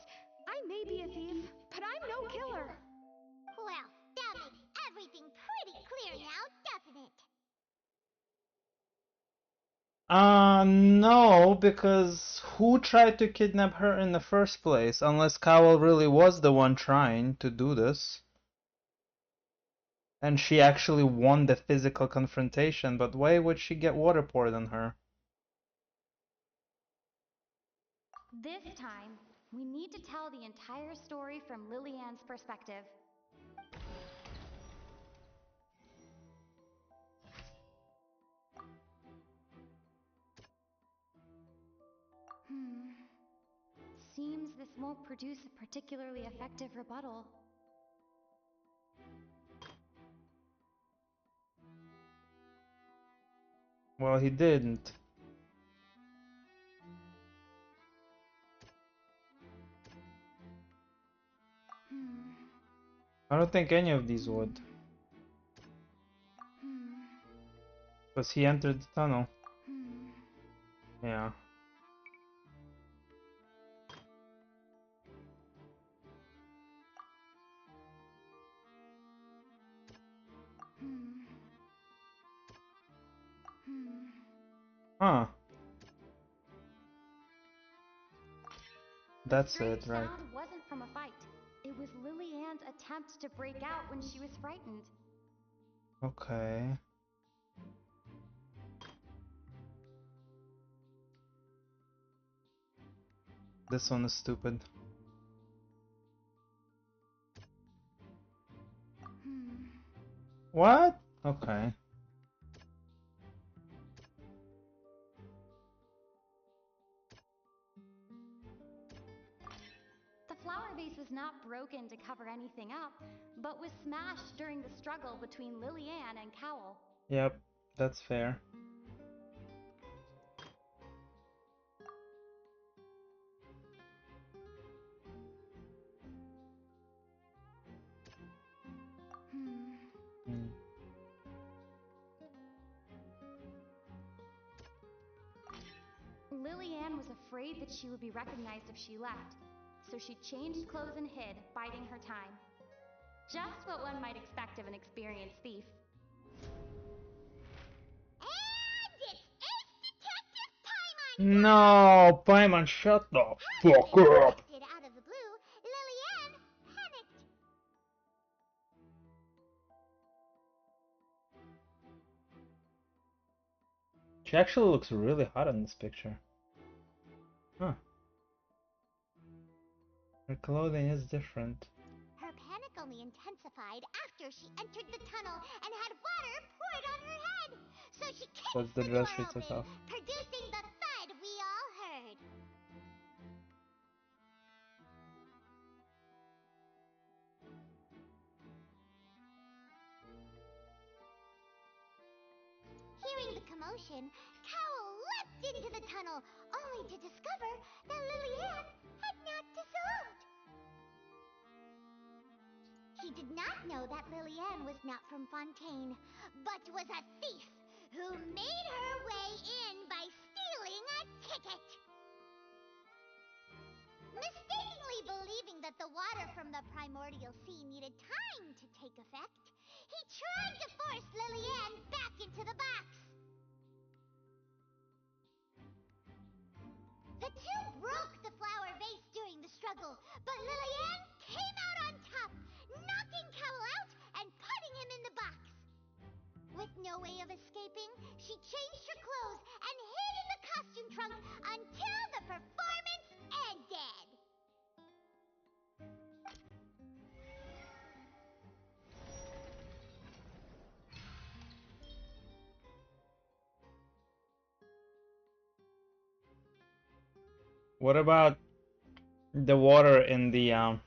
I may be a thief, but I'm no killer. Well, that makes everything pretty clear now, doesn't it? No, because who tried to kidnap her in the first place? Unless Cowell really was the one trying to do this. And she actually won the physical confrontation, but why would she get water poured on her? This time, we need to tell the entire story from Lillian's perspective. Seems this won't produce a particularly effective rebuttal. Well, he didn't. I don't think any of these would. Because he entered the tunnel. Yeah. Huh. That's it, right? Sound wasn't from a fight. It was Lily-Ann's attempt to break out when she was frightened. Okay. This one is stupid. What? Okay. The flower vase was not broken to cover anything up, but was smashed during the struggle between Lily-Ann and Cowell. Yep, that's fair. Lily-Ann was afraid that she would be recognized if she left, so she changed clothes and hid, biding her time. Just what one might expect of an experienced thief. No, Paimon, shut the fuck up! Out of the blue, Lily-Ann panicked. She actually looks really hot in this picture. Huh. Her clothing is different. Her panic only intensified after she entered the tunnel and had water poured on her head. So she kicked That's the the dress door she took open, off. producing the thud we all heard. Hearing the commotion, Cowell leapt into the tunnel, only to discover that Lily-Ann had not dissolved. He did not know that Lily-Ann was not from Fontaine, but was a thief who made her way in by stealing a ticket. Mistakenly believing that the water from the primordial sea needed time to take effect, he tried to force Lily-Ann back into the box. The two broke the flower vase during the struggle, but Lily-Ann came out on top, knocking Cowell out and putting him in the box. With no way of escaping, she changed her clothes and hid in the costume trunk until the performance ended. What about the water in the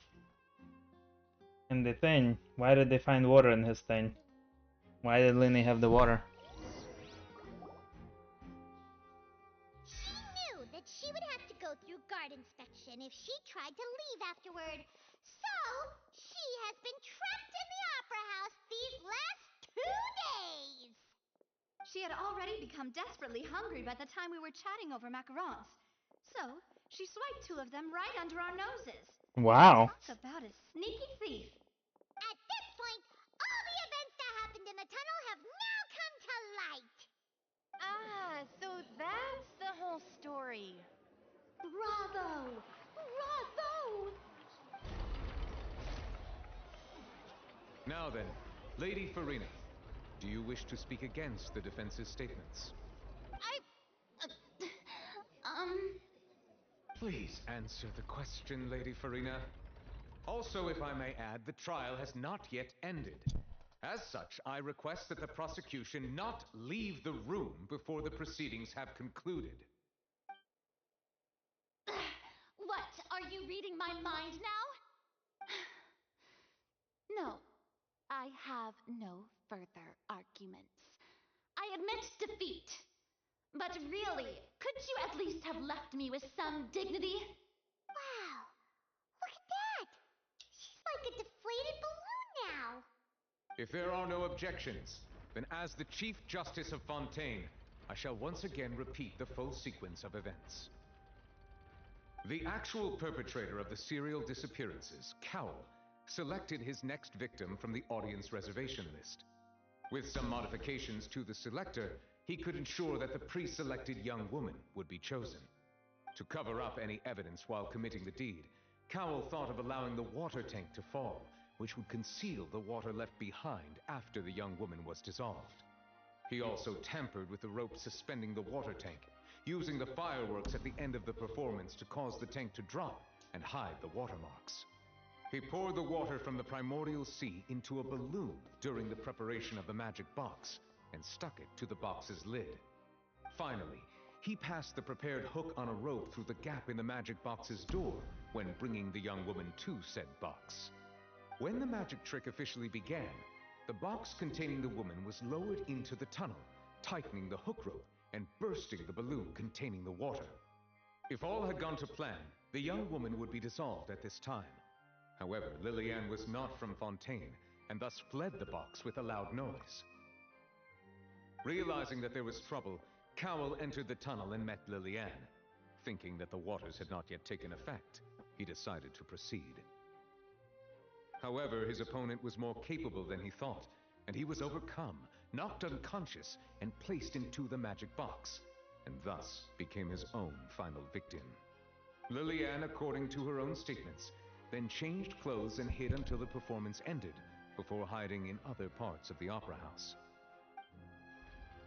thing? Why did they find water in his thing? Why did Linny have the water? She knew that she would have to go through guard inspection if she tried to leave afterward. So, she has been trapped in the Opera House these last 2 days. She had already become desperately hungry by the time we were chatting over macarons. So, she swiped 2 of them right under our noses. Wow. Talk about a sneaky thief. At this point, all the events that happened in the tunnel have now come to light. Ah, so that's the whole story. Bravo! Bravo! Now then, Lady Farina, do you wish to speak against the defense's statements? Please answer the question, Lady Farina. Also, if I may add, the trial has not yet ended. As such, I request that the prosecution not leave the room before the proceedings have concluded. What? Are you reading my mind now? No, I have no further arguments. I admit defeat. But really, could you at least have left me with some dignity? Wow! Look at that! She's like a deflated balloon now! If there are no objections, then as the Chief Justice of Fontaine, I shall once again repeat the full sequence of events. The actual perpetrator of the serial disappearances, Cowell, selected his next victim from the audience reservation list. With some modifications to the selector, he could ensure that the pre-selected young woman would be chosen. To cover up any evidence while committing the deed, Cowell thought of allowing the water tank to fall, which would conceal the water left behind after the young woman was dissolved. He also tampered with the rope suspending the water tank, using the fireworks at the end of the performance to cause the tank to drop and hide the watermarks. He poured the water from the primordial sea into a balloon during the preparation of the magic box and stuck it to the box's lid. Finally, he passed the prepared hook on a rope through the gap in the magic box's door when bringing the young woman to said box. When the magic trick officially began, the box containing the woman was lowered into the tunnel, tightening the hook rope and bursting the balloon containing the water. If all had gone to plan, the young woman would be dissolved at this time. However, Lillian was not from Fontaine, and thus fled the box with a loud noise. Realizing that there was trouble, Cowell entered the tunnel and met Lillian. Thinking that the waters had not yet taken effect, he decided to proceed. However, his opponent was more capable than he thought, and he was overcome, knocked unconscious, and placed into the magic box, and thus became his own final victim. Lillian, according to her own statements, then changed clothes and hid until the performance ended, before hiding in other parts of the opera house.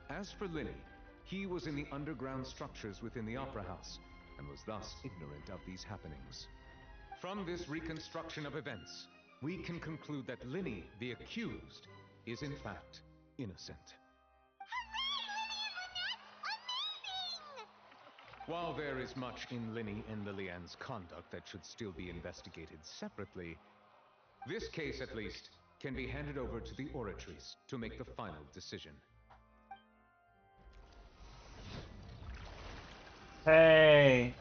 As for Linny, he was in the underground structures within the opera house, and was thus ignorant of these happenings. From this reconstruction of events, we can conclude that Linny, the accused, is in fact innocent. While there is much in Linny and Lillian's conduct that should still be investigated separately, this case, at least, can be handed over to the Oratrice to make the final decision. Hey!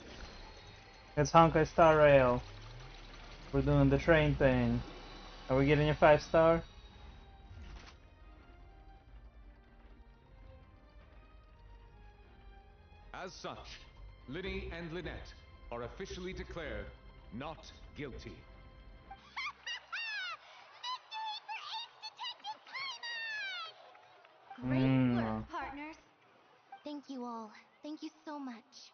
It's Honkai Star Rail. We're doing the train thing. Are we getting a 5-star? As such, Linny and Lynette are officially declared not guilty. Great work, partners. Thank you all. Thank you so much.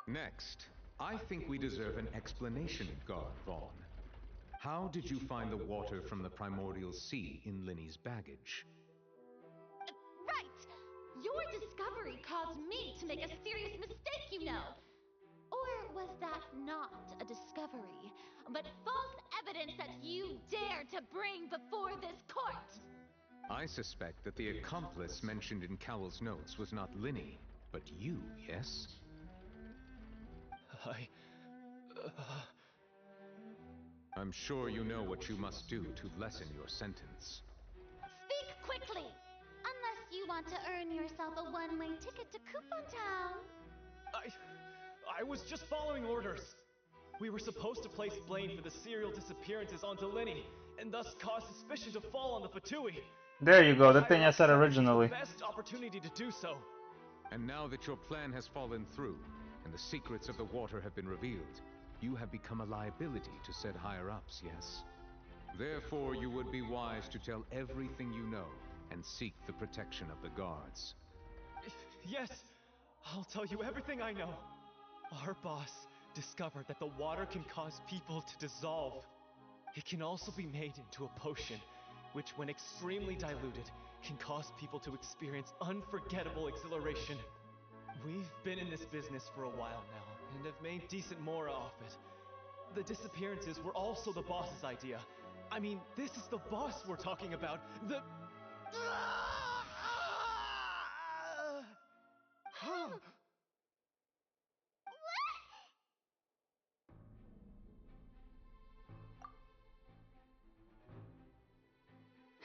Next, I think we deserve an explanation, Guard Vaughn. How did you find the water from the primordial sea in Linny's baggage? Right! Your discovery caused me to make a serious mistake, you know. Or was that not a discovery, but false evidence that you dare to bring before this court? I suspect that the accomplice mentioned in Cowell's notes was not Linny, but you, yes? I'm sure you know what you must do to lessen your sentence. Speak quickly! Unless you want to earn yourself a one-way ticket to Coupon Town. I was just following orders. We were supposed to place blame for the serial disappearances onto Linny, and thus cause suspicion to fall on the Fatui. There you go, the thing I said originally. The best opportunity to do so. And now that your plan has fallen through, and the secrets of the water have been revealed, you have become a liability to said higher-ups, yes? Therefore, you would be wise to tell everything you know, and seek the protection of the guards. Yes, I'll tell you everything I know. Our boss discovered that the water can cause people to dissolve. It can also be made into a potion, which when extremely diluted, can cause people to experience unforgettable exhilaration. We've been in this business for a while now, and have made decent more off it. The disappearances were also the boss's idea. I mean, this is the boss we're talking about. The...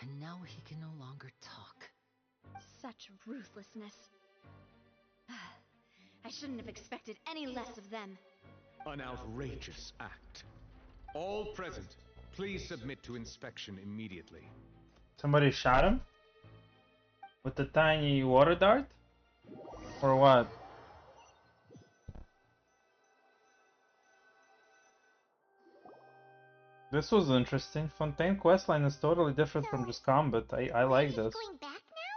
And now he can no longer talk. Such ruthlessness. I shouldn't have expected any less of them. An outrageous act. All present, please submit to inspection immediately. Somebody shot him? With the tiny water dart? Or what? This was interesting. Fontaine questline is totally different from just combat. I like this. Going back now?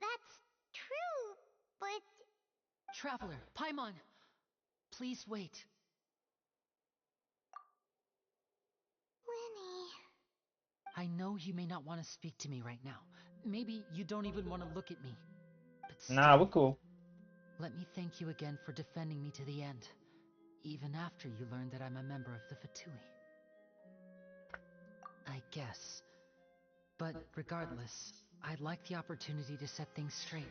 That's true, but... Traveler, Paimon, please wait. Lenny... I know you may not want to speak to me right now. Maybe you don't even want to look at me. But still, Nah, we're cool. let me thank you again for defending me to the end, even after you learned that I'm a member of the Fatui. I guess. But regardless, I'd like the opportunity to set things straight.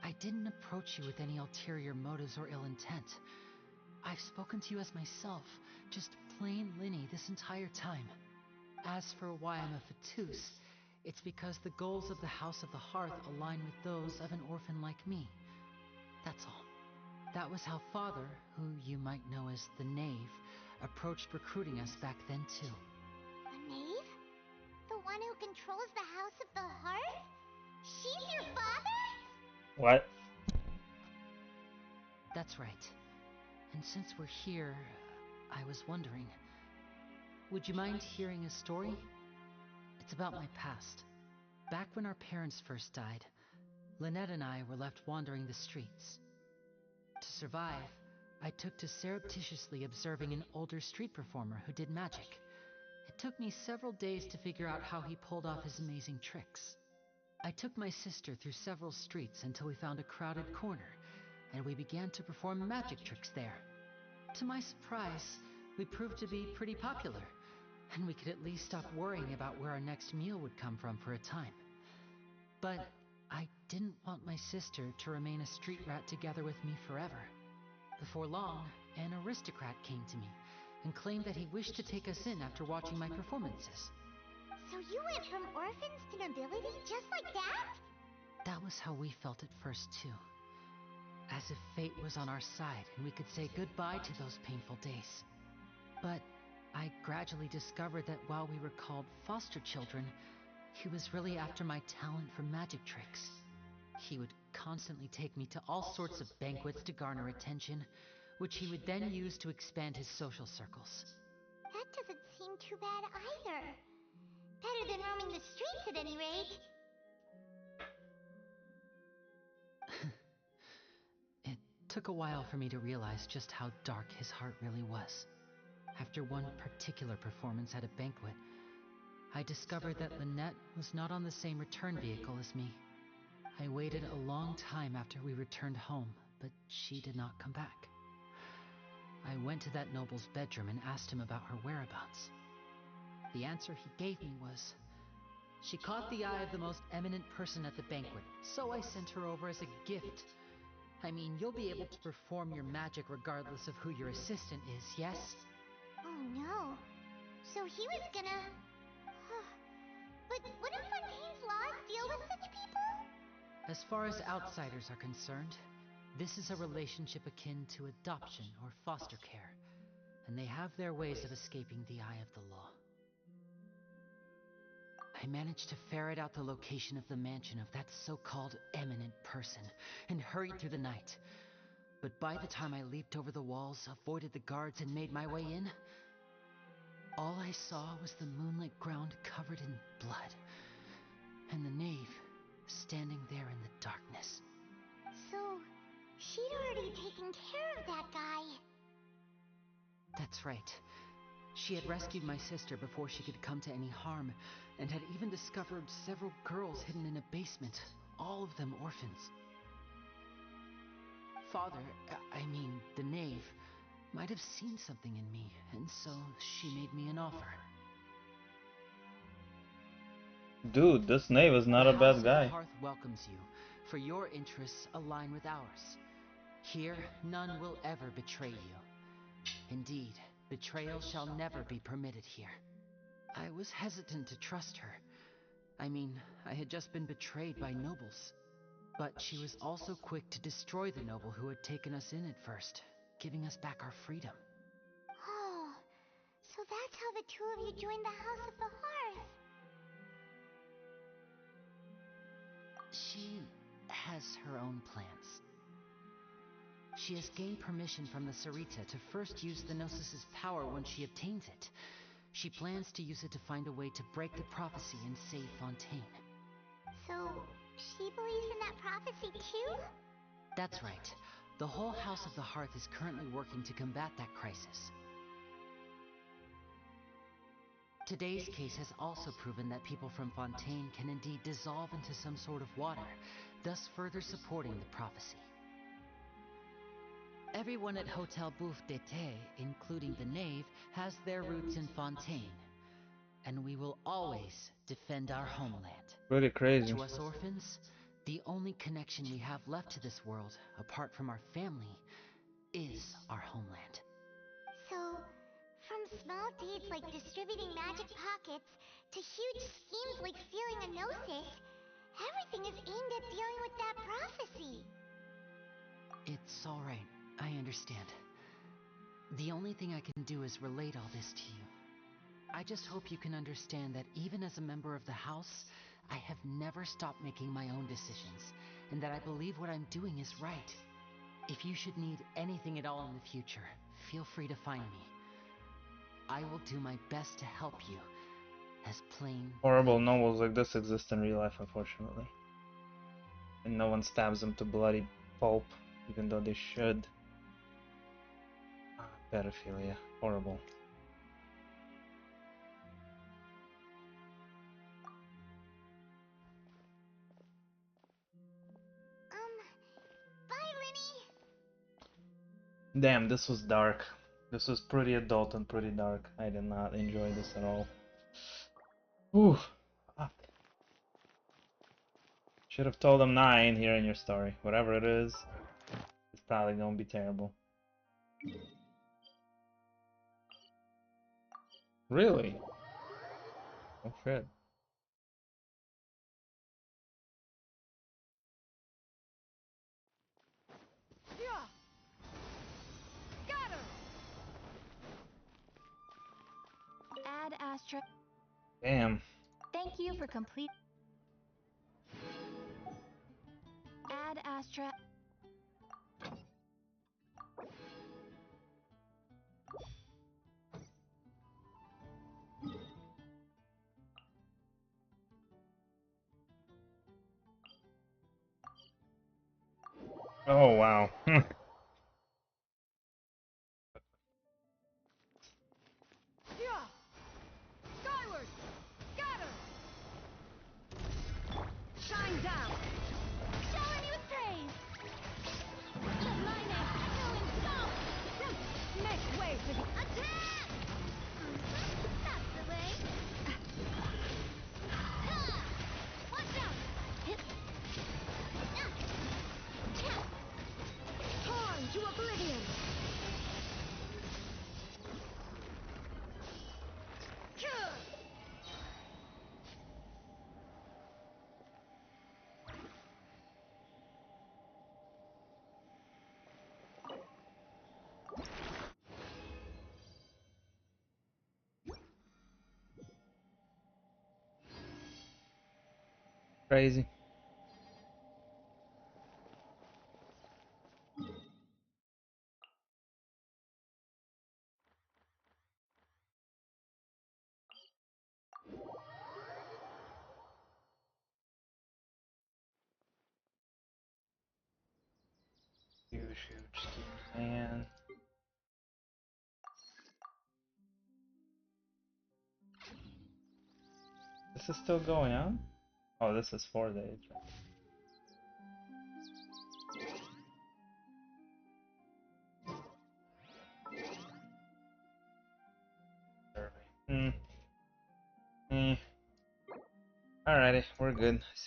I didn't approach you with any ulterior motives or ill intent. I've spoken to you as myself, just plain Linny this entire time. As for why I'm a Fatus, it's because the goals of the House of the Hearth align with those of an orphan like me. That's all. That was how Father, who you might know as the Knave, approached recruiting us back then too. A knave? The one who controls the House of the Hearth? She's your father? What? That's right. And since we're here, I was wondering, would you mind hearing a story? It's about my past. Back when our parents first died, Lynette and I were left wandering the streets. To survive, I took to surreptitiously observing an older street performer who did magic. It took me several days to figure out how he pulled off his amazing tricks. I took my sister through several streets until we found a crowded corner, and we began to perform magic tricks there. To my surprise, we proved to be pretty popular, and we could at least stop worrying about where our next meal would come from for a time. But I didn't want my sister to remain a street rat together with me forever. Before long, an aristocrat came to me and claimed that he wished to take us in after watching my performances. So you went from orphans to nobility just like that? That was how we felt at first too. As if fate was on our side and we could say goodbye to those painful days. But I gradually discovered that while we were called foster children, he was really after my talent for magic tricks. He would constantly take me to all sorts of banquets to garner attention, which he would then use to expand his social circles. That doesn't seem too bad either. Better than roaming the streets at any rate. It took a while for me to realize just how dark his heart really was. After one particular performance at a banquet, I discovered that Lynette was not on the same return vehicle as me. I waited a long time after we returned home, but she did not come back. I went to that noble's bedroom and asked him about her whereabouts. The answer he gave me was, she caught the eye of the most eminent person at the banquet, so I sent her over as a gift. I mean, you'll be able to perform your magic regardless of who your assistant is, yes? Oh no. So he was gonna... But wouldn't Fontaine's laws deal with such people? As far as outsiders are concerned, this is a relationship akin to adoption or foster care, and they have their ways of escaping the eye of the law. I managed to ferret out the location of the mansion of that so-called eminent person and hurried through the night. But by the time I leaped over the walls, avoided the guards, and made my way in, all I saw was the moonlit ground covered in blood, and the knave standing there in the darkness. So, she'd already taken care of that guy. That's right. She had rescued my sister before she could come to any harm, and had even discovered several girls hidden in a basement, all of them orphans. Father, I mean the knave, might have seen something in me, and so she made me an offer. Dude, this knave is not a bad guy. The Hearth welcomes you, for your interests align with ours. Here, none will ever betray you. Indeed, betrayal shall never be permitted here. I was hesitant to trust her. I mean, I had just been betrayed by nobles. But she was also quick to destroy the noble who had taken us in at first, giving us back our freedom. Oh, so that's how the two of you joined the House of the Hearth. She has her own plans. She has gained permission from the Sarita to first use the Gnosis' power when she obtains it. She plans to use it to find a way to break the prophecy and save Fontaine. So, she believes in that prophecy too? That's right. The whole House of the Hearth is currently working to combat that crisis. Today's case has also proven that people from Fontaine can indeed dissolve into some sort of water, thus further supporting the prophecy. Everyone at Hotel Bouffe d'été, including the knave, has their roots in Fontaine. And we will always defend our homeland. Really crazy. To us orphans, the only connection we have left to this world, apart from our family, is our homeland. So, from small deeds like distributing magic pockets to huge schemes like stealing a Gnosis, everything is aimed at dealing with that prophecy. It's all right. I understand. The only thing I can do is relate all this to you. I just hope you can understand that even as a member of the House, I have never stopped making my own decisions, and that I believe what I'm doing is right. If you should need anything at all in the future, feel free to find me. I will do my best to help you, as plain... Horrible novels like this exist in real life, unfortunately. And no one stabs them to bloody pulp, even though they should. Pedophilia. Horrible. Bye, Linny! Damn, this was dark. This was pretty adult and pretty dark. I did not enjoy this at all. Whew. Should have told them 9 here in your story. Whatever it is, it's probably gonna be terrible. Really? Oh shit. Got her! Add Astra. Damn. Thank you for complete. Add Astra. Oh wow. Skyward! Got her! Shine down! Showering you with praise! Let my name echo in song! Make way for the attack! That's the way! Watch out! Hit! Torn to oblivion! Crazy. Huge scheme, man. This is still going on? Oh, this is 4 days. Alrighty, we're good.